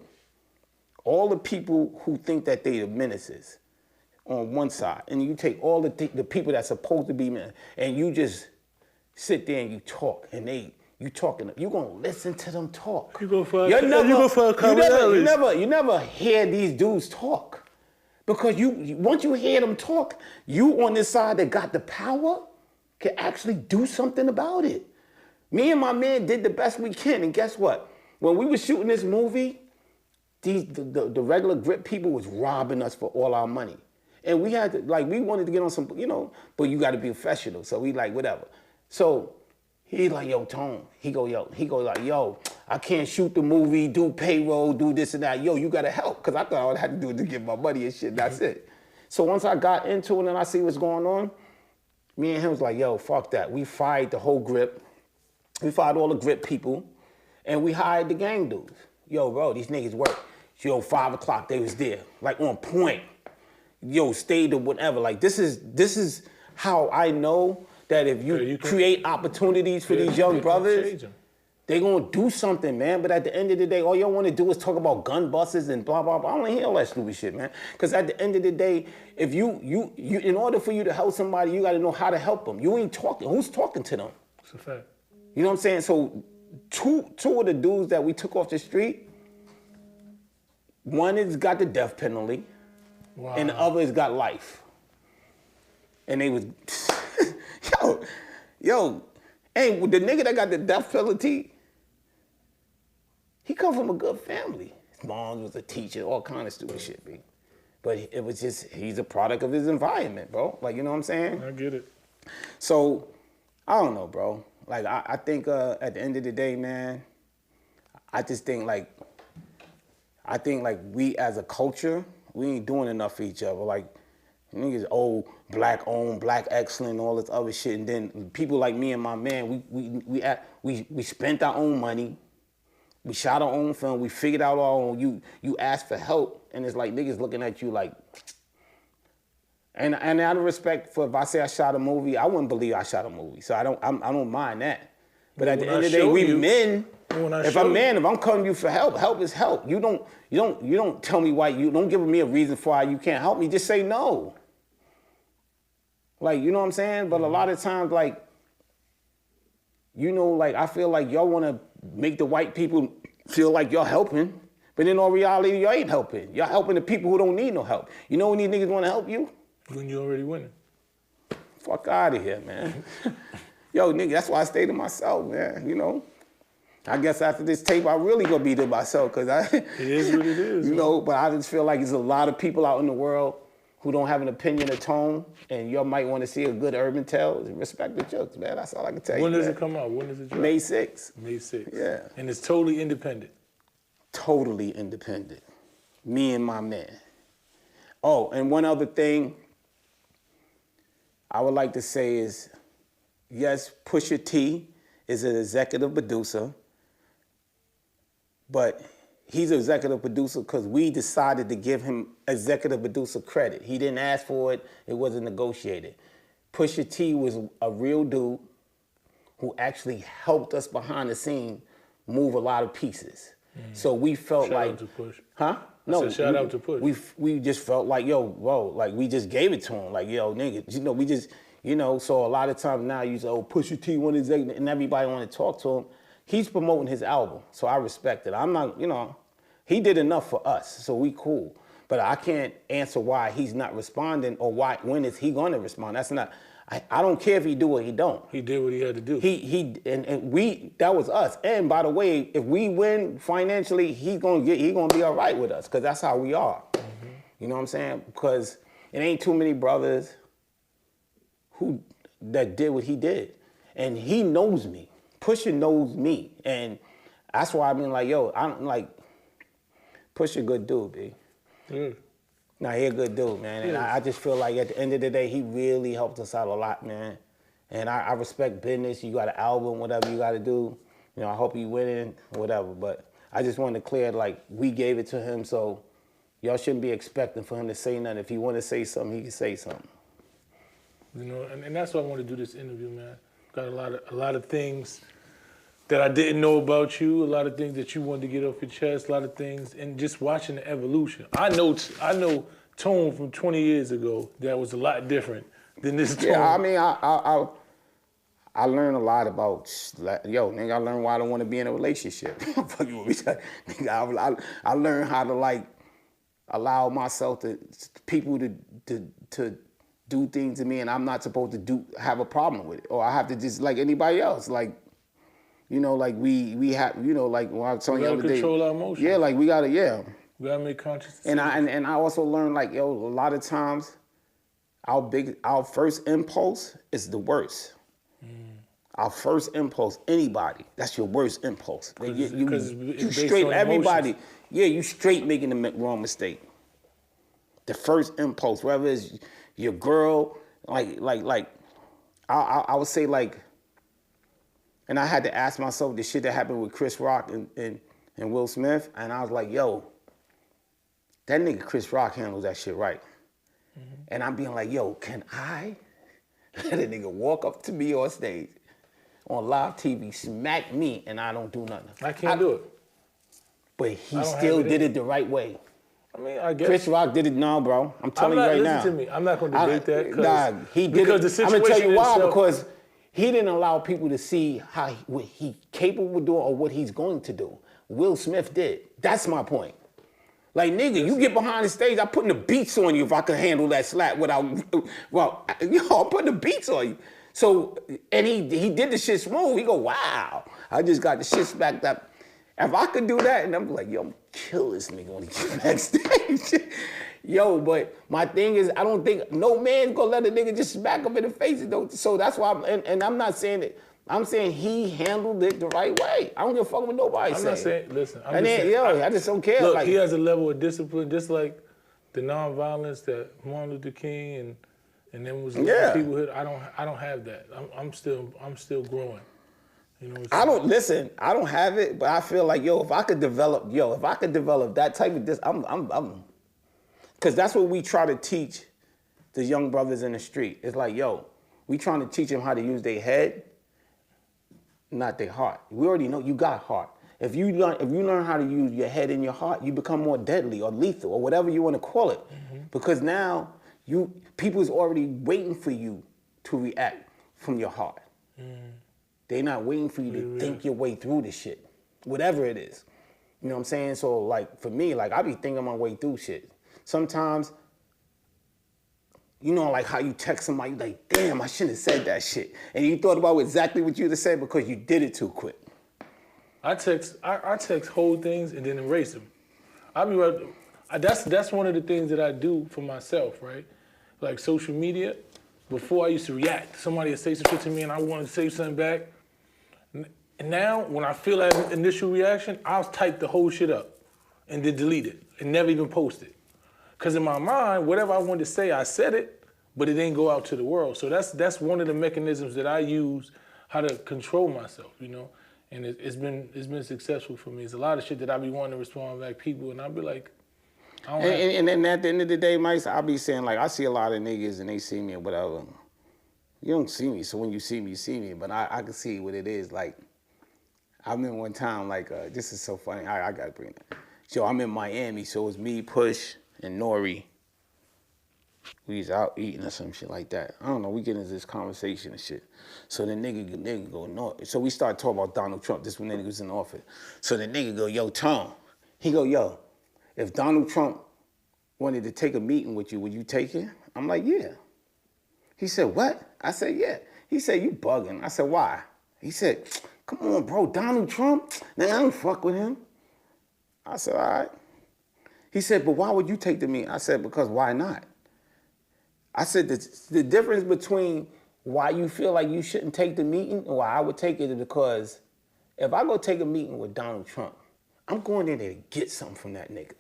all the people who think that they the menaces on one side, and you take all the people that's supposed to be men, and you just sit there and you talk, and you talking, you gonna listen to them talk. You go for a commonality. You never hear these dudes talk. Because once you hear them talk, you on this side that got the power can actually do something about it. Me and my man did the best we can, and guess what? When we were shooting this movie, the regular grip people was robbing us for all our money. And we had to, like, we wanted to get on some, but you gotta be professional. So we like, whatever. So he like, yo, Tone. He go like, yo, I can't shoot the movie, do payroll, do this and that. Yo, you gotta help. Cause I thought all I had to do was to get my money and shit, that's it. So once I got into it and I see what's going on, me and him was like, yo, fuck that. We fired the whole grip. We fired all the grip people, and we hired the gang dudes. Yo, bro, these niggas work. Yo, 5 o'clock, they was there. Like on point. Yo, stayed or whatever. Like this is how I know that if you create opportunities for these young brothers, they gonna do something, man. But at the end of the day, all y'all wanna do is talk about gun buses and blah, blah, blah. I don't wanna hear all that stupid shit, man. Because at the end of the day, if you, in order for you to help somebody, you gotta know how to help them. You ain't talking, who's talking to them? It's a fact. You know what I'm saying? So two of the dudes that we took off the street, one has got the death penalty, and the other has got life. And they was, yo, and the nigga that got the death penalty, he come from a good family. His mom was a teacher, all kind of stupid shit, B. But it was just, he's a product of his environment, bro. Like, you know what I'm saying? I get it. So, I don't know, bro. Like, I think at the end of the day, man, I just think like we as a culture, we ain't doing enough for each other. Like, niggas old, black owned, black excellent, all this other shit. And then people like me and my man, we spent our own money. We shot our own film. We figured out our own. You asked for help, and it's like niggas looking at you like. And out of respect for if I say I shot a movie, I wouldn't believe I shot a movie. So I don't mind that. But at the end of the day, we men. If I'm coming to you for help is help. You don't tell me why. You don't give me a reason for why you can't help me. Just say no. Like, you know what I'm saying? But a lot of times, like, you know, like, I feel like y'all want to make the white people feel like y'all helping, but in all reality, y'all ain't helping. Y'all helping the people who don't need no help. You know when these niggas want to help you? When you already winning. Fuck out of here, man. Yo, nigga, that's why I stay to myself, man, you know? I guess after this tape, I really gonna be to myself, because it is what it is. You know, but I just feel like there's a lot of people out in the world who don't have an opinion or tone, and y'all might want to see a good urban tale. Respect the jokes, man. That's all I can tell you. When does man. it come out? When does it drop? May 6th. May 6th. Yeah. And it's totally independent. Totally independent. Me and my man. Oh, and one other thing I would like to say is, yes, Pusha T is an executive producer, but he's an executive producer because we decided to give him executive producer credit. He didn't ask for it. It wasn't negotiated. Pusha T was a real dude who actually helped us behind the scene move a lot of pieces. So we felt Shout out to Push. Huh? No, shout out to Push. We just felt like, yo, bro, like we just gave it to him. Like, yo, nigga, you know, we just, you know, so a lot of times now you say, oh, Pusha T want executive, and everybody want to talk to him. He's promoting his album, so I respect it. I'm not, you know, he did enough for us, so we cool. But I can't answer why he's not responding or why, when is he gonna respond. That's not, I don't care if he do or he don't. He did what he had to do. And we, that was us. And by the way, if we win financially, he gonna be all right with us, because that's how we are. Mm-hmm. You know what I'm saying? Because it ain't too many brothers that did what he did. And he knows me. Pusha knows me. And that's why I've been like, yo, I'm like, Pusha good dude, B. Yeah. Nah, he a good dude, man. And I just feel like at the end of the day, he really helped us out a lot, man. And I respect business. You got an album, whatever you got to do. You know, I hope you winning, whatever. But I just wanted to clear, like, we gave it to him, so y'all shouldn't be expecting for him to say nothing. If he want to say something, he can say something. You know, and that's why I want to do this interview, man. Got a lot of things that I didn't know about you, a lot of things that you wanted to get off your chest, a lot of things, and just watching the evolution. I know Tone from 20 years ago that was a lot different than this Tone. Yeah, I mean, I learned a lot about, yo, nigga, I learned why I don't want to be in a relationship. Nigga, I learned how to, like, allow myself to people to do things to me, and I'm not supposed to have a problem with it, or I have to just, like anybody else, like, you know, like we have, you know, like when I was telling you the other day. We gotta control our emotions. Yeah, like we gotta, yeah. We gotta make conscious decisions. And I also learned, like, yo, a lot of times our first impulse is the worst. Our first impulse, anybody, that's your worst impulse. You straight everybody. Emotions. Yeah, you straight making the wrong mistake. The first impulse, whether it's your girl, like I would say, like, and I had to ask myself the shit that happened with Chris Rock and and Will Smith, and I was like, yo, that nigga Chris Rock handles that shit right. And I'm being like, yo, can I let a nigga walk up to me on stage, on live TV, smack me, and I don't do nothing? I can't do it. But he still did it the right way. I mean, I guess. Chris Rock did it now, bro. I'm telling you right now. Listen to me. I'm not going to debate that. Nah, he did it. I'm going to tell you why, because he didn't allow people to see what he capable of doing or what he's going to do. Will Smith did. That's my point. Like, nigga, you get behind the stage, I'm putting the beats on you if I could handle that slap without, well, yo, I'm putting the beats on you. So, and he did the shit smooth. He go, wow, I just got the shit smacked up. If I could do that, and I'm like, yo, I'm kill this nigga when he get backstage. Yo, but my thing is, I don't think no man's gonna let a nigga just smack him in the face. So that's why, and I'm not saying it. I'm saying he handled it the right way. I don't give a fuck what nobody says. I'm not saying, listen. I just don't care. Look, like, he has a level of discipline, just like the nonviolence that Martin Luther King and then was people here. I don't have that. I'm still growing. You know I don't have it, but I feel like, if I could develop that type of this, I'm because that's what we try to teach the young brothers in the street. It's like, we trying to teach them how to use their head, not their heart. We already know you got heart. If you learn how to use your head and your heart, you become more deadly or lethal or whatever you want to call it. Mm-hmm. Because now people's already waiting for you to react from your heart. Mm. They're not waiting for you to think your way through this shit, whatever it is. You know what I'm saying? So, like, for me, like, I be thinking my way through shit. Sometimes, like how you text somebody, you like, damn, I shouldn't have said that shit. And you thought about exactly what you'd have said because you did it too quick. I text whole things and then erase them. That's one of the things that I do for myself, right? Like social media, before I used to react. Somebody would say some shit to me and I wanted to say something back. And now, when I feel that initial reaction, I'll type the whole shit up and then delete it and never even post it. Because in my mind, whatever I wanted to say, I said it, but it didn't go out to the world. So that's one of the mechanisms that I use how to control myself, And it's been successful for me. It's a lot of shit that I be wanting to respond back people, and I'll be like, and then at the end of the day, Mike, I'll be saying, like, I see a lot of niggas and they see me or whatever. You don't see me, so when you see me, but I can see what it is. Like, I remember one time, like, this is so funny. I gotta bring it. So I'm in Miami, so it's me, Push, and Nori. We was out eating or some shit like that. I don't know, we get into this conversation and shit. So the nigga go, no. So we started talking about Donald Trump. This when nigga was in office. So the nigga go, yo, Tom. He go, yo, if Donald Trump wanted to take a meeting with you, would you take it? I'm like, yeah. He said, what? I said, yeah. He said, you bugging. I said, why? He said, come on, bro, Donald Trump? Nah, I don't fuck with him. I said, all right. He said, but why would you take the meeting? I said, because why not? I said, the difference between why you feel like you shouldn't take the meeting and why I would take it is because if I go take a meeting with Donald Trump, I'm going in there to get something from that nigga.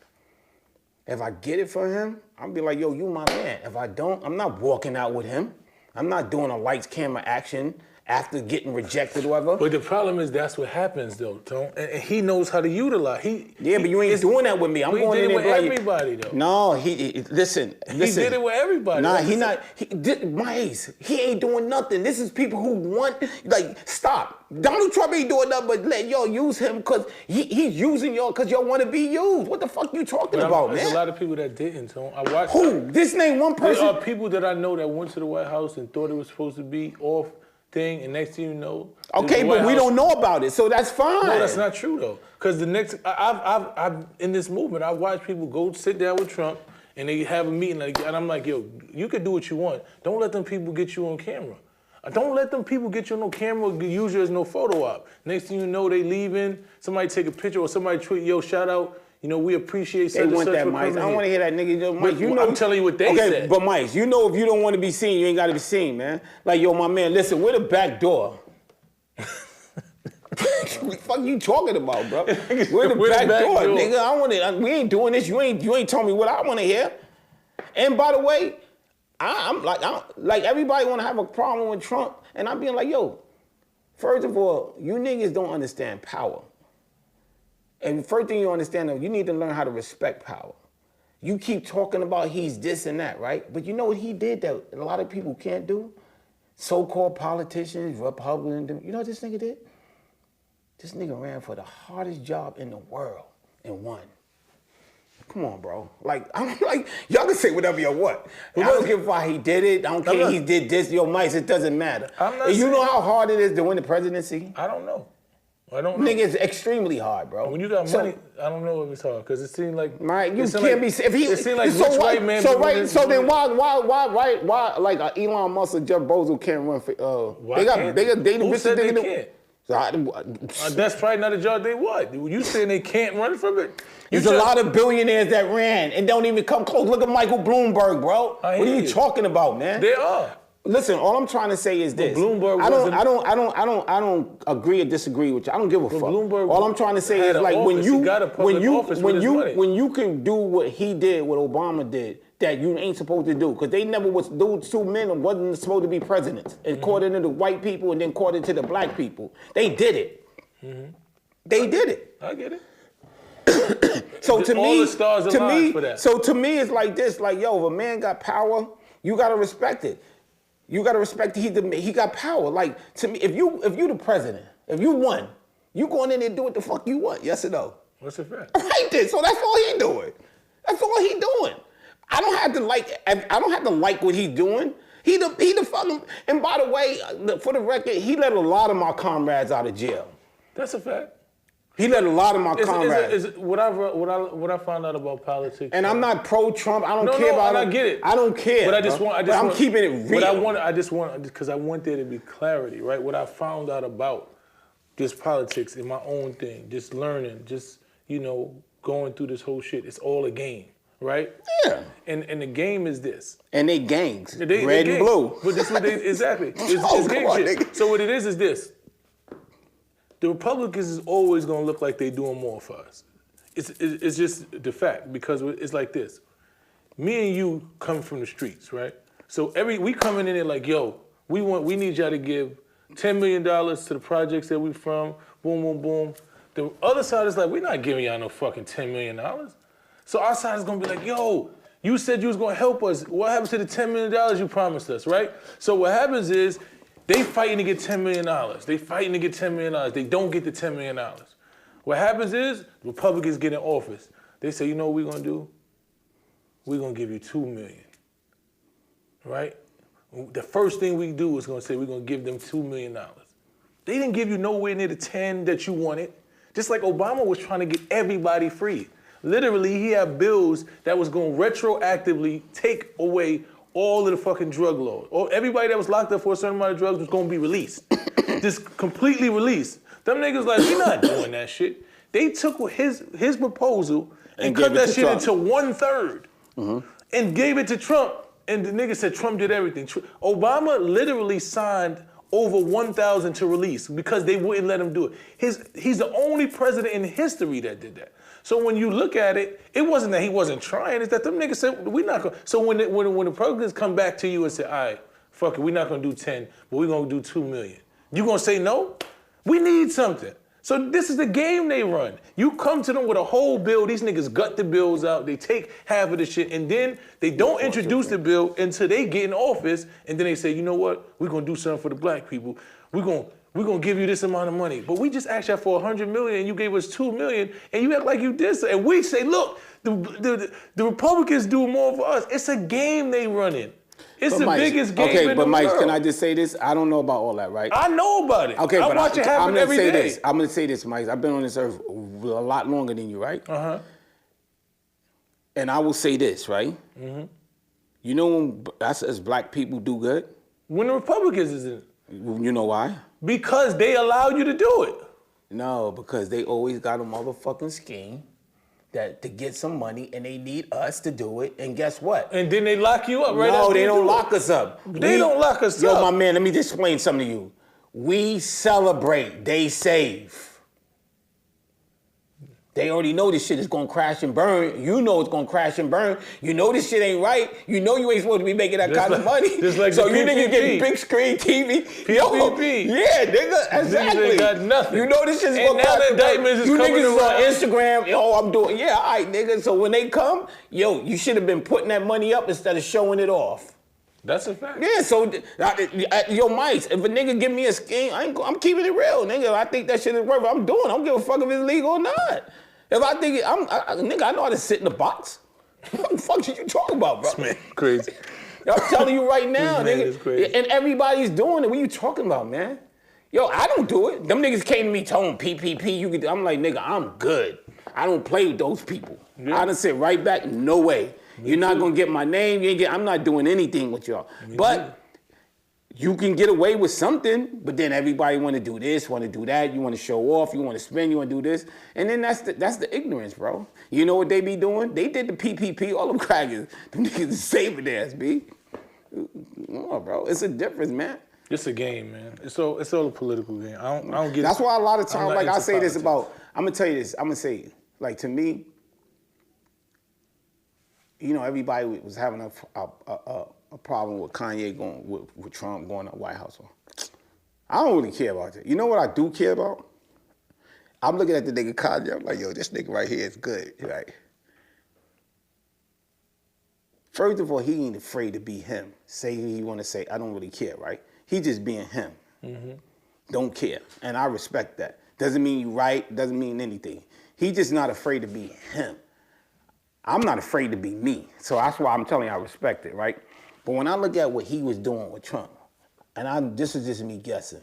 If I get it from him, I'll be like, yo, you my man. If I don't, I'm not walking out with him. I'm not doing a lights, camera, action after getting rejected or whatever. But the problem is that's what happens though, Tone. And he knows how to utilize. Yeah, but you ain't doing that with me. I'm going in there with everybody though. No, listen. He did it with everybody. Nah, my ace. He ain't doing nothing. This is people who want, like, stop. Donald Trump ain't doing nothing but let y'all use him because he's using y'all because y'all want to be used. What the fuck you talking about, man? There's a lot of people that didn't, Tone. I watched. Who? This name one person? There are people that I know that went to the White House and thought it was supposed to be off thing, and next thing you know, okay, but we don't know about it, so that's fine. No, that's not true though, because I've in this movement, I watch people go sit down with Trump, and they have a meeting, and I'm like, yo, you can do what you want. Don't let them people get you on camera. Don't let them people get you on camera, use you as no photo op. Next thing you know, they leaving. Somebody take a picture or somebody tweet, yo, shout out. We appreciate such and such. They want that, Mike. I don't want to hear that nigga. Mike, I'm telling you what they said. Okay, but Mike, if you don't want to be seen, you ain't got to be seen, man. Like, yo, my man, listen, we're the back door. What the fuck you talking about, bro? We're the back door, nigga. We ain't doing this. You ain't telling me what I want to hear. And by the way, I'm like everybody want to have a problem with Trump, and I'm being like, yo, first of all, you niggas don't understand power. And the first thing you understand, though, you need to learn how to respect power. You keep talking about he's this and that, right? But you know what he did that a lot of people can't do? So-called politicians, Republicans, you know what this nigga did? This nigga ran for the hardest job in the world and won. Come on, bro. Like, I'm like, y'all can say whatever you want. I don't give a why he did it. I don't care if he did this, Mice, it doesn't matter. And you know how hard it is to win the presidency? I don't know. I don't know. Nigga, it's extremely hard, bro. When you got money, I don't know if it's hard because it seemed like right. You can't like, be. If he, it seemed like so rich white man. So right. So then why like Elon Musk and Jeff Bezos can't run for? Why they Who said they can't? So that's probably not a job they want. You saying they can't run from it? There's a lot of billionaires that ran and don't even come close. Look at Michael Bloomberg, bro. What are you talking about, man? They are. Listen, all I'm trying to say is this. Bloomberg I don't agree or disagree with you. I don't give a fuck. Bloomberg all I'm trying to say is like when you can do what he did, what Obama did, that you ain't supposed to do, because they never was. Those two men wasn't supposed to be presidents, according to the white people and then according to the black people. They did it. They did it. I get it. So to all me, the stars aligned for that. So to me, it's like this: like, yo, if a man got power, you gotta respect it. You gotta respect he got power. Like, to me, if you the president, if you won, you going in there and do what the fuck you want. Yes or no? What's the fact? Right then. So that's all he doing. That's all he doing. I don't have to like what he's doing. He the fucking. And by the way, for the record, he let a lot of my comrades out of jail. That's a fact. He let a lot of my comrades. What I found out about politics. And I'm not pro-Trump. I don't care about it. I get it. I don't care. But I'm keeping it real. Because I want there to be clarity, right? What I found out about just politics in my own thing, just learning, just, going through this whole shit. It's all a game, right? Yeah. And the game is this. And they gangs. Red and blue. But this is what exactly. It's game shit. Nigga. So what it is this. The Republicans is always going to look like they doing more for us. It's just the fact, because it's like this. Me and you come from the streets, right? So we coming in there like, yo, we need y'all to give $10 million to the projects that we from, boom, boom, boom. The other side is like, we're not giving y'all no fucking $10 million. So our side is going to be like, yo, you said you was going to help us. What happened to the $10 million you promised us, right? So what happens is, they fighting to get $10 million. They fighting to get $10 million. They don't get the $10 million. What happens is, Republicans get in office. They say, you know what we're going to do? We're going to give you $2 million, right? The first thing we do is going to say we're going to give them $2 million. They didn't give you nowhere near the 10 that you wanted. Just like Obama was trying to get everybody free. Literally, he had bills that was going to retroactively take away all of the fucking drug laws. Or everybody that was locked up for a certain amount of drugs was gonna be released. Just completely released. Them niggas like, we not doing that shit. They took his proposal and cut that shit into 1/3 and gave it to Trump. And the nigga said Trump did everything. Obama literally signed over 1,000 to release because they wouldn't let him do it. He's the only president in history that did that. So when you look at it, it wasn't that he wasn't trying, it's that them niggas said, we're not going to. So when the Republicans come back to you and say, all right, fuck it, we're not going to do 10, but we're going to do 2 million. You going to say no? We need something. So this is the game they run. You come to them with a whole bill, these niggas gut the bills out, they take half of the shit, and then they don't introduce the bill until they get in office, and then they say, you know what, we're going to do something for the black people. We're going to give you this amount of money. But we just asked you for $100 million and you gave us $2 million and you act like you did so. And we say, look, the Republicans do more for us. It's a game they running. It's the biggest game in the world. Okay, but Mike, can I just say this? I don't know about all that, right? I know about it. Okay, I watch it happen every day. I'm going to say this, Mike. I've been on this earth a lot longer than you, right? Uh-huh. And I will say this, right? Mm-hmm. You know when us black people do good? When the Republicans is in it. You know why? Because they allowed you to do it. No, because they always got a motherfucking scheme to get some money and they need us to do it. And guess what? And then they lock you up, right? No, they don't lock us up. They don't lock us up. Yo, my man, let me just explain something to you. We celebrate, they save. They already know this shit is gonna crash and burn. You know it's gonna crash and burn. You know this shit ain't right. You know you ain't supposed to be making that kind of money. Just like so the you niggas PPP. get big screen TV. PPP. Yeah, nigga, exactly. Niggas ain't got nothing. You know this shit's And gonna now crash the indictments is you coming niggas around. is on Instagram. Yo, I'm doing. Yeah, all right, nigga. So when they come, yo, you should have been putting that money up instead of showing it off. That's a fact. Yeah, so yo, Mice, if a nigga give me a scheme, I'm keeping it real, nigga. I think that shit is worth it. I'm doing it. I don't give a fuck if it's legal or not. If I think nigga, I know how to sit in the box. What the fuck should you talking about, bro? This man crazy. I'm telling you right now, This man nigga. is crazy. And everybody's doing it. What you talking about, man? Yo, I don't do it. Them niggas came to me telling PPP, you can. I'm like, nigga, I'm good. I don't play with those people. Yeah. I done sit right back, no way. You're not gonna get my name. I'm not doing anything with y'all. But you can get away with something, but then everybody want to do this, want to do that. You want to show off, you want to spend, you want to do this. And then that's the ignorance, bro. You know what they be doing? They did the PPP, all them crackers. Them niggas is saving ass, B. No, bro, it's a difference, man. It's a game, man. It's all a political game. I don't get. That's why a lot of times, like I say this politics. about, I'm gonna tell you this, I'm gonna say, like to me, you know, everybody was having a problem with Kanye going with Trump going to the White House. I don't really care about that. You know what I do care about? I'm looking at the nigga Kanye. I'm like, yo, this nigga right here is good, right? First of all, he ain't afraid to be him. Say who he want to say. I don't really care, right? He just being him. Mm-hmm. Don't care, and I respect that. Doesn't mean you right. Doesn't mean anything. He just not afraid to be him. I'm not afraid to be me. So that's why I'm telling you I respect it, right? But when I look at what he was doing with Trump, and this is just me guessing,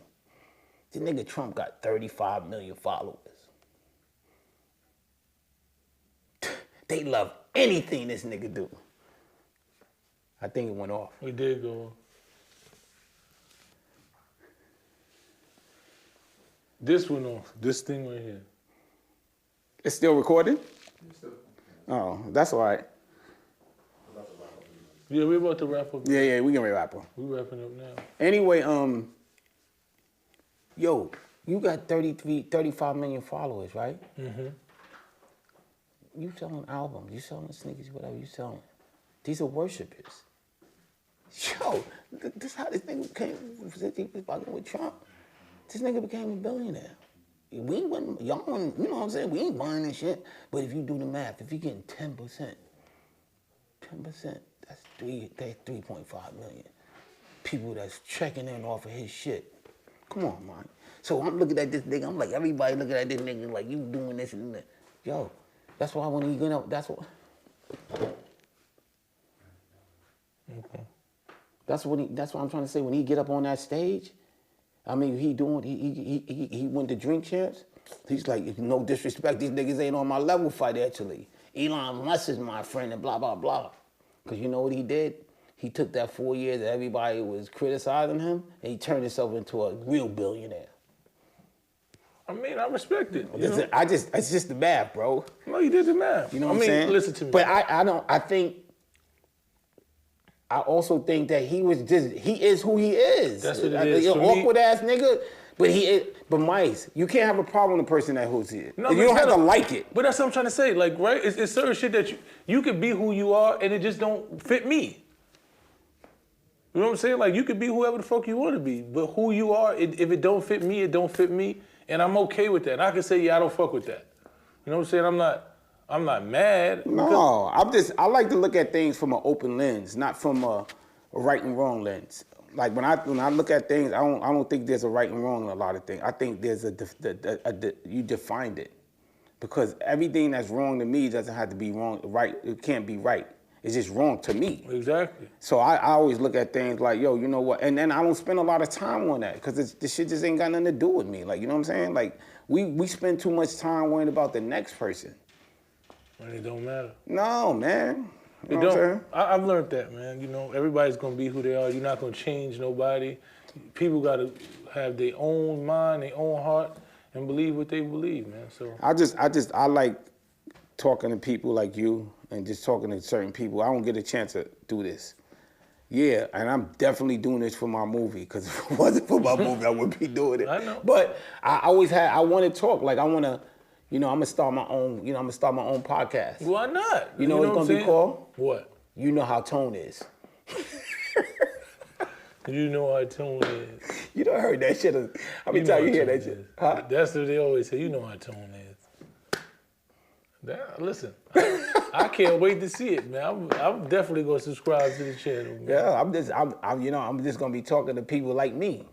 this nigga Trump got 35 million followers. They love anything this nigga do. I think it went off. We did go. This went off. This thing right here. It's still recording? Oh, that's all right. Yeah, we're about to wrap up. Yeah, we can wrap up. We're wrapping up now. Anyway, yo, you got 35 million followers, right? Mm-hmm. You selling albums, you selling sneakers, whatever you selling. These are worshipers. Yo, this is how this nigga became, he was fucking with Trump. This nigga became a billionaire. We wouldn't, y'all, you know what I'm saying? We ain't buying this shit. But if you do the math, if you're getting 10%, that's 3.5 million. People that's checking in off of his shit. Come on, man. So I'm looking at this nigga, I'm like, everybody looking at this nigga like, you doing this and that. Yo, that's why when he get up, that's what. Okay. That's what I'm trying to say. When he get up on that stage, I mean, he went to Drink Champs. He's like, no disrespect, these niggas ain't on my level financially. Elon Musk is my friend and blah, blah, blah. Because you know what he did? He took that 4 years that everybody was criticizing him, and he turned himself into a real billionaire. I mean, I respect it. It's just the math, bro. No, you did the math. You know what I'm saying? Listen to me. But I also think that he is who he is. That's what it is. An awkward ass nigga, but he is. But Mice, you can't have a problem with a person that who's here. No, you don't have to like it. But that's what I'm trying to say. Like, right? It's certain shit that you could be who you are, and it just don't fit me. You know what I'm saying? Like, you could be whoever the fuck you want to be, but who you are, if it don't fit me, it don't fit me, and I'm okay with that. And I can say, yeah, I don't fuck with that. You know what I'm saying? I'm not mad. No, I like to look at things from an open lens, not from a right and wrong lens. Like when I look at things, I don't think there's a right and wrong in a lot of things. I think there's you defined it, because everything that's wrong to me doesn't have to be wrong. Right, it can't be right. It's just wrong to me. Exactly. So I always look at things like, yo, you know what? And then I don't spend a lot of time on that because this shit just ain't got nothing to do with me. Like, you know what I'm saying? Like we spend too much time worrying about the next person. And it don't matter. No, man. You It know what I'm don't. saying? I've learned that, man. You know, everybody's gonna be who they are. You're not gonna change nobody. People gotta have their own mind, their own heart, and believe what they believe, man. So I like talking to people like you and just talking to certain people. I don't get a chance to do this. Yeah, and I'm definitely doing this for my movie, because if it wasn't for my movie, I wouldn't be doing it. I know. But I want to talk. Like, I want to, I'm gonna start my own. I'm gonna start my own podcast. Why not? You know what it's gonna be called? What? You know how Tone is. You know how Tone is. You done heard that shit. How many times you hear that shit? Huh? That's what they always say. You know how Tone is. Listen, I can't wait to see it, man. I'm definitely gonna subscribe to the channel, man. Yeah, I'm just gonna be talking to people like me.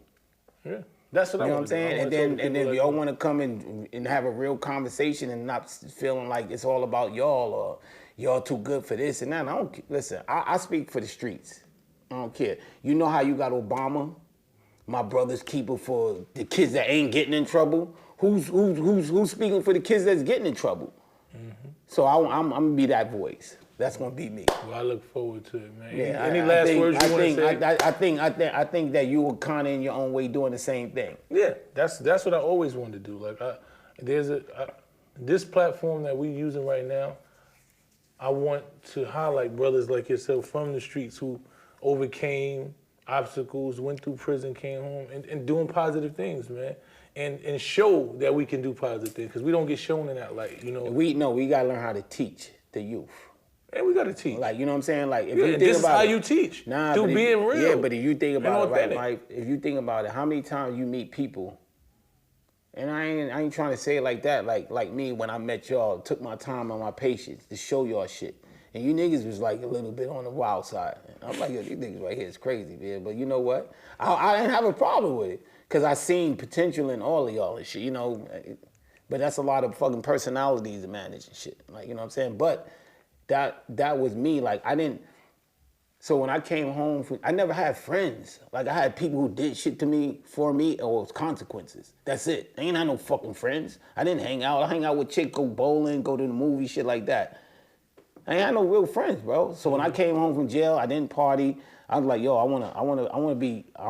Yeah, that's what You know what I want I'm saying? And then like y'all want to come and have a real conversation and not feeling like it's all about y'all or y'all too good for this and that. Listen, I speak for the streets. I don't care. You know how you got Obama, my brother's keeper for the kids that ain't getting in trouble? Who's speaking for the kids that's getting in trouble? Mm-hmm. So I'm gonna be that voice. That's gonna be me. Well, I look forward to it, man. Yeah, Any last words you want to say? I think that you were kind of in your own way doing the same thing. Yeah, that's what I always wanted to do. Like this platform that we're using right now, I want to highlight brothers like yourself from the streets who overcame obstacles, went through prison, came home, and doing positive things, man. And show that we can do positive things, because we don't get shown in that light, We gotta learn how to teach the youth. And we gotta teach. Like, you know what I'm saying? Like, if yeah, you think this about is how you teach. Through being real. Yeah, but if you think about it, right, Mike, if you think about it, how many times you meet people, and I ain't trying to say it like that, like me when I met y'all, took my time and my patience to show y'all shit. And you niggas was like a little bit on the wild side. I'm like, yo, these niggas right here is crazy, man. But you know what? I didn't have a problem with it. Because I seen potential in all of y'all and shit, But that's a lot of fucking personalities to manage and shit. Like, you know what I'm saying? But that was me. Like, so when I came home, I never had friends. Like, I had people who did shit to me, for me, or it was consequences. That's it. I ain't had no fucking friends. I didn't hang out. I hang out with chicks, go bowling, go to the movie, shit like that. I ain't had no real friends, bro. So when I came home from jail, I didn't party. I was like, yo, I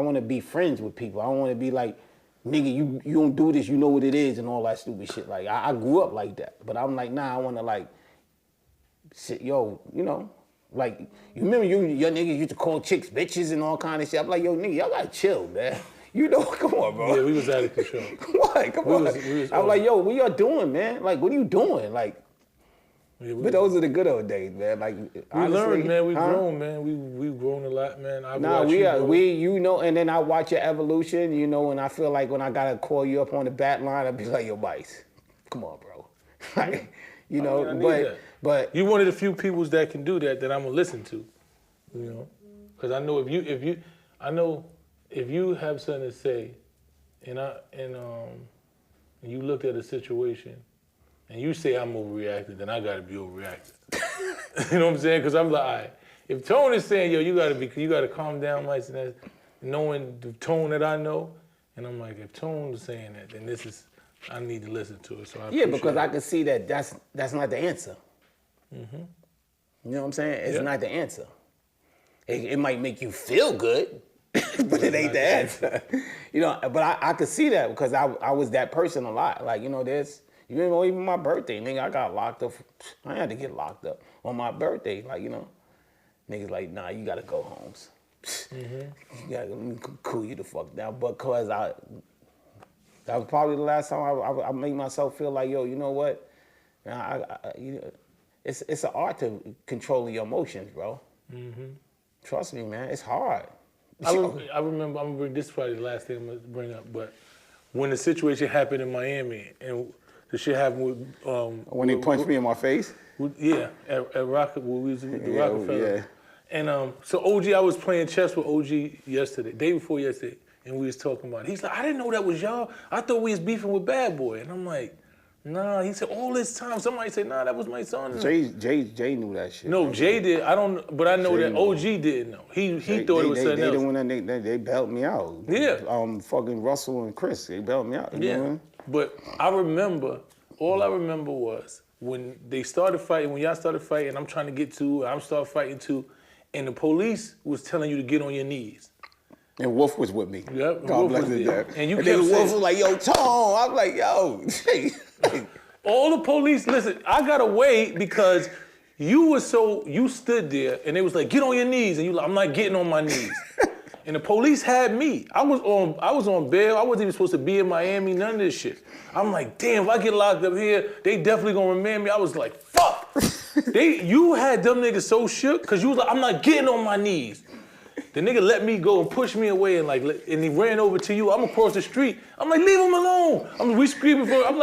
wanna be friends with people. I don't wanna be like, nigga, you don't do this, you know what it is, and all that stupid shit. Like, I grew up like that. But I'm like, nah, I wanna like, shit, yo, like, you remember your niggas used to call chicks bitches and all kind of shit. I'm like, yo, nigga, y'all gotta chill, man. Come on, bro. Yeah, we was out of control. What? Come on. I'm like, yo, what y'all doing, man? Like, what are you doing? Like, yeah, but those are the good old days, man. Like, we learned, man. We've grown, man. We've grown a lot, man. And then I watch your evolution, and I feel like when I gotta call you up on the bat line, I'd be like, yo, Bice, come on, bro. Like, but you one of the few peoples that can do that I'm gonna listen to, because I know if you have something to say, and you looked at a situation. And you say I'm overreacting, then I gotta be overreacting. You know what I'm saying? Because I'm like, all right, if Tone is saying, yo, you gotta calm down, like, knowing the tone that I know, and I'm like, if Tone is saying that, then I need to listen to it. So because I can see that that's not the answer. Mm-hmm. You know what I'm saying? It's not the answer. It might make you feel good, but it ain't the answer. But I could see that because I was that person a lot. Like, even my birthday, nigga, I got locked up. I had to get locked up on my birthday. Like, niggas like, nah, you gotta go home. Mm-hmm. Let me cool you the fuck down. But cause that was probably the last time I made myself feel like, yo, you know what? It's an art to controlling your emotions, bro. Mm-hmm. Trust me, man, it's hard. I remember, this is probably the last thing I'm gonna bring up, but when the situation happened in Miami and the shit happened with when they punched me in my face. At Rocket, where we was at the Rockefeller. Yeah. And so OG, I was playing chess with OG yesterday, day before yesterday, and we was talking about it. He's like, I didn't know that was y'all. I thought we was beefing with Bad Boy, and I'm like, nah. He said all this time. Somebody said, nah, that was my son. Jay knew that shit. No, Jay did. I don't, but I know Jay that OG didn't know. He thought it was something else. The one that they bailed me out. Yeah. Fucking Russell and Chris, they bailed me out. You know what I mean? But all I remember was when they started fighting, when y'all started fighting, I'm trying to get to, I'm starting fighting too, and the police was telling you to get on your knees. And Wolf was with me. Yep. God bless his dad. And then Wolf was like, yo, Tom. I'm like, yo. All the police, listen, I got away because you stood there and they was like, get on your knees. And you like, I'm not getting on my knees. And the police had me. I was on bail. I wasn't even supposed to be in Miami, none of this shit. I'm like, damn, if I get locked up here, they definitely gonna remand me. I was like, fuck. You had them niggas so shook, cause you was like, I'm not getting on my knees. The nigga let me go and push me away and he ran over to you. I'm across the street. I'm like, leave him alone. We screaming for him.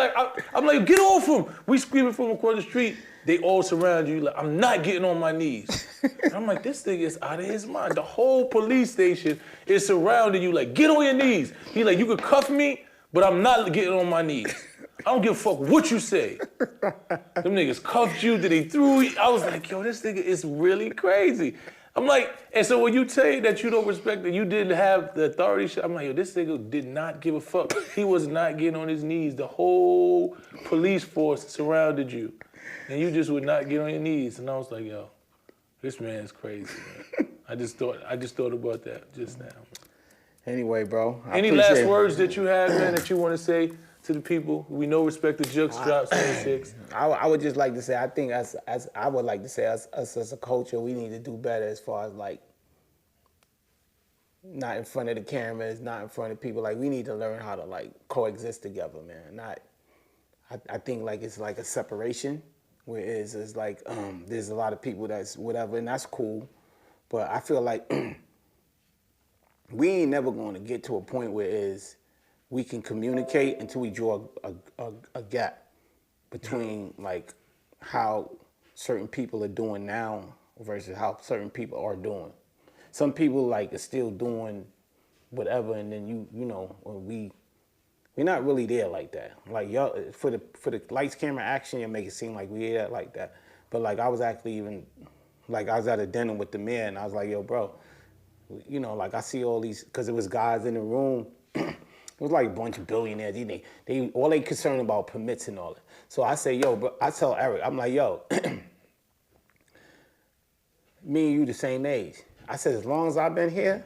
I'm like, get off him. We screaming for him across the street. They all surround you. Like, I'm not getting on my knees. I'm like, this nigga is out of his mind. The whole police station is surrounding you. Like, get on your knees. He like, you could cuff me, but I'm not getting on my knees. I don't give a fuck what you say. Them niggas cuffed you, then they threw you. I was like, yo, this nigga is really crazy. I'm like, and so when you say that you don't respect that you didn't have the authority, I'm like, yo, this nigga did not give a fuck. He was not getting on his knees. The whole police force surrounded you, and you just would not get on your knees. And I was like, yo, this man is crazy, man. I just thought about that just now. Anyway, bro. Any last words that you have, man, that you want to say to the people? We know respect the Jukes drop 76. I would just like to say, I think as I would like to say, us as a culture, we need to do better as far as like not in front of the cameras, not in front of people. Like we need to learn how to like coexist together, man. I think like it's like a separation, whereas it's like there's a lot of people that's whatever, and that's cool, but I feel like we ain't never going to get to a point where we can communicate until we draw a gap between like how certain people are doing now versus how certain people are doing. Some people like are still doing whatever, and then you know we're not really there like that. Like y'all for the lights, camera, action, you make it seem like we there like that. But like I was actually I was at a dinner with the mayor, and I was like, yo, bro, you know, like I see all these, because it was guys in the room. It was like a bunch of billionaires. They all they concerned about permits and all that. So I say, yo, bro, I tell Eric, I'm like, yo, me and you the same age. I said, as long as I've been here,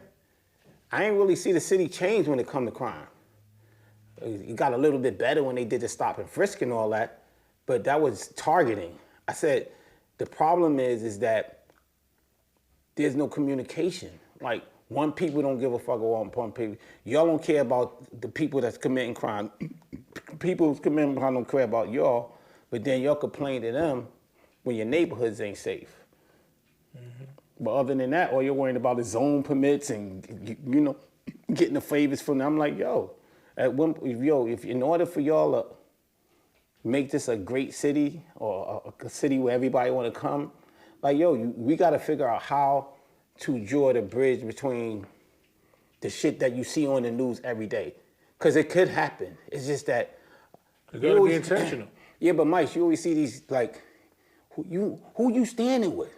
I ain't really see the city change when it come to crime. It got a little bit better when they did the stop and frisk and all that, but that was targeting. I said, the problem is that there's no communication. Like, one people don't give a fuck about one people. Y'all don't care about the people that's committing crime. People who's committing crime don't care about y'all, but then y'all complain to them when your neighborhoods ain't safe. Mm-hmm. But other than that, all you're worrying about is zone permits and, you know, getting the favors from them. I'm like, yo, if in order for y'all to make this a great city or a city where everybody want to come, like, yo, we got to figure out how to draw the bridge between the shit that you see on the news every day. Because it could happen. It's just that... You gotta be intentional. Yeah, but Mike, you always see these, like, who you standing with?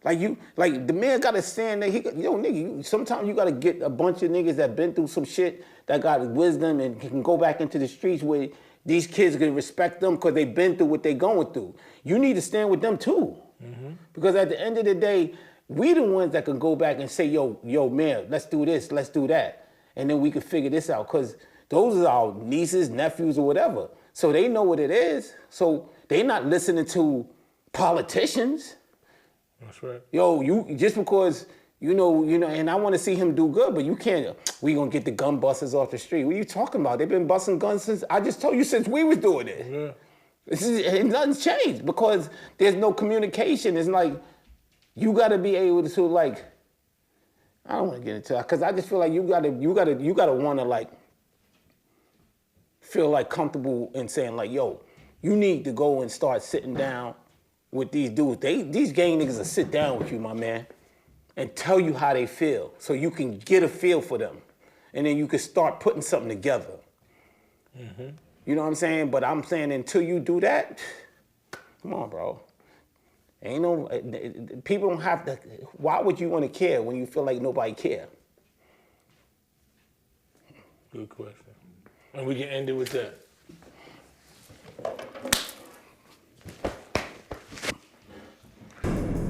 Like, the man gotta stand there. Sometimes you gotta get a bunch of niggas that been through some shit, that got wisdom and can go back into the streets where these kids can respect them because they've been through what they going through. You need to stand with them too. Mm-hmm. Because at the end of the day, we the ones that can go back and say, yo, man, let's do this, let's do that. And then we can figure this out. Because those are our nieces, nephews, or whatever. So they know what it is. So they not listening to politicians. That's right. Yo, you just because, you know, and I want to see him do good, but you can't, we gonna get the gun busters off the street. What are you talking about? They've been busting guns since, I just told you, since we was doing it. Yeah. Nothing's changed because there's no communication. It's like, you gotta be able to like, I don't want to get into that because I just feel like you gotta want to like feel like comfortable in saying like, yo, you need to go and start sitting down with these dudes. These gang niggas will sit down with you, my man, and tell you how they feel so you can get a feel for them, and then you can start putting something together. Mm-hmm. You know what I'm saying? But I'm saying until you do that, come on, bro. Ain't no, people don't have to, why would you want to care when you feel like nobody care? Good question. And we can end it with that.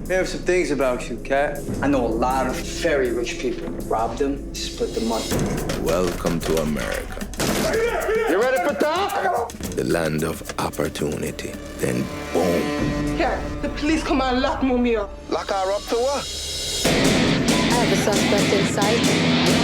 There are some things about you, Cat. I know a lot of very rich people. Robbed them, split the money. Welcome to America. You ready for talk? The land of opportunity. Then boom. Here, the police come and lock mommy up. Lock her up to what? have a suspect in sight.